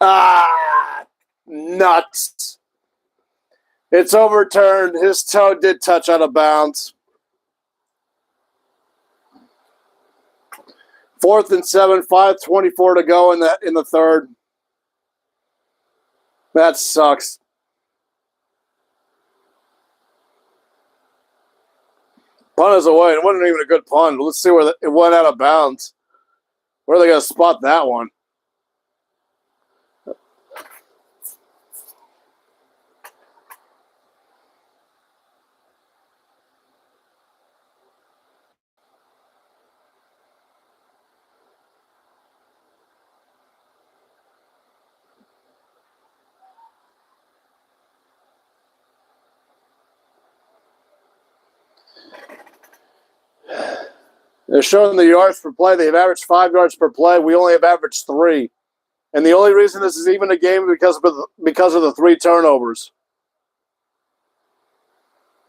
Ah, nuts. It's overturned. His toe did touch out of bounds. 4th and 7, 5:24 to go in the third. That sucks. Punt is away. It wasn't even a good punt. Let's see where it went out of bounds. Where are they going to spot that one? They're showing the yards per play. They've averaged 5 yards per play. We only have averaged 3. And the only reason this is even a game is because of the 3 turnovers.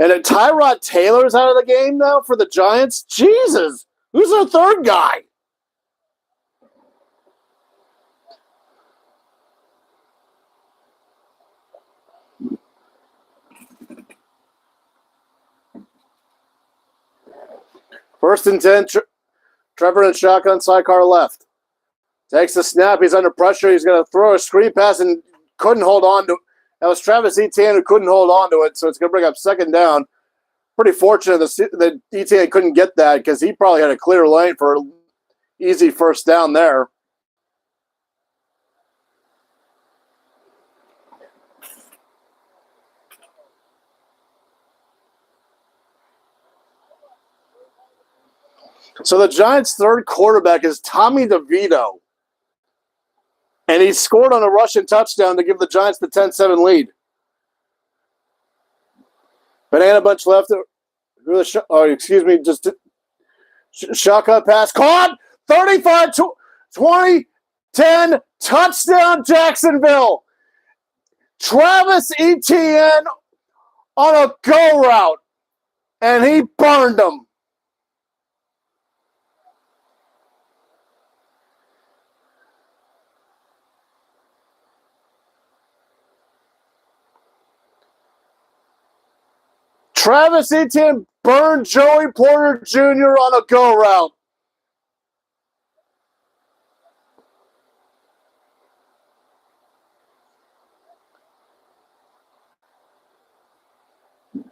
And if Tyrod Taylor's out of the game now for the Giants, Jesus, who's their third guy? First and 10, Trevor in shotgun, sidecar left. Takes the snap. He's under pressure. He's going to throw a screen pass and couldn't hold on to it. That was Travis Etienne who couldn't hold on to it, so it's going to bring up second down. pretty fortunate that ETA couldn't get that because he probably had a clear lane for an easy first down there. So the Giants' third quarterback is Tommy DeVito. And he scored on a rushing touchdown to give the Giants the 10-7 lead. Banana bunch left. Shotgun pass. Caught! 35-20, 10, touchdown Jacksonville. Travis Etienne on a go route. And he burned them. Travis Etienne burned Joey Porter Jr. on a go route.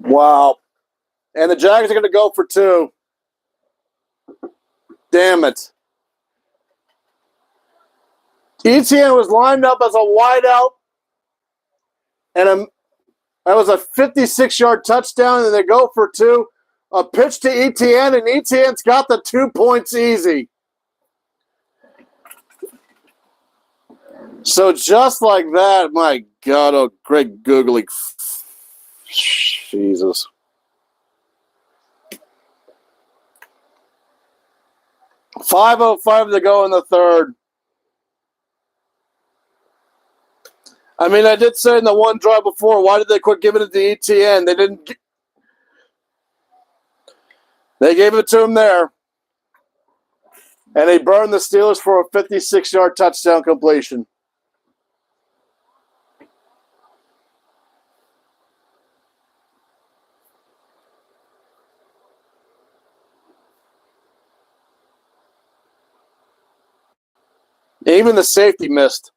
Wow. And the Jaguars are going to go for 2. Damn it. Etienne was lined up as a wideout, and that was a 56-yard touchdown, and they go for 2. A pitch to Etienne, and Etienne's got the 2 points easy. So just like that, my God, oh, Greg Googly. Jesus. .505 to go in the third. I mean, I did say in the one drive before, why did they quit giving it to ETN? They didn't. They gave it to him there. And they burned the Steelers for a 56-yard touchdown completion. Even the safety missed.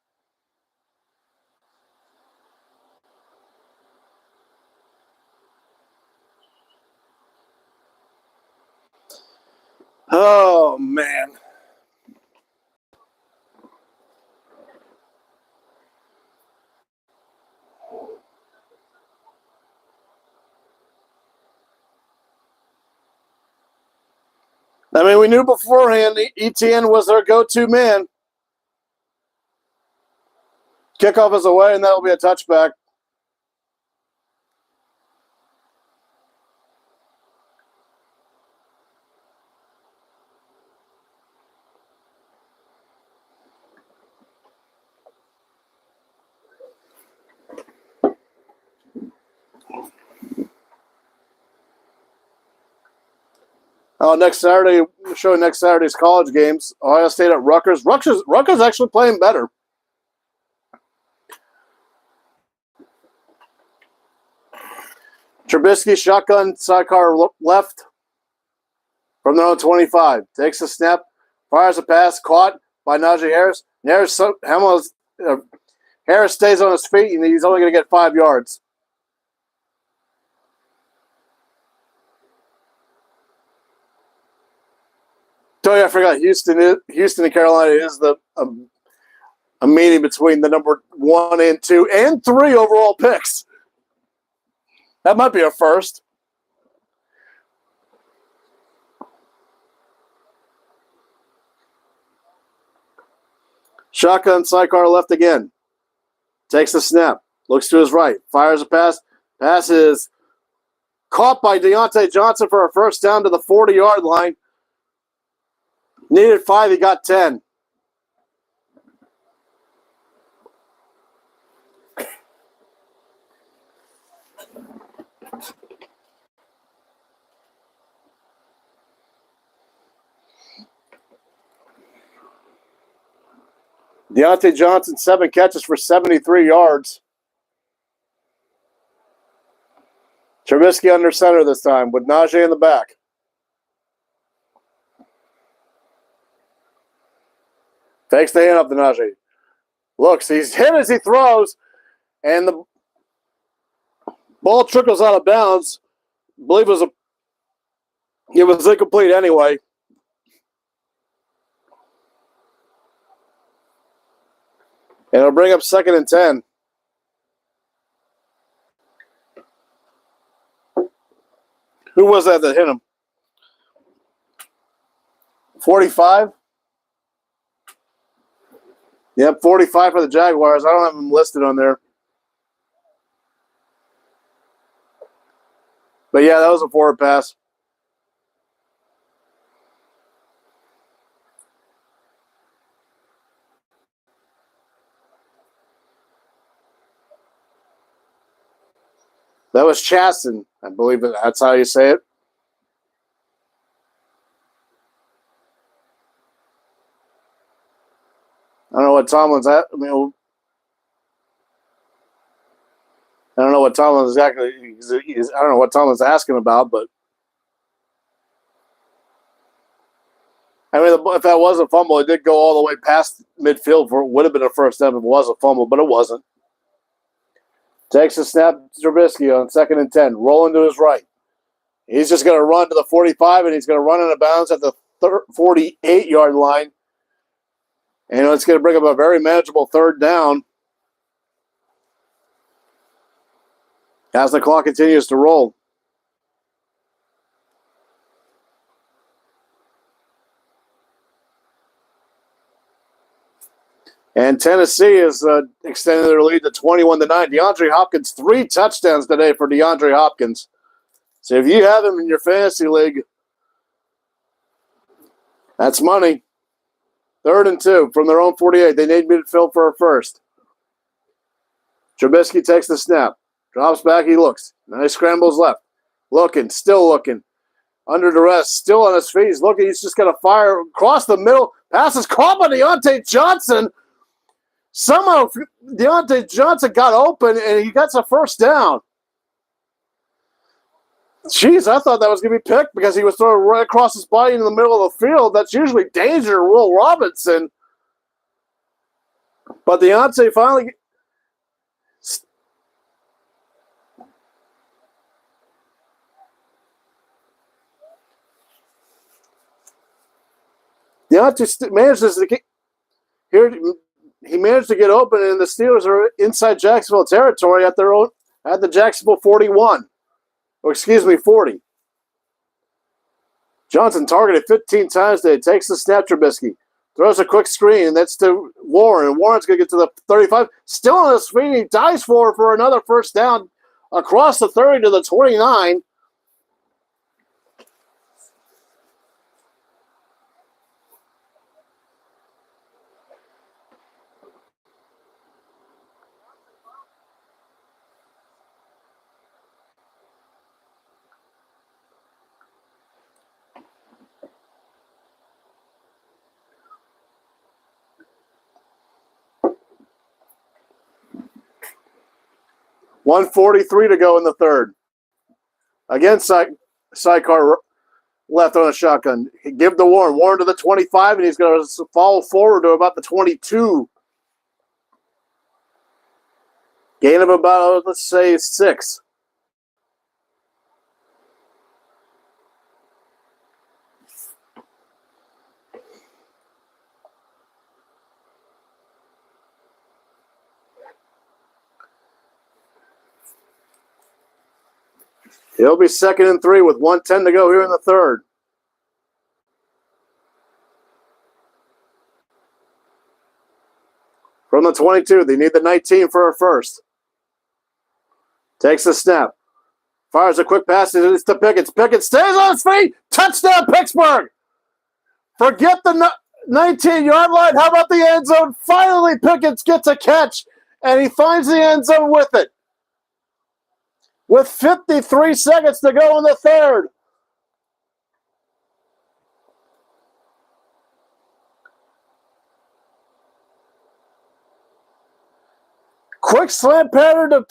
Oh, man. I mean, we knew beforehand ETN was their go-to man. Kickoff is away, and that'll be a touchback. Oh, next Saturday, showing next Saturday's college games. Ohio State at Rutgers. Rutgers actually playing better. Trubisky, shotgun, sidecar left from their own 25. Takes a snap, fires a pass, caught by Najee Harris. Harris stays on his feet, and he's only going to get 5 yards. Oh, yeah, I forgot. Houston and Carolina is a meeting between the number 1 and 2 and 3 overall picks. That might be a first. Shotgun, sidecar left again. Takes the snap. Looks to his right. Fires a pass. Pass is caught by Deontay Johnson for a first down to the 40-yard line. Needed 5, he got 10. Deontay Johnson, 7 catches for 73 yards. Trubisky under center this time with Najee in the back. Fakes the hand up to Najee. Looks, he's hit as he throws, and the ball trickles out of bounds. I believe it was a It was incomplete anyway. And it'll bring up 2nd and 10. Who was that hit him? 45? Yep, 45 for the Jaguars. I don't have them listed on there. But yeah, that was a forward pass. That was Chasten. I believe that's how you say it. I don't know what Tomlin's at. I don't know what Tomlin's exactly. I don't know what Tomlin's asking about, but I mean, if that was a fumble, it did go all the way past midfield. Would have been a first down if it was a fumble, but it wasn't. Takes a snap, Trubisky on 2nd and 10, rolling to his right. He's just going to run to the 45, and he's going to run out of bounds at the 48-yard line. And it's going to bring up a very manageable 3rd down as the clock continues to roll. And Tennessee is extending their lead to 21-9. DeAndre Hopkins, 3 touchdowns today for DeAndre Hopkins. So if you have him in your fantasy league, that's money. 3rd and 2 from their own 48. They need midfield for a first. Trubisky takes the snap. Drops back. He looks. Now he scrambles left. Looking. Still looking. Under duress. Still on his feet. He's looking. He's just going to fire across the middle. Pass is caught by Deontay Johnson. Somehow Deontay Johnson got open and he gets a first down. Jeez, I thought that was going to be picked because he was throwing right across his body in the middle of the field. That's usually danger to Will Robinson. But Deontay finally... Deontay manages to get... Here, he managed to get open, and the Steelers are inside Jacksonville territory at the Jacksonville 41. Or excuse me, 40. Johnson targeted 15 times today. Takes the snap, Trubisky. Throws a quick screen, and that's to Warren. And Warren's going to get to the 35. Still on his feet. He dives for another first down across the 30 to the 29. $1:43 to go in the 3rd. Again, sidecar left on a shotgun. Give to Warren. Warren to the 25, and he's going to follow forward to about the 22. Gain of about, let's say, 6. It'll be 2nd and 3 with 1:10 to go here in the 3rd. From the 22, they need the 19 for a first. Takes the snap. Fires a quick pass. It's to Pickens. Pickens stays on his feet. Touchdown, Pittsburgh. Forget the 19-yard line. How about the end zone? Finally, Pickens gets a catch, and he finds the end zone with it. With 53 seconds to go in the 3rd. Quick slant pattern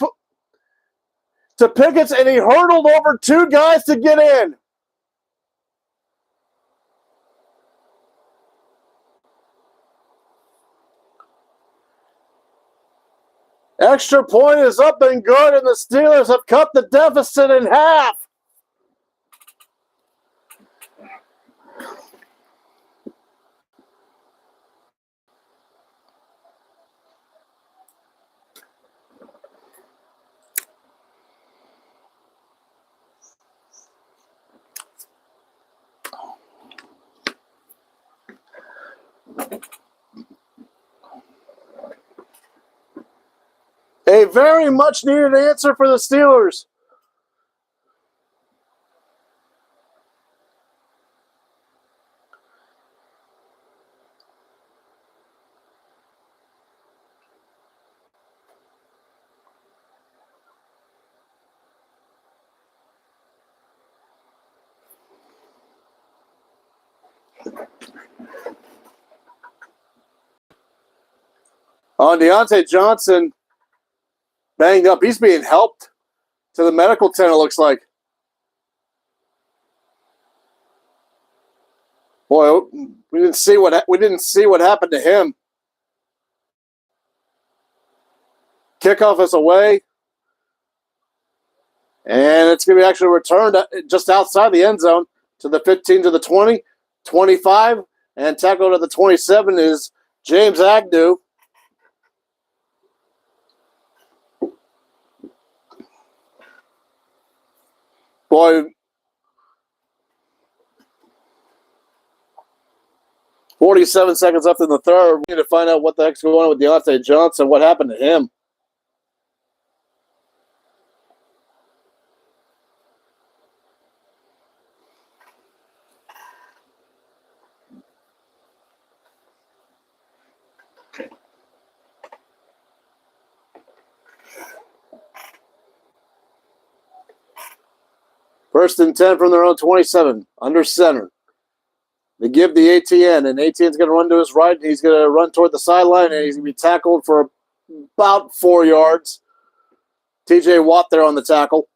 to Pickens, and he hurdled over 2 guys to get in. Extra point is up and good, and the Steelers have cut the deficit in half. A very much needed answer for the Steelers. On Deontay Johnson, banged up. He's being helped to the medical tent, it looks like. Boy, we didn't see what happened to him. Kickoff is away. And it's going to be actually returned just outside the end zone to the 15, to the 20, 25, and tackled at the 27 is James Agnew. Boy, 47 seconds left in the third. We need to find out what the heck's going on with Deontay Johnson. What happened to him? First and 10 from their own 27, under center. They give the ATN, and ATN's going to run to his right, and he's going to run toward the sideline, and he's going to be tackled for about 4 yards. TJ Watt there on the tackle.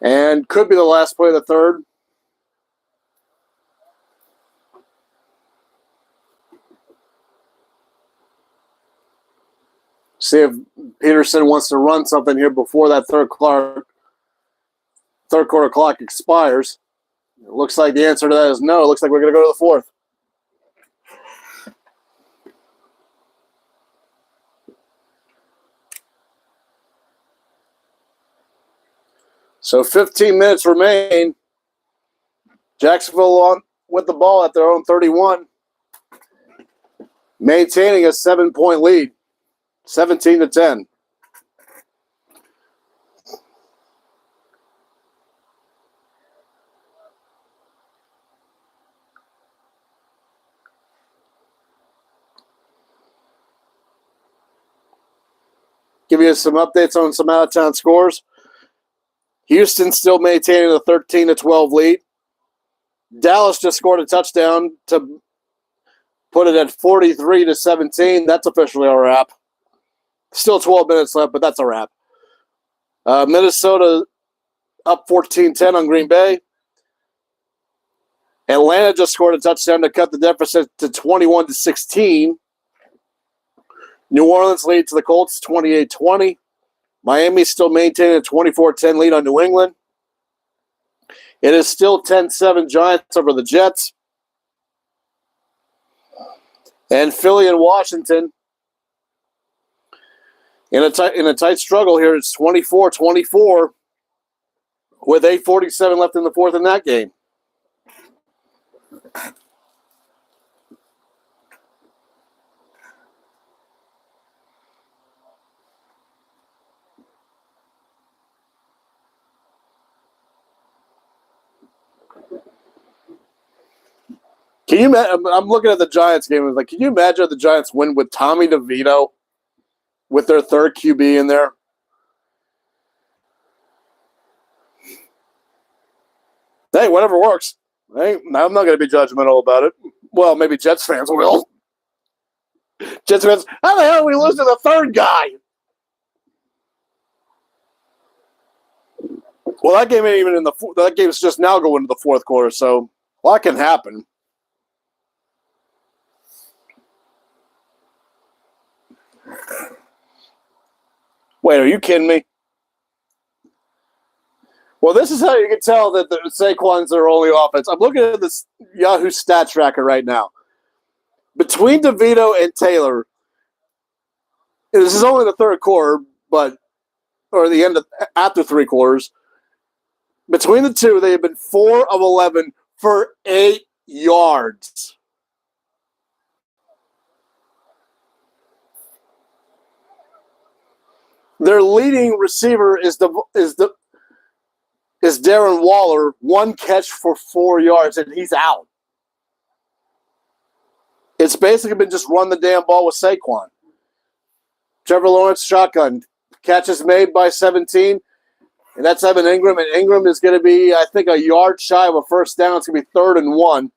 And could be the last play of the third. See if Peterson wants to run something here before that third quarter clock expires. It looks like the answer to that is no. It looks like we're going to go to the fourth. So 15 minutes remain. Jacksonville on with the ball at their own 31, maintaining a 7-point lead. 17-10. Give you some updates on some out-of-town scores. Houston still maintaining a 13-12 lead. Dallas just scored a touchdown to put it at 43-17. That's officially a wrap. Still 12 minutes left, but that's a wrap. Minnesota up 14-10 on Green Bay. Atlanta just scored a touchdown to cut the deficit to 21-16. New Orleans lead to the Colts 28-20. Miami still maintaining a 24-10 lead on New England. It is still 10-7 Giants over the Jets. And Philly and Washington in a tight struggle here. It's 24-24 with 8:47 left in the fourth in that game. Can you imagine? I'm looking at the Giants game. Like, can you imagine if the Giants win with Tommy DeVito with their third QB in there? Hey, whatever works. Hey, I'm not going to be judgmental about it. Well, maybe Jets fans will. Jets fans, how the hell did we lose to the third guy? Well, that game ain't even in the. That game's just now going to the fourth quarter, so a lot can happen. Wait, are you kidding me? Well, this is how you can tell that the Saquon's their only offense. I'm looking at this Yahoo stat tracker right now. Between DeVito and Taylor, this is only the third quarter, or the end of after 3 quarters. Between the two, they have been 4 of 11 for 8 yards. Their leading receiver is Darren Waller, 1 catch for 4 yards, and he's out. It's basically been just run the damn ball with Saquon. Trevor Lawrence, shotgun. Catches made by 17, and that's Evan Ingram. And Ingram is going to be, I think, a yard shy of a first down. It's going to be 3rd and 1.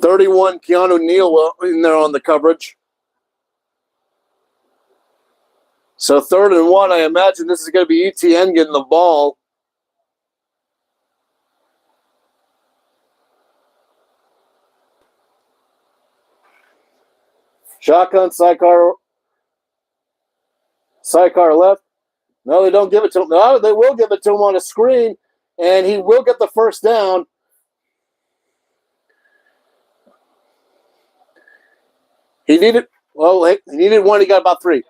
(31) Keanu Neal in there on the coverage. So 3rd and 1, I imagine this is going to be ETN getting the ball. Shotgun, Sycar left. No, they don't give it to him. No, they will give it to him on a screen, and he will get the first down. He needed, well, he needed 1. He got about 3.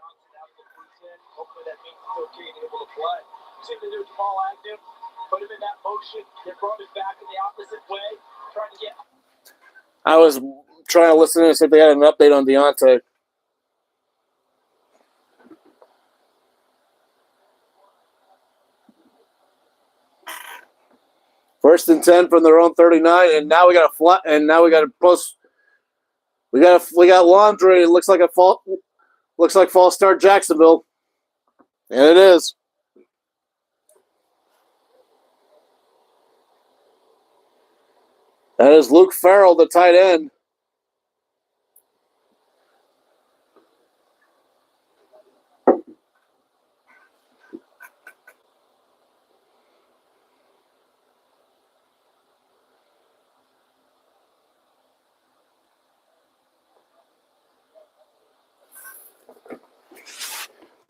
Hopefully that means he's okay and able to play. See the new ball active, put him in that motion, they brought him back in the opposite way, trying to get. I was trying to listen to see if they had an update on Deontay. First and 10 from their own 39, and now we got a flat, and now we got a post. We got laundry. It looks like false start Jacksonville, and it is. That is Luke Farrell, the tight end.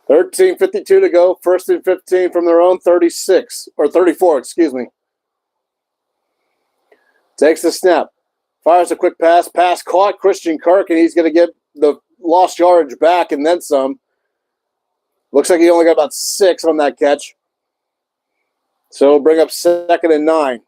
$13:52 to go. 1st and 15 from their own 36 or 34. Excuse me. Takes the snap. Fires a quick pass. Pass caught Christian Kirk, and he's going to get the lost yardage back and then some. Looks like he only got about 6 on that catch. So we'll bring up 2nd and 9.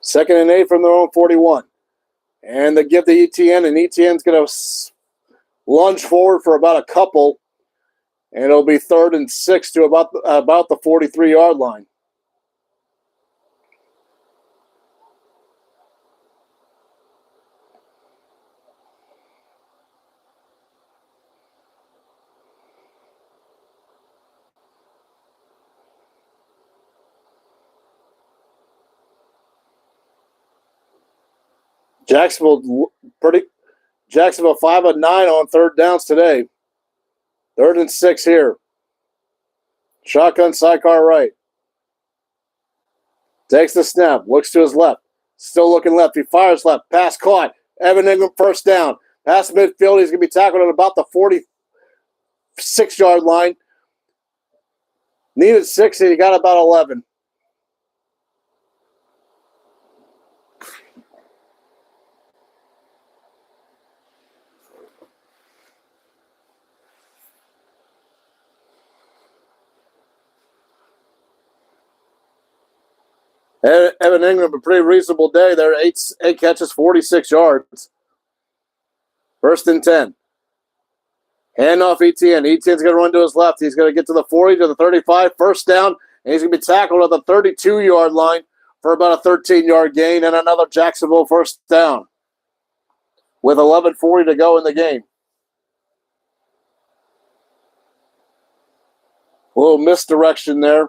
Second and 8 from their own 41. And they give the ETN, and ETN's going to lunge forward for about a couple, and it'll be 3rd and 6 to about the 43-yard line. Jacksonville 5 of 9 on 3rd downs today. 3rd and 6 here. Shotgun, Sycar right. Takes the snap. Looks to his left. Still looking left. He fires left. Pass caught. Evan Ingram first down. Pass midfield. He's going to be tackled at about the 46-yard line. Needed 6, and he got about 11. Evan Ingram, a pretty reasonable day there. 8 catches, 46 yards. 1st and 10. Handoff ETN. ETN's going to run to his left. He's going to get to the 40, to the 35. First down, and he's going to be tackled at the 32-yard line for about a 13-yard gain and another Jacksonville first down with 11:40 to go in the game. A little misdirection there.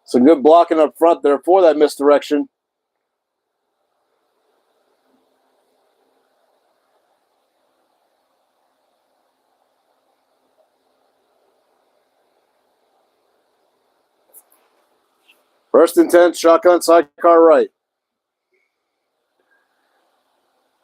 Some good blocking up front there for that misdirection. First and 10, shotgun, Sycar right.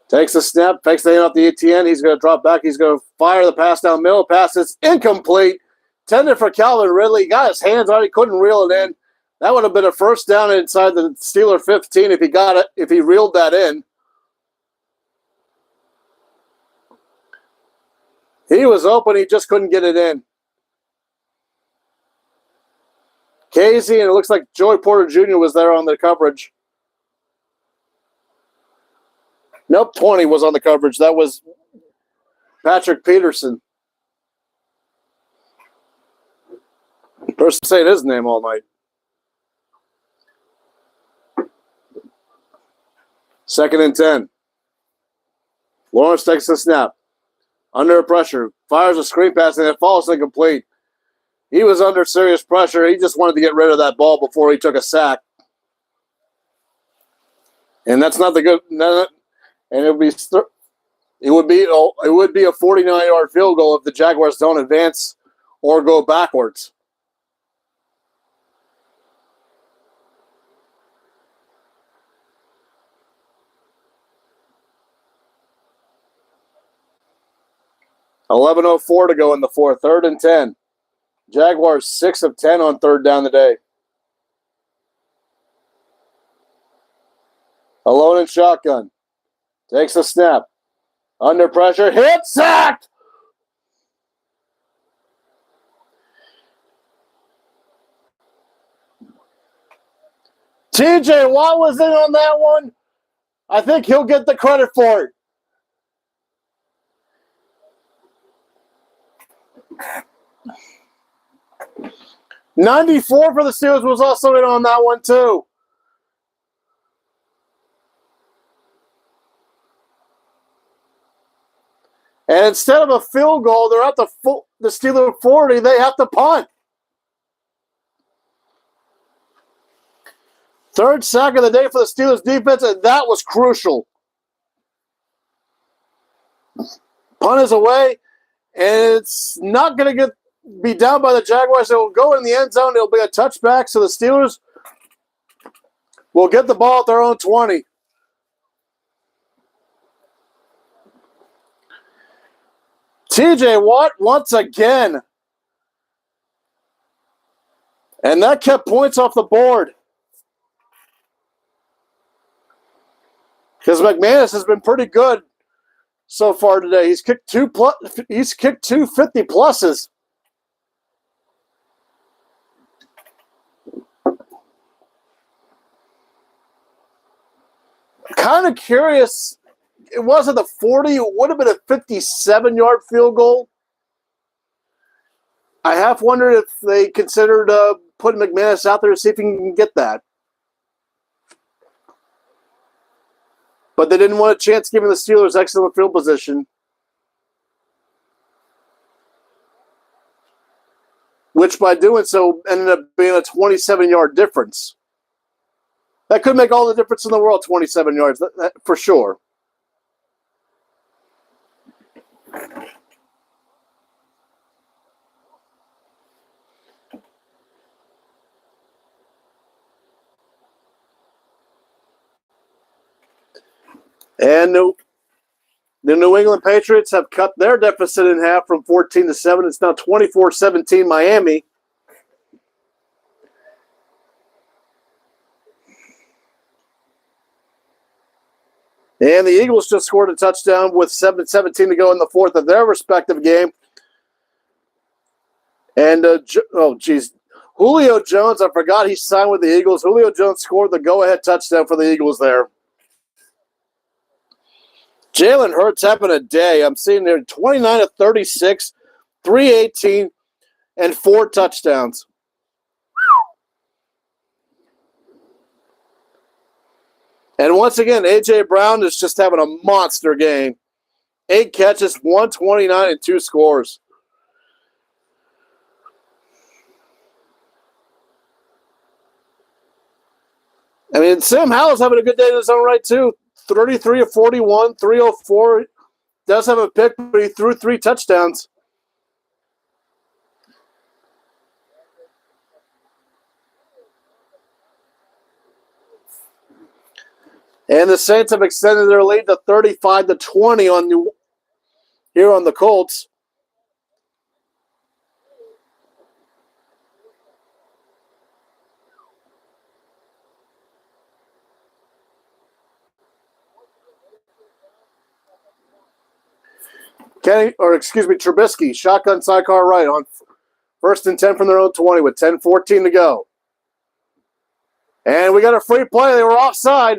Takes the snap, fakes the hand off the ATN. He's going to drop back. He's going to fire the pass down middle. Pass is incomplete. Tended for Calvin Ridley. He got his hands on it. He couldn't reel it in. That would have been a first down inside the Steeler 15 if he got it, if he reeled that in. He was open. He just couldn't get it in. Casey, and it looks like Joey Porter Jr. was there on the coverage. Nope, 20 was on the coverage. That was Patrick Peterson. Person saying his name all night. Second and 10. Lawrence takes the snap. Under pressure. Fires a screen pass and it falls incomplete. He was under serious pressure. He just wanted to get rid of that ball before he took a sack. And that's not the good. And it would be a 49-yard field goal if the Jaguars don't advance or go backwards. $11:04 to go in the fourth. 3rd and 10. Jaguars 6 of 10 on 3rd down the day. Alone in shotgun. Takes a snap. Under pressure. Hit, sacked! TJ Watt was in on that one. I think he'll get the credit for it. $94 for the Steelers was also in on that one too. And instead of a field goal, they're at the Steeler 40. They have to punt. 3rd sack of the day for the Steelers defense, and that was crucial. Punt is away, and it's not going to be down by the Jaguars. It will go in the end zone. It'll be a touchback, so the Steelers will get the ball at their own 20. TJ Watt once again. And that kept points off the board. Because McManus has been pretty good so far today. He's kicked two 50 pluses. Kind of curious. It wasn't the 40. It would have been a 57-yard field goal. I half wondered if they considered putting McManus out there to see if he can get that. But they didn't want a chance giving the Steelers excellent field position. Which by doing so ended up being a 27-yard difference. That could make all the difference in the world, 27 yards, that for sure. And the New England Patriots have cut their deficit in half from 14-7. It's now 24-17 Miami. And the Eagles just scored a touchdown with 7:17 to go in the fourth of their respective game. And, Julio Jones, I forgot he signed with the Eagles. Julio Jones scored the go-ahead touchdown for the Eagles there. Jalen Hurts having a day. I'm seeing there 29 of 36, 318, and 4 touchdowns. And once again, A.J. Brown is just having a monster game. 8 catches, 129, and 2 scores. I mean, Sam Howell's having a good day in his own right, too. 33 of 41, 304. Does have a pick, but he threw 3 touchdowns. And the Saints have extended their lead to 35-20 here on the Colts. Trubisky, shotgun sidecar right on 1st and 10 from their own 20 with 10:14 to go. And we got a free play. They were offside,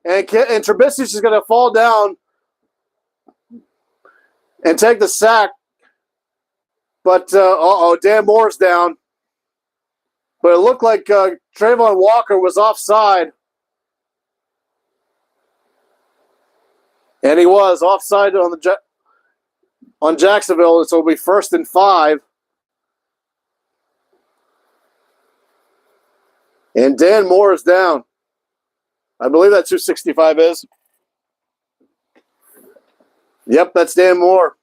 and Trubisky's just going to fall down and take the sack. But, Dan Moore's down. But it looked like Trayvon Walker was offside. And he was offside on Jacksonville, so it'll be 1st and 5. And Dan Moore is down. I believe that's who 65 is. Yep, that's Dan Moore.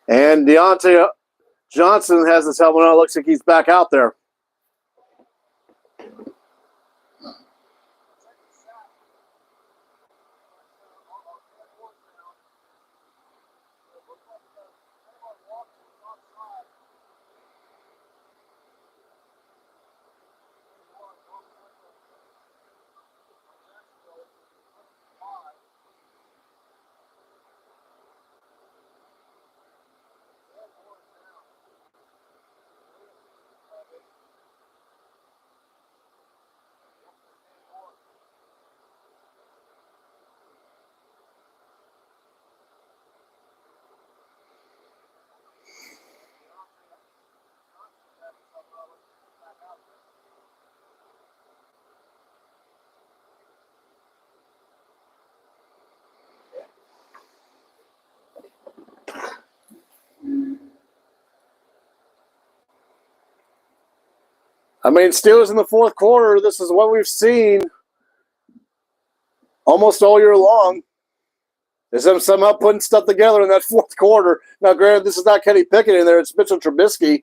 And Deontay Johnson has his helmet on. It looks like he's back out there. I mean, Steelers in the fourth quarter, this is what we've seen almost all year long. Is them somehow putting stuff together in that fourth quarter. Now, granted, this is not Kenny Pickett in there. It's Mitchell Trubisky.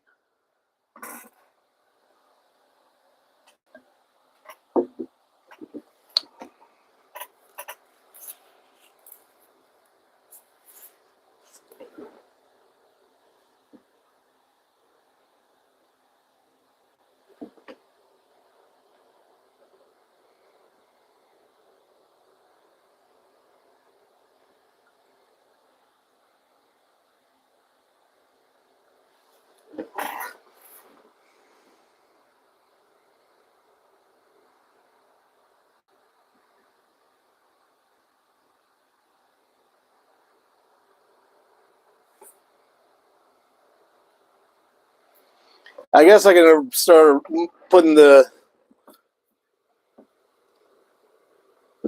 I guess I can start putting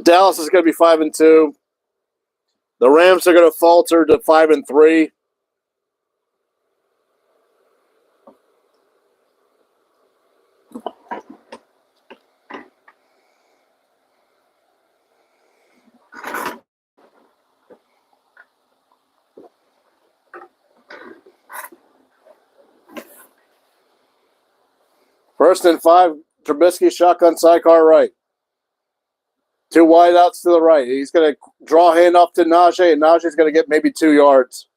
Dallas is going to be 5-2. The Rams are going to falter to 5-3. First and 5, Trubisky, shotgun sidecar right. 2 wideouts to the right. He's going to draw hand off to Najee, and Najee's going to get maybe 2 yards.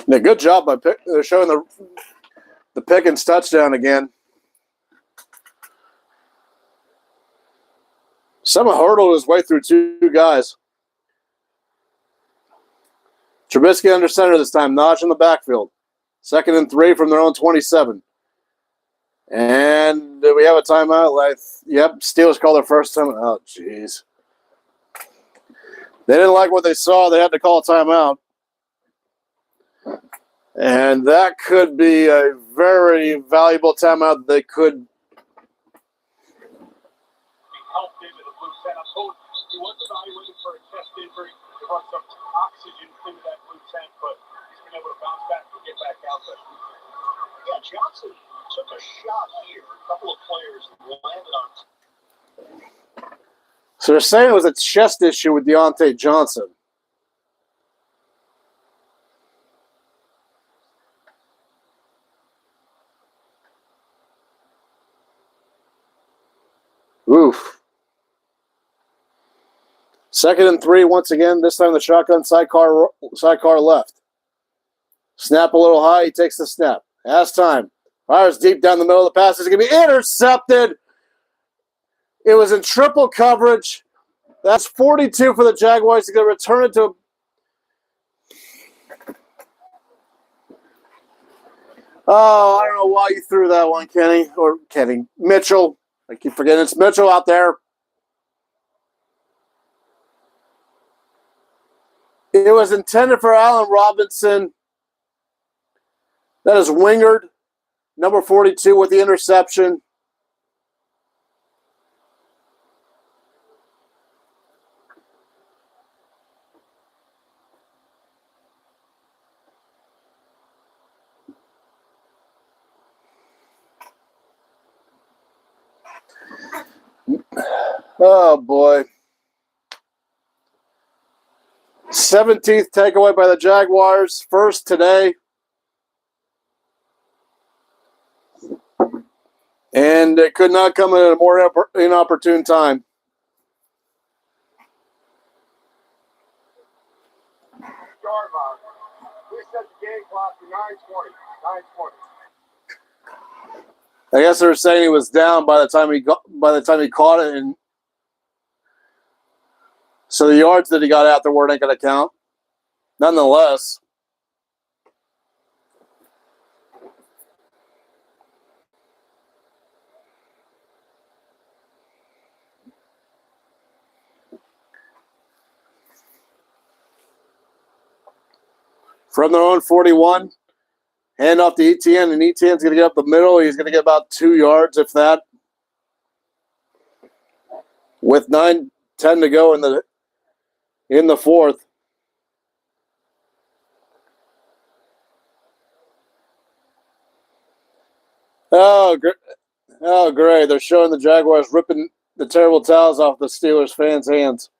Yeah, good job by they're showing the Pickens touchdown again. Somehow hurdled his way through 2 guys. Trubisky under center this time. Najee in the backfield. 2nd and 3 from their own 27. And do we have a timeout? Yep, Steelers call their first time. Oh, jeez. They didn't like what they saw. They had to call a timeout. And that could be a very valuable timeout. They could. He was evaluated for a chest injury. There was some oxygen into that blue tent, but he's been able to bounce back and get back out there. Yeah, Johnson took a shot here. A couple of players landed on. So they're saying it was a chest issue with Deontay Johnson. Oof. 2nd and 3 once again. This time the shotgun sidecar left. Snap a little high. He takes the snap. Has time. Fires deep down the middle of the pass. It's going to be intercepted. It was in triple coverage. That's 42 for the Jaguars. He's going to return it to. Oh, I don't know why you threw that one, Kenny. Mitchell. I keep forgetting it's Mitchell out there. It was intended for Allen Robinson. That is Wingard, number 42, with the interception. Oh, boy. 17th takeaway by the Jaguars. First today. And it could not come at a more inopportune time. Yard line. We set the game clock to 9:20. 9:20. I guess they were saying he was down by the time he caught it, and so the yards that he got afterward ain't going to count. Nonetheless, from their own 41, hand off to ETN, and ETN's going to get up the middle. He's going to get about 2 yards, if that, with 9:10 to go in the fourth. Oh, great. They're showing the Jaguars ripping the terrible towels off the Steelers fans' hands.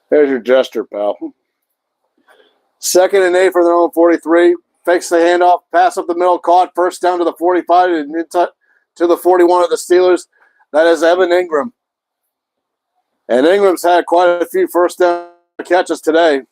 There's your gesture, pal. 2nd and 8 for their own 43. Fakes the handoff, pass up the middle, caught, first down to the 45 and to the 41 of the Steelers. That is Evan Ingram. And Ingram's had quite a few first down catches today.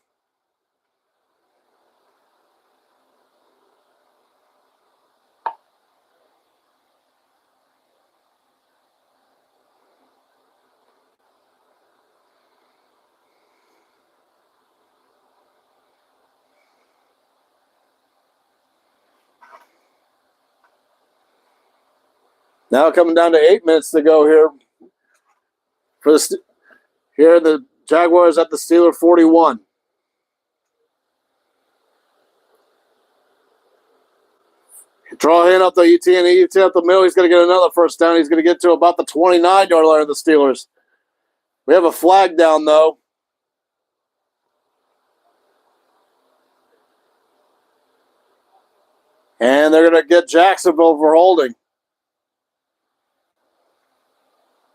Now coming down to 8 minutes to go here. Here the Jaguars at the Steeler 41. Draw hand up the ETN up the middle. He's going to get another first down. He's going to get to about the 29-yard line of the Steelers. We have a flag down, though. And they're going to get Jacksonville for holding.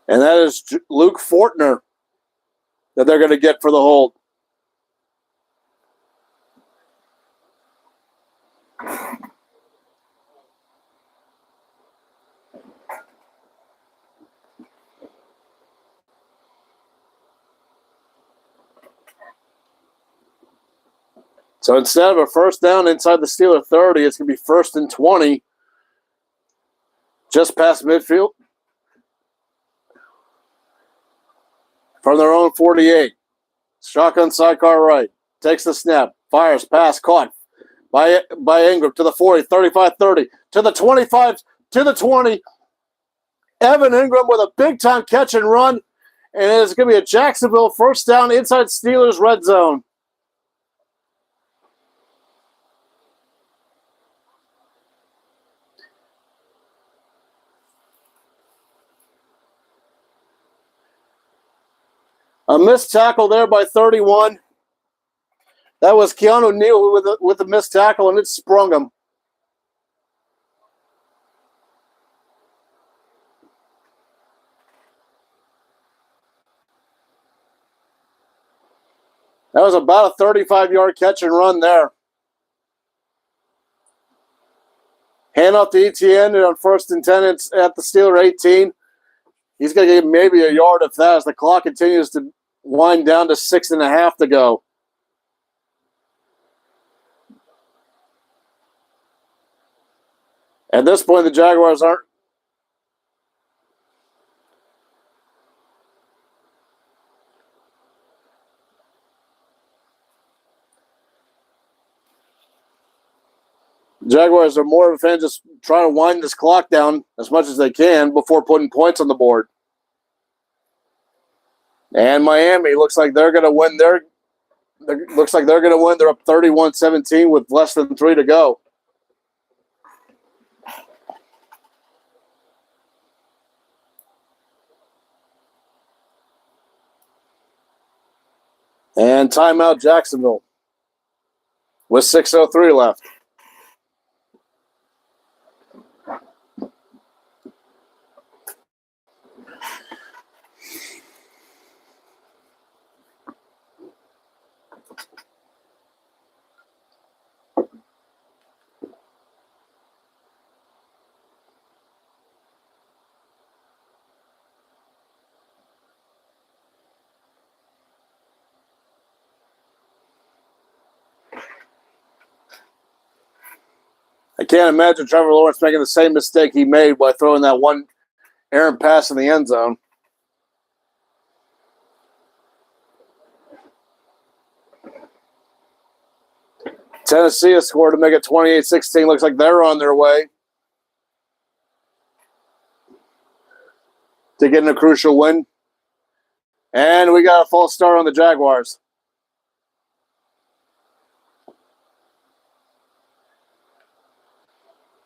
And that is Luke Fortner that they're going to get for the hold. So instead of a first down inside the Steeler 30, it's going to be 1st and 20 just past midfield from their own 48. Shotgun sidecar right. Takes the snap. Fires. Pass. Caught by Ingram to the 40, 35-30, to the 25, to the 20. Evan Ingram with a big-time catch and run. And it's going to be a Jacksonville first down inside Steelers red zone. A missed tackle there by 31. That was Keanu Neal with a missed tackle, and it sprung him. That was about a 35-yard catch and run there. Hand off to Etienne on 1st and 10. It's at the Steeler 18. He's going to get maybe a yard if that, as the clock continues to wind down to 6.5 to go. At this point, the Jaguars aren't. Jaguars are more of a fan just trying to wind this clock down as much as they can before putting points on the board. And Miami looks like they're going to win. They're up 31-17 with less than 3 to go. And timeout Jacksonville with 6:03 left. I can't imagine Trevor Lawrence making the same mistake he made by throwing that one errant pass in the end zone. Tennessee has scored to make it 28-16. Looks like they're on their way to getting a crucial win. And we got a false start on the Jaguars.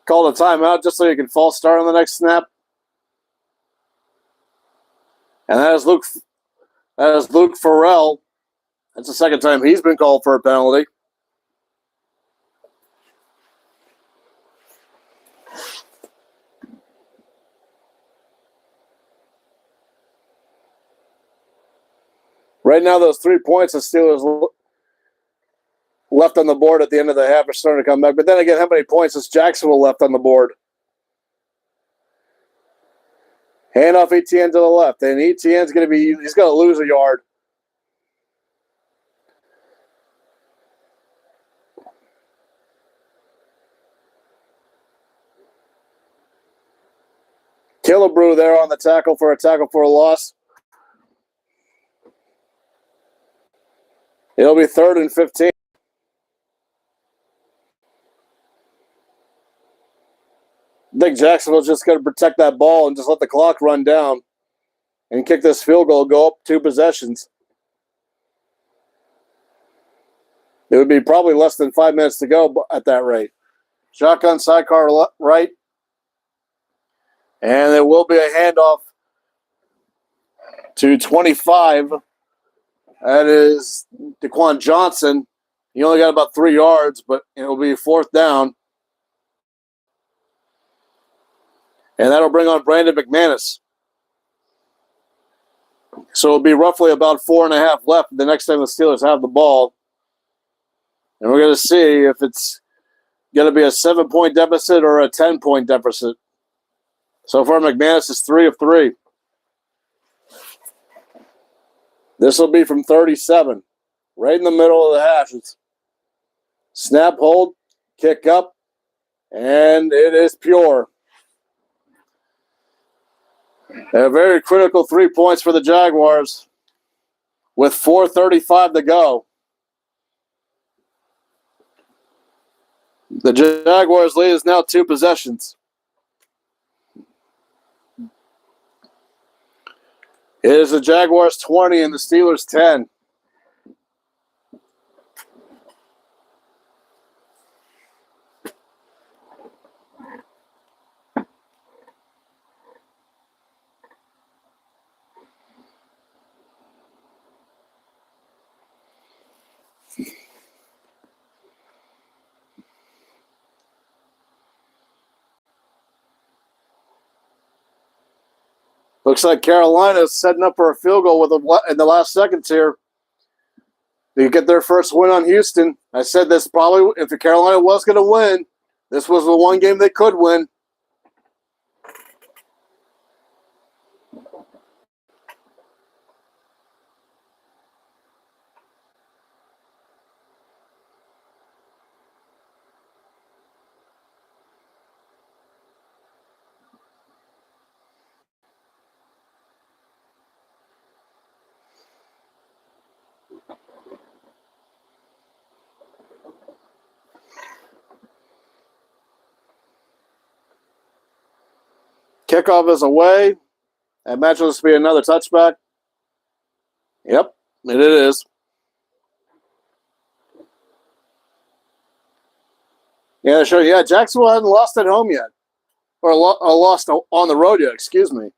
Call the timeout just so you can false start on the next snap. And that is Luke Farrell. That's the second time he's been called for a penalty. Right now, those 3 points the Steelers left on the board at the end of the half are starting to come back. But then again, how many points has Jacksonville left on the board? Hand off Etienne to the left. And Etienne's going to lose a yard. Killebrew there on the tackle for a loss. It'll be 3rd and 15. I think Jacksonville's just going to protect that ball and just let the clock run down and kick this field goal, go up 2 possessions. It would be probably less than 5 minutes to go at that rate. Shotgun sidecar right. And there will be a handoff to 25. That is Daquan Johnson. He only got about 3 yards, but it'll be 4th down. And that'll bring on Brandon McManus. So it'll be roughly about 4.5 left the next time the Steelers have the ball. And we're going to see if it's going to be a 7-point deficit or a 10-point deficit. So far, McManus is 3 of 3. This will be from 37, right in the middle of the hashes. Snap, hold, kick up, and it is pure. A very critical 3 points for the Jaguars with 4:35 to go. The Jaguars' lead is now 2 possessions. It is the Jaguars 20 and the Steelers 10. Looks like Carolina's setting up for a field goal in the last seconds here. They get their first win on Houston. I said this probably, if the Carolina was going to win, this was the one game they could win. Kickoff is away. I imagine this will be another touchback. Yep, it is. Yeah, sure. Yeah, Jacksonville hasn't lost at home yet. Or lost on the road yet, excuse me.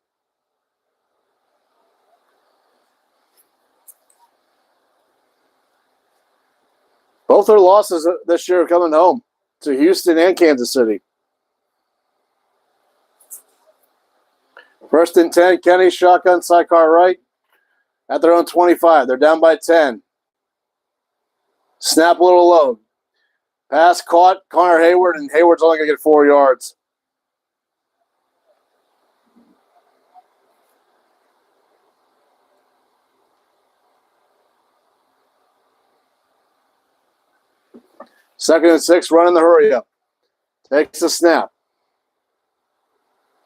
Both their losses this year are coming home to Houston and Kansas City. First and 10, Kenny, shotgun, sidecar right. At their own 25. They're down by 10. Snap, little load. Pass caught, Connor Hayward, and Hayward's only going to get 4 yards. Second and 6, running the hurry up. Takes a snap.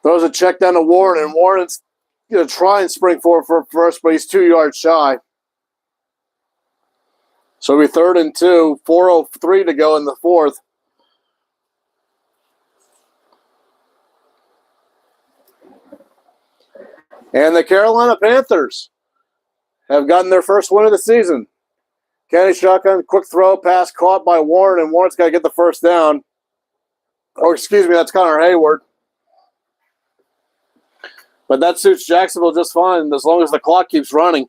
Throws a check down to Warren, and Warren's going to try and spring forward for first, but he's 2 yards shy. So it'll be 3rd and 2, 4:03 to go in the fourth. And the Carolina Panthers have gotten their first win of the season. Kenny shotgun, quick throw, pass caught by Warren, and Warren's got to get the first down. Or excuse me, that's Connor Hayward. But that suits Jacksonville just fine as long as the clock keeps running.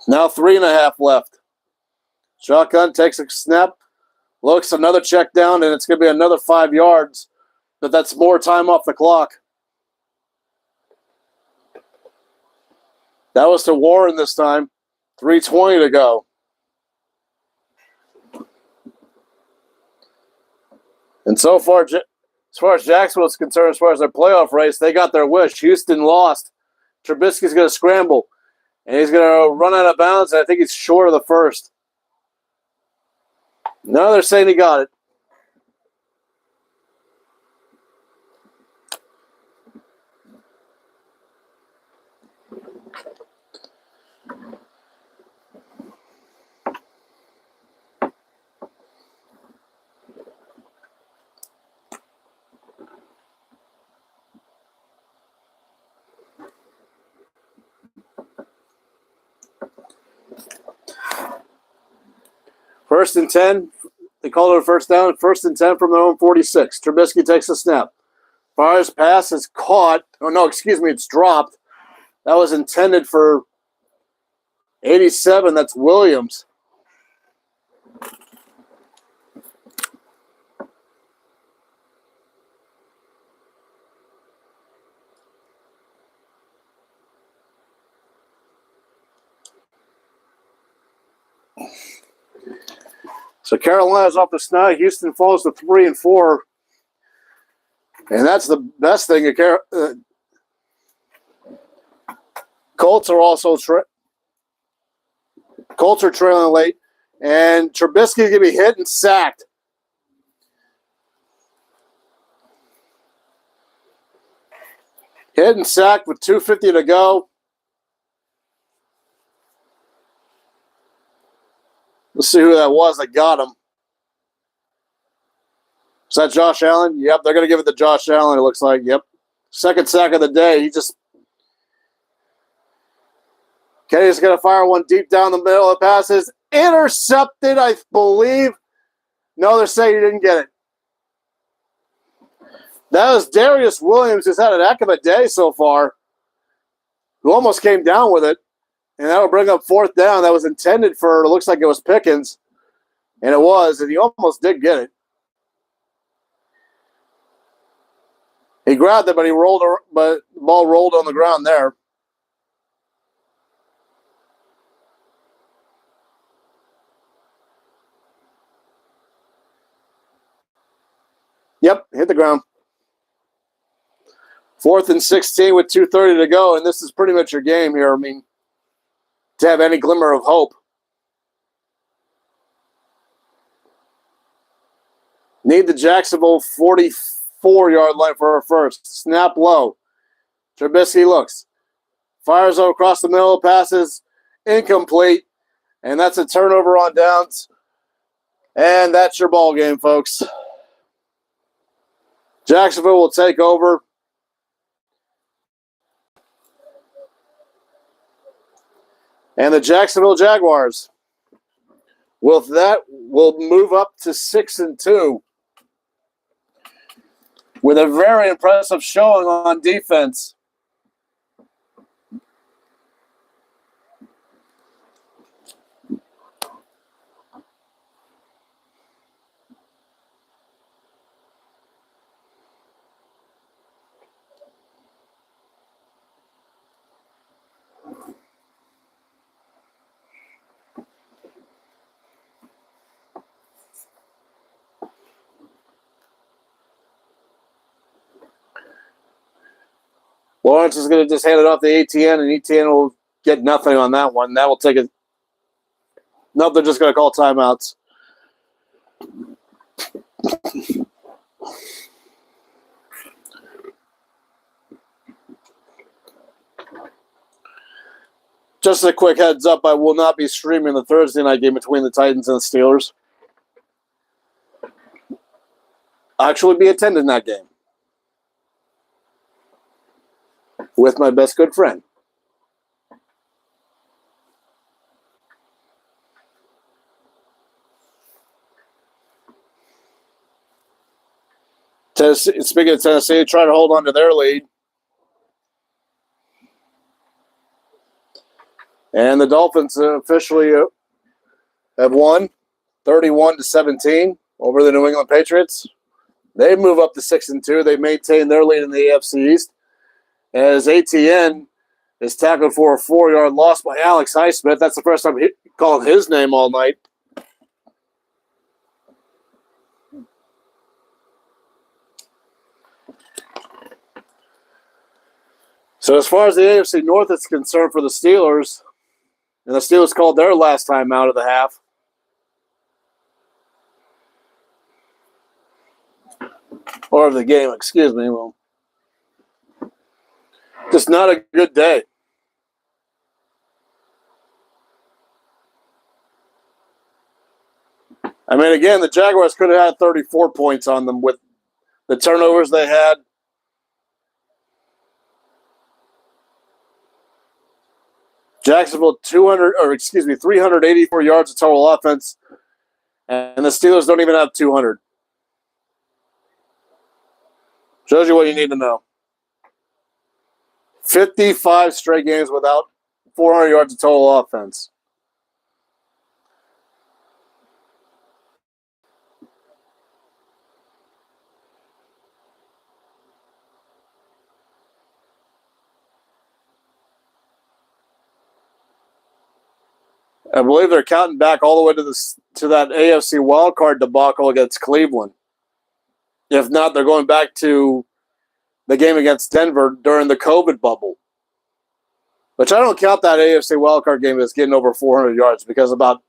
Now 3.5 left. Shotgun takes a snap, looks, another check down, and it's going to be another 5 yards. But that's more time off the clock. That was to Warren this time. 3:20 to go. And so far, as far as Jacksonville is concerned, as far as their playoff race, they got their wish. Houston lost. Trubisky's going to scramble. And he's going to run out of bounds, and I think he's short of the first. No, they're saying he got it. First and 10. They called it a first down. First and 10 from their own 46. Trubisky takes a snap. Fires pass is caught. Oh, no, excuse me. It's dropped. That was intended for 87. That's Williams. So Carolina's off the snide. Houston falls to 3 and 4. And that's the best thing. Colts are also Colts are trailing late. And Trubisky's going to be hit and sacked. Hit and sacked with 2:50 to go. Let's see who that was that got him. Is that Josh Allen? Yep, they're going to give it to Josh Allen, it looks like. Yep. Second sack of the day. Kenny's going to fire one deep down the middle. The pass is intercepted, I believe. No, they're saying he didn't get it. That was Darius Williams, who's had an heck of a day so far, who almost came down with it. And that will bring up 4th down. That was intended for, it looks like it was Pickens. And it was, and he almost did get it. He grabbed it, but but the ball rolled on the ground there. Yep, hit the ground. 4th and 16 with 2:30 to go, and this is pretty much your game here. I mean, to have any glimmer of hope. Need the Jacksonville 44-yard line for our first. Snap low. Trubisky looks. Fires across the middle, passes incomplete, and that's a turnover on downs. And that's your ball game, folks. Jacksonville will take over. And the Jacksonville Jaguars, with that, will move up to 6-2 with a very impressive showing on defense. Lawrence is going to just hand it off to ETN, and ETN will get nothing on that one. That will take it. Nope, they're just going to call timeouts. Just a quick heads up, I will not be streaming the Thursday night game between the Titans and the Steelers. I'll actually be attending that game with my best good friend. Tennessee, speaking of Tennessee, try to hold on to their lead. And the Dolphins officially have won 31-17 over the New England Patriots. They move up to 6-2. They maintain their lead in the AFC East. As ATN is tackled for a 4-yard loss by Alex Highsmith. That's the first time he called his name all night. So as far as the AFC North is concerned for the Steelers, and the Steelers called their last time out of the half. Or of the game, excuse me. Well, just not a good day. I mean, again, the Jaguars could have had 34 points on them with the turnovers they had. Jacksonville 384 yards of total offense, and the Steelers don't even have 200. Shows you what you need to know. 55 straight games without 400 yards of total offense. I believe they're counting back all the way to that AFC wildcard debacle against Cleveland. If not, they're going back to the game against Denver during the COVID bubble. Which I don't count that AFC wildcard game as getting over 400 yards because about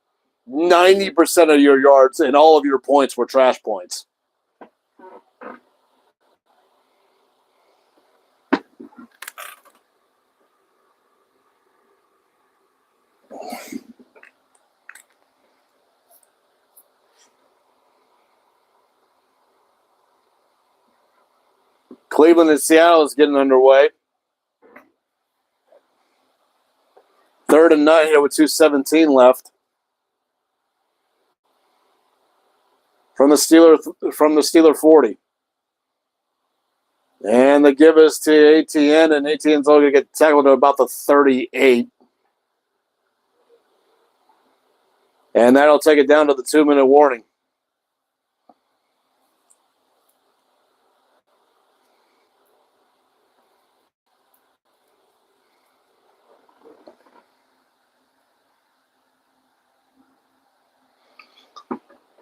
90% of your yards and all of your points were trash points. Cleveland and Seattle is getting underway. 3rd and 9 here with 2:17 left. From the Steeler 40. And the give is to ATN, and ATN's only going to get tackled to about the 38. And that'll take it down to the 2-minute warning.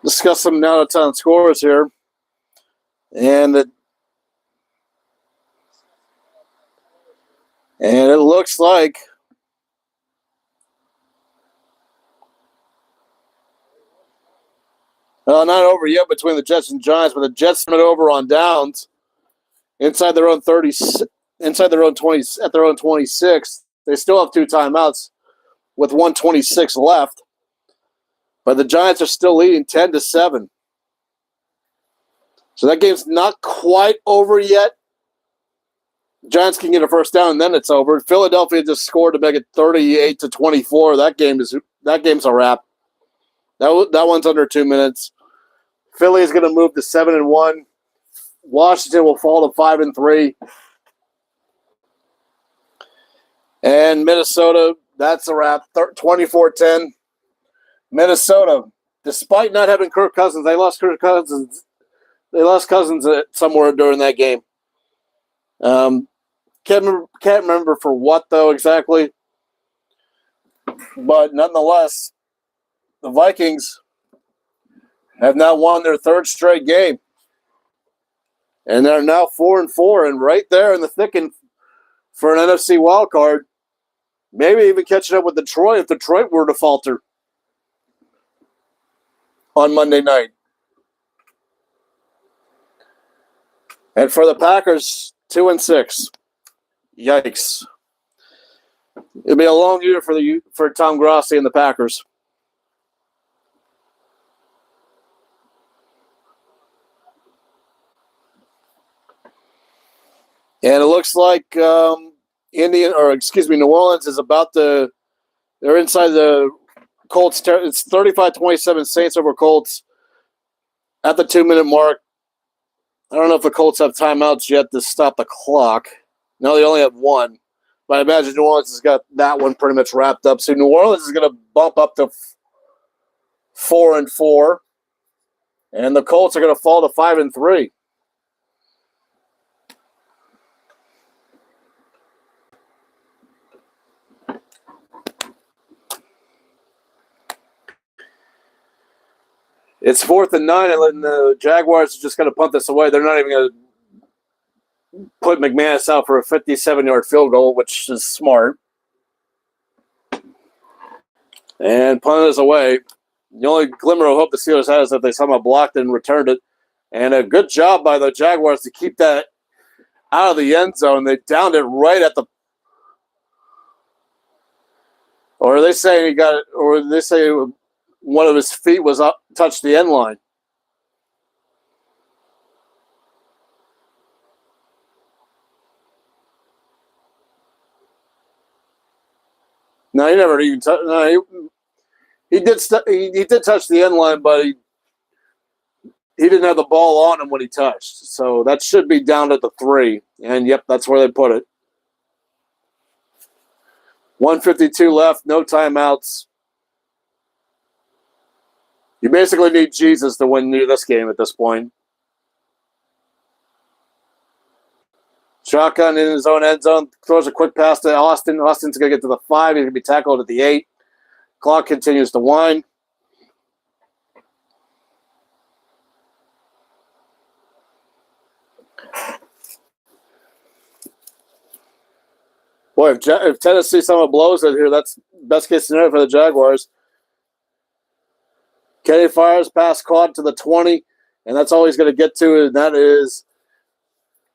discuss some out-of-town scores here. And it looks like not over yet between the Jets and Giants, but the Jets went over on downs inside their own 30, inside their own 20, at their own 26. They still have 2 timeouts with 1:26 left, but the Giants are still leading 10-7. So that game's not quite over yet. Giants can get a first down and then it's over. Philadelphia just scored to make it 38-24. That game's a wrap. That one's under 2 minutes. Philly is going to move to 7-1. Washington will fall to 5-3. And Minnesota, that's a wrap. 24-10. Minnesota, despite not having Kirk Cousins, they lost Kirk Cousins. They lost Cousins somewhere during that game. Can't remember for what, though, exactly. But nonetheless, the Vikings have now won their 3rd straight game. And they're now 4-4 and right there in the thicket for an NFC wild card. Maybe even catching up with Detroit if Detroit were to falter on Monday night. And for the Packers, 2-6. Yikes. It'll be a long year for Tom Grossi and the Packers. And it looks like New Orleans is about to. They're inside the Colts. It's 35-27 Saints over Colts at the 2-minute mark. I don't know if the Colts have timeouts yet to stop the clock. No, they only have 1. But I imagine New Orleans has got that one pretty much wrapped up. So New Orleans is going to bump up to 4-4. And the Colts are going to fall to 5-3. It's 4th and 9, and the Jaguars are just going to punt this away. They're not even going to put McManus out for a 57-yard field goal, which is smart. And punt is away. The only glimmer of hope the Steelers had is that they somehow blocked and returned it. And a good job by the Jaguars to keep that out of the end zone. They downed it right at the. Or they say he got it, or they say one of his feet was up, touched the end line. No, he never even touched. No, he did touch the end line, but he didn't have the ball on him when he touched. So that should be down at the 3. And yep, that's where they put it. 1:52 left, no timeouts. You basically need Jesus to win this game at this point. Shotgun in his own end zone. Throws a quick pass to Austin. Austin's going to get to the 5. He's going to be tackled at the 8. Clock continues to wind. Boy, if Tennessee somehow blows it here, that's best case scenario for the Jaguars. Kenny fires, pass caught to the 20, and that's all he's going to get to, and that is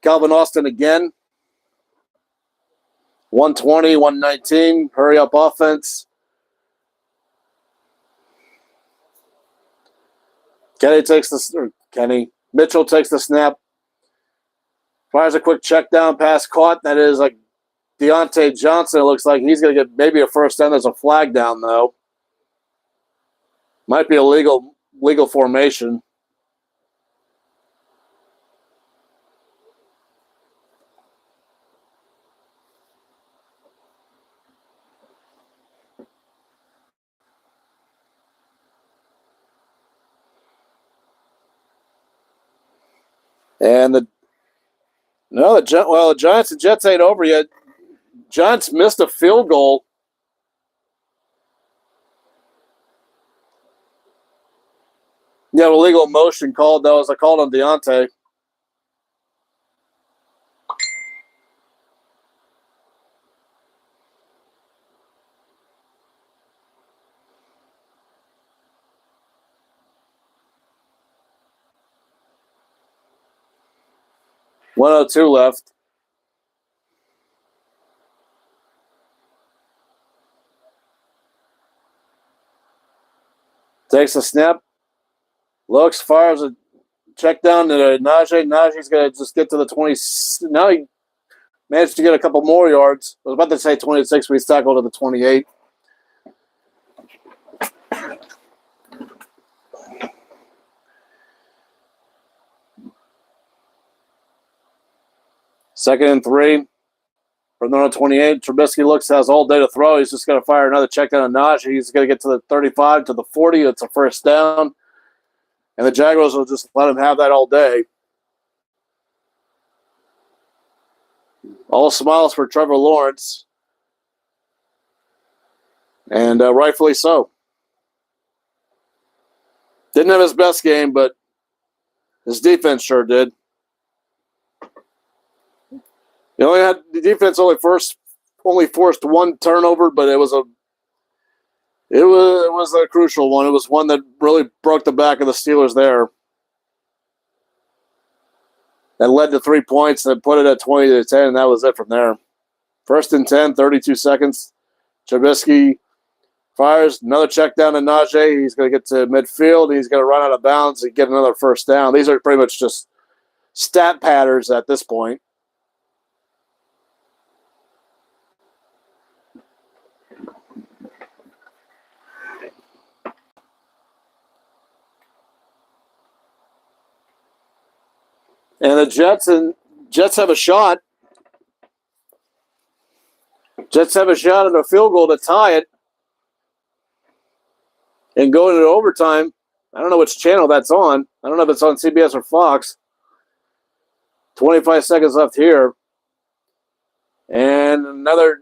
Calvin Austin again. 120, 119, hurry up offense. Mitchell takes the snap. Fires a quick check down, pass caught. That is like Deontay Johnson. It looks like he's going to get maybe a first down. There's a flag down, though. Might be a legal formation. And the Giants and Jets ain't over yet. Giants missed a field goal. Yeah, illegal motion called. That was a call on Deontay. .102 left. Takes a snap. Looks, fires a check down to Najee. Najee's going to just get to the 20. Now he managed to get a couple more yards. I was about to say 26, but he's tackled to the 28. Second and 3 from the 28. Trubisky looks, has all day to throw. He's just going to fire another check down on Najee. He's going to get to the 35, to the 40. It's a first down. And the Jaguars will just let him have that all day. All smiles for Trevor Lawrence. And rightfully so. Didn't have his best game, but his defense sure did. The defense only forced one turnover, but it was a crucial one. It was one that really broke the back of the Steelers there. That led to 3 points and put it at 20-10, and that was it from there. First and 10, 32 seconds. Trubisky fires another check down to Najee. He's going to get to midfield. And he's going to run out of bounds and get another first down. These are pretty much just stat patterns at this point. And the Jets have a shot. Jets have a shot at a field goal to tie it and go into overtime. I don't know which channel that's on. I don't know if it's on CBS or Fox. 25 seconds left here. And another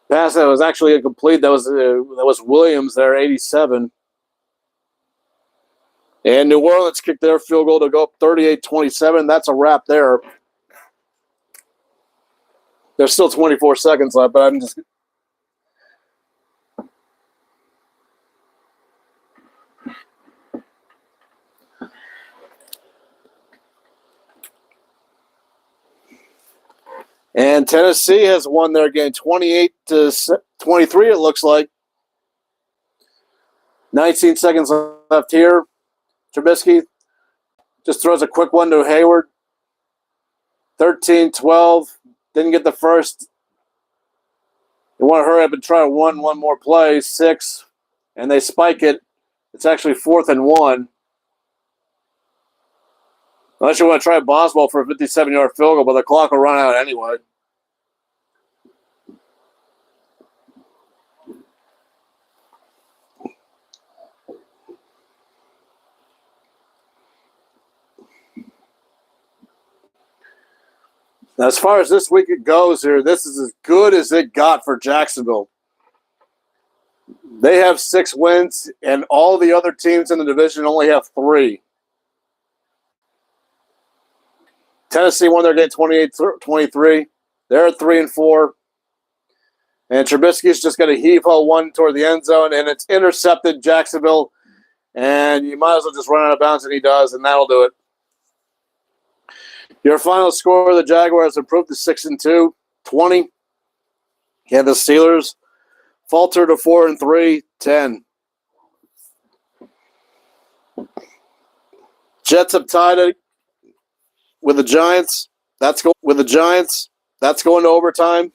pass that was actually incomplete. That was Williams there, 87. And New Orleans kicked their field goal to go up 38-27. That's a wrap there. There's still 24 seconds left, but I'm just... And Tennessee has won their game 28-23, it looks like. 19 seconds left here. Trubisky just throws a quick one to Hayward. 13-12. Didn't get the first. They want to hurry up and try one more play. 6. And they spike it. It's actually 4th and 1. Unless you want to try Boswell for a 57-yard field goal, but the clock will run out anyway. Now, as far as this week it goes here, this is as good as it got for Jacksonville. They have 6 wins, and all the other teams in the division only have 3. Tennessee won their game 28-23. They're at 3-4. And Trubisky's just going to heave-ho one toward the end zone, and it's intercepted Jacksonville. And you might as well just run out of bounds, and he does, and that'll do it. Your final score, the Jaguars improved to 6-2, 20. And the Steelers faltered to 4-3, 10. Jets have tied it with the Giants. That's going to overtime.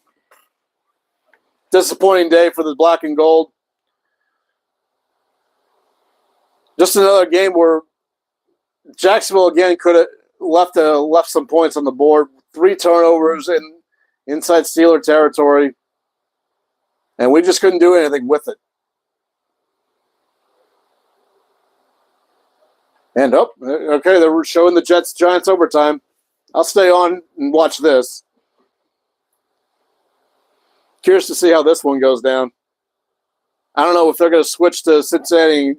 Disappointing day for the black and gold. Just another game where Jacksonville again could have left some points on the board. 3 turnovers inside Steeler territory, and we just couldn't do anything with it. And okay, they're showing the Giants overtime. I'll stay on and watch this. Curious to see how this one goes down. I don't know if they're going to switch to Cincinnati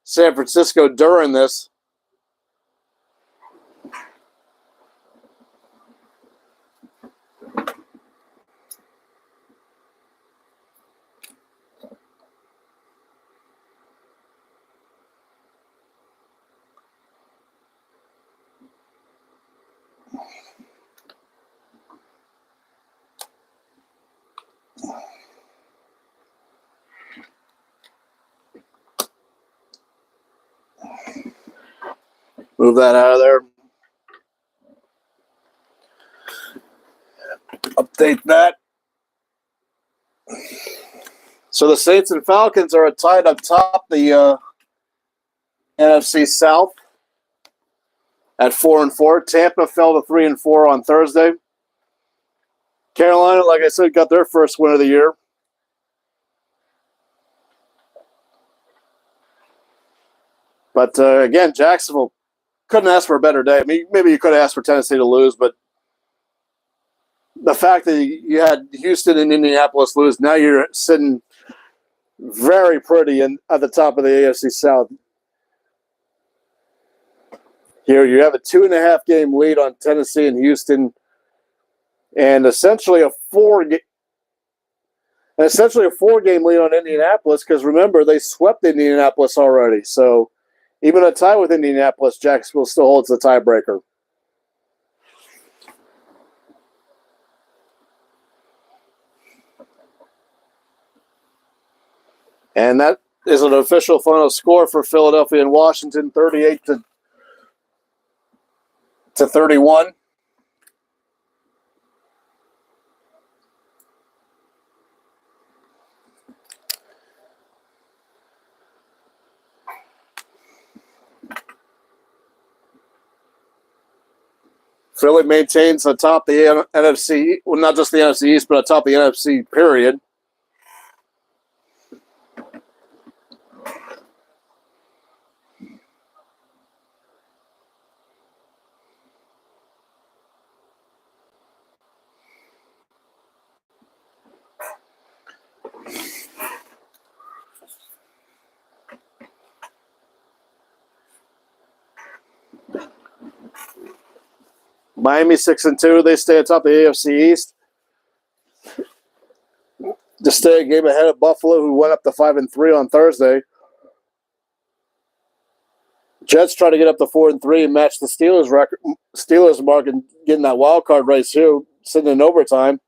San Francisco during this. Move that out of there. Update that. So the Saints and Falcons are tied up top the NFC South at 4-4. Tampa fell to 3-4 on Thursday. Carolina, like I said, got their first win of the year. But again, Jacksonville couldn't ask for a better day. I mean, maybe you could have asked for Tennessee to lose, but the fact that you had Houston and Indianapolis lose, now you're sitting very pretty at the top of the AFC South. Here you have a 2.5-game lead on Tennessee and Houston, and essentially a 4-game lead on Indianapolis, because remember, they swept Indianapolis already. So even a tie with Indianapolis, Jacksonville still holds the tiebreaker. And that is an official final score for Philadelphia and Washington, 38-31. Philly maintains atop the NFC, well, not just the NFC East, but atop the NFC, period. Miami 6-2. They stay atop the AFC East. Just stay a game ahead of Buffalo, who went up to 5-3 on Thursday. Jets try to get up to 4-3 and match the Steelers mark and get in that wild card race here, sitting in overtime.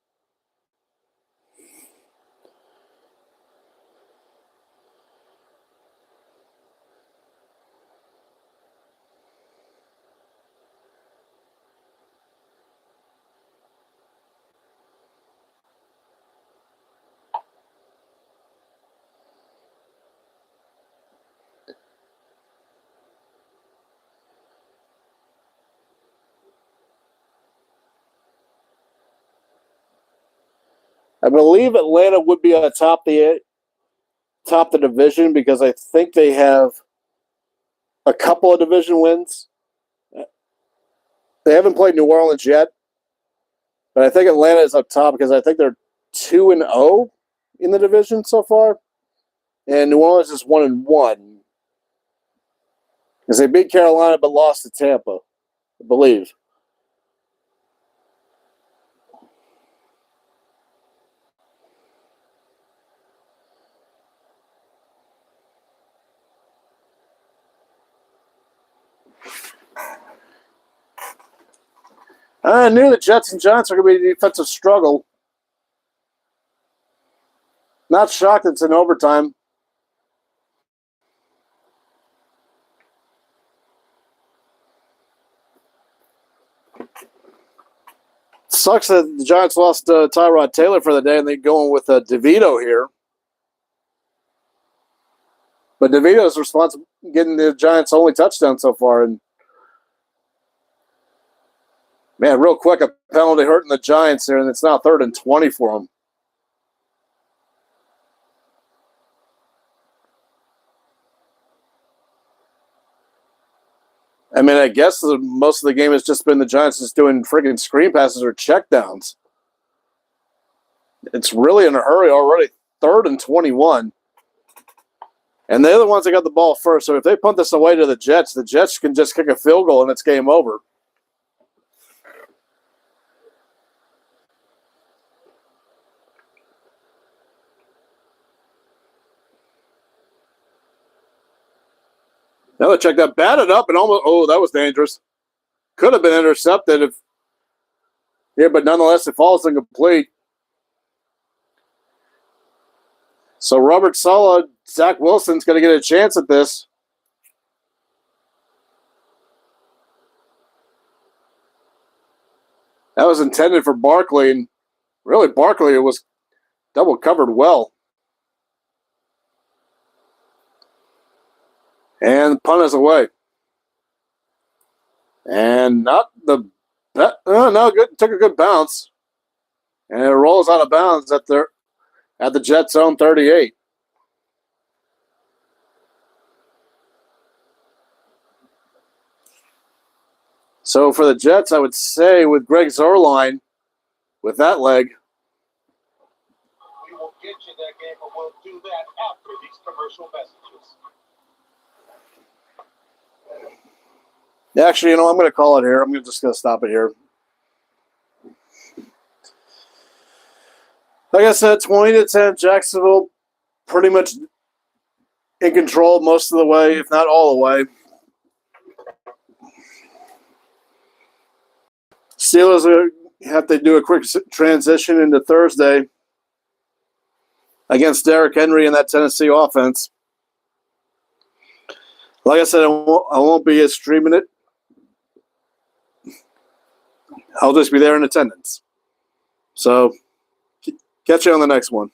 I believe Atlanta would be on top the division, because I think they have a couple of division wins. They haven't played New Orleans yet, but I think Atlanta is up top because I think they're 2-0 in the division so far, and New Orleans is 1-1 because they beat Carolina but lost to Tampa, I believe. I knew the Jets and Giants are going to be a defensive struggle. Not shocked it's in overtime. Sucks that the Giants lost Tyrod Taylor for the day, and they're going with DeVito here. But DeVito's responsible for getting the Giants' only touchdown so far. And man, real quick, a penalty hurting the Giants here, and it's now 3rd and 20 for them. I mean, I guess most of the game has just been the Giants just doing freaking screen passes or checkdowns. It's really in a hurry already. 3rd and 21. And they're the ones that got the ball first. So if they punt this away to the Jets can just kick a field goal and it's game over. Now they check that, batted up and almost. Oh, that was dangerous. Could have been intercepted if. Yeah, but nonetheless, it falls incomplete. So Robert Saleh, Zach Wilson's going to get a chance at this. That was intended for Barkley, and really Barkley was double covered well. And the punt is away. And not the good, took a good bounce. And it rolls out of bounds at the Jets' own 38. So for the Jets, I would say with Greg Zuerlein, with that leg. We will get you that game, but we'll do that after these commercial messages. Actually, I'm going to call it here. I'm just going to stop it here. Like I said, 20-10, Jacksonville pretty much in control most of the way, if not all the way. Steelers have to do a quick transition into Thursday against Derrick Henry and that Tennessee offense. Like I said, I won't be streaming it. I'll just be there in attendance. So, catch you on the next one.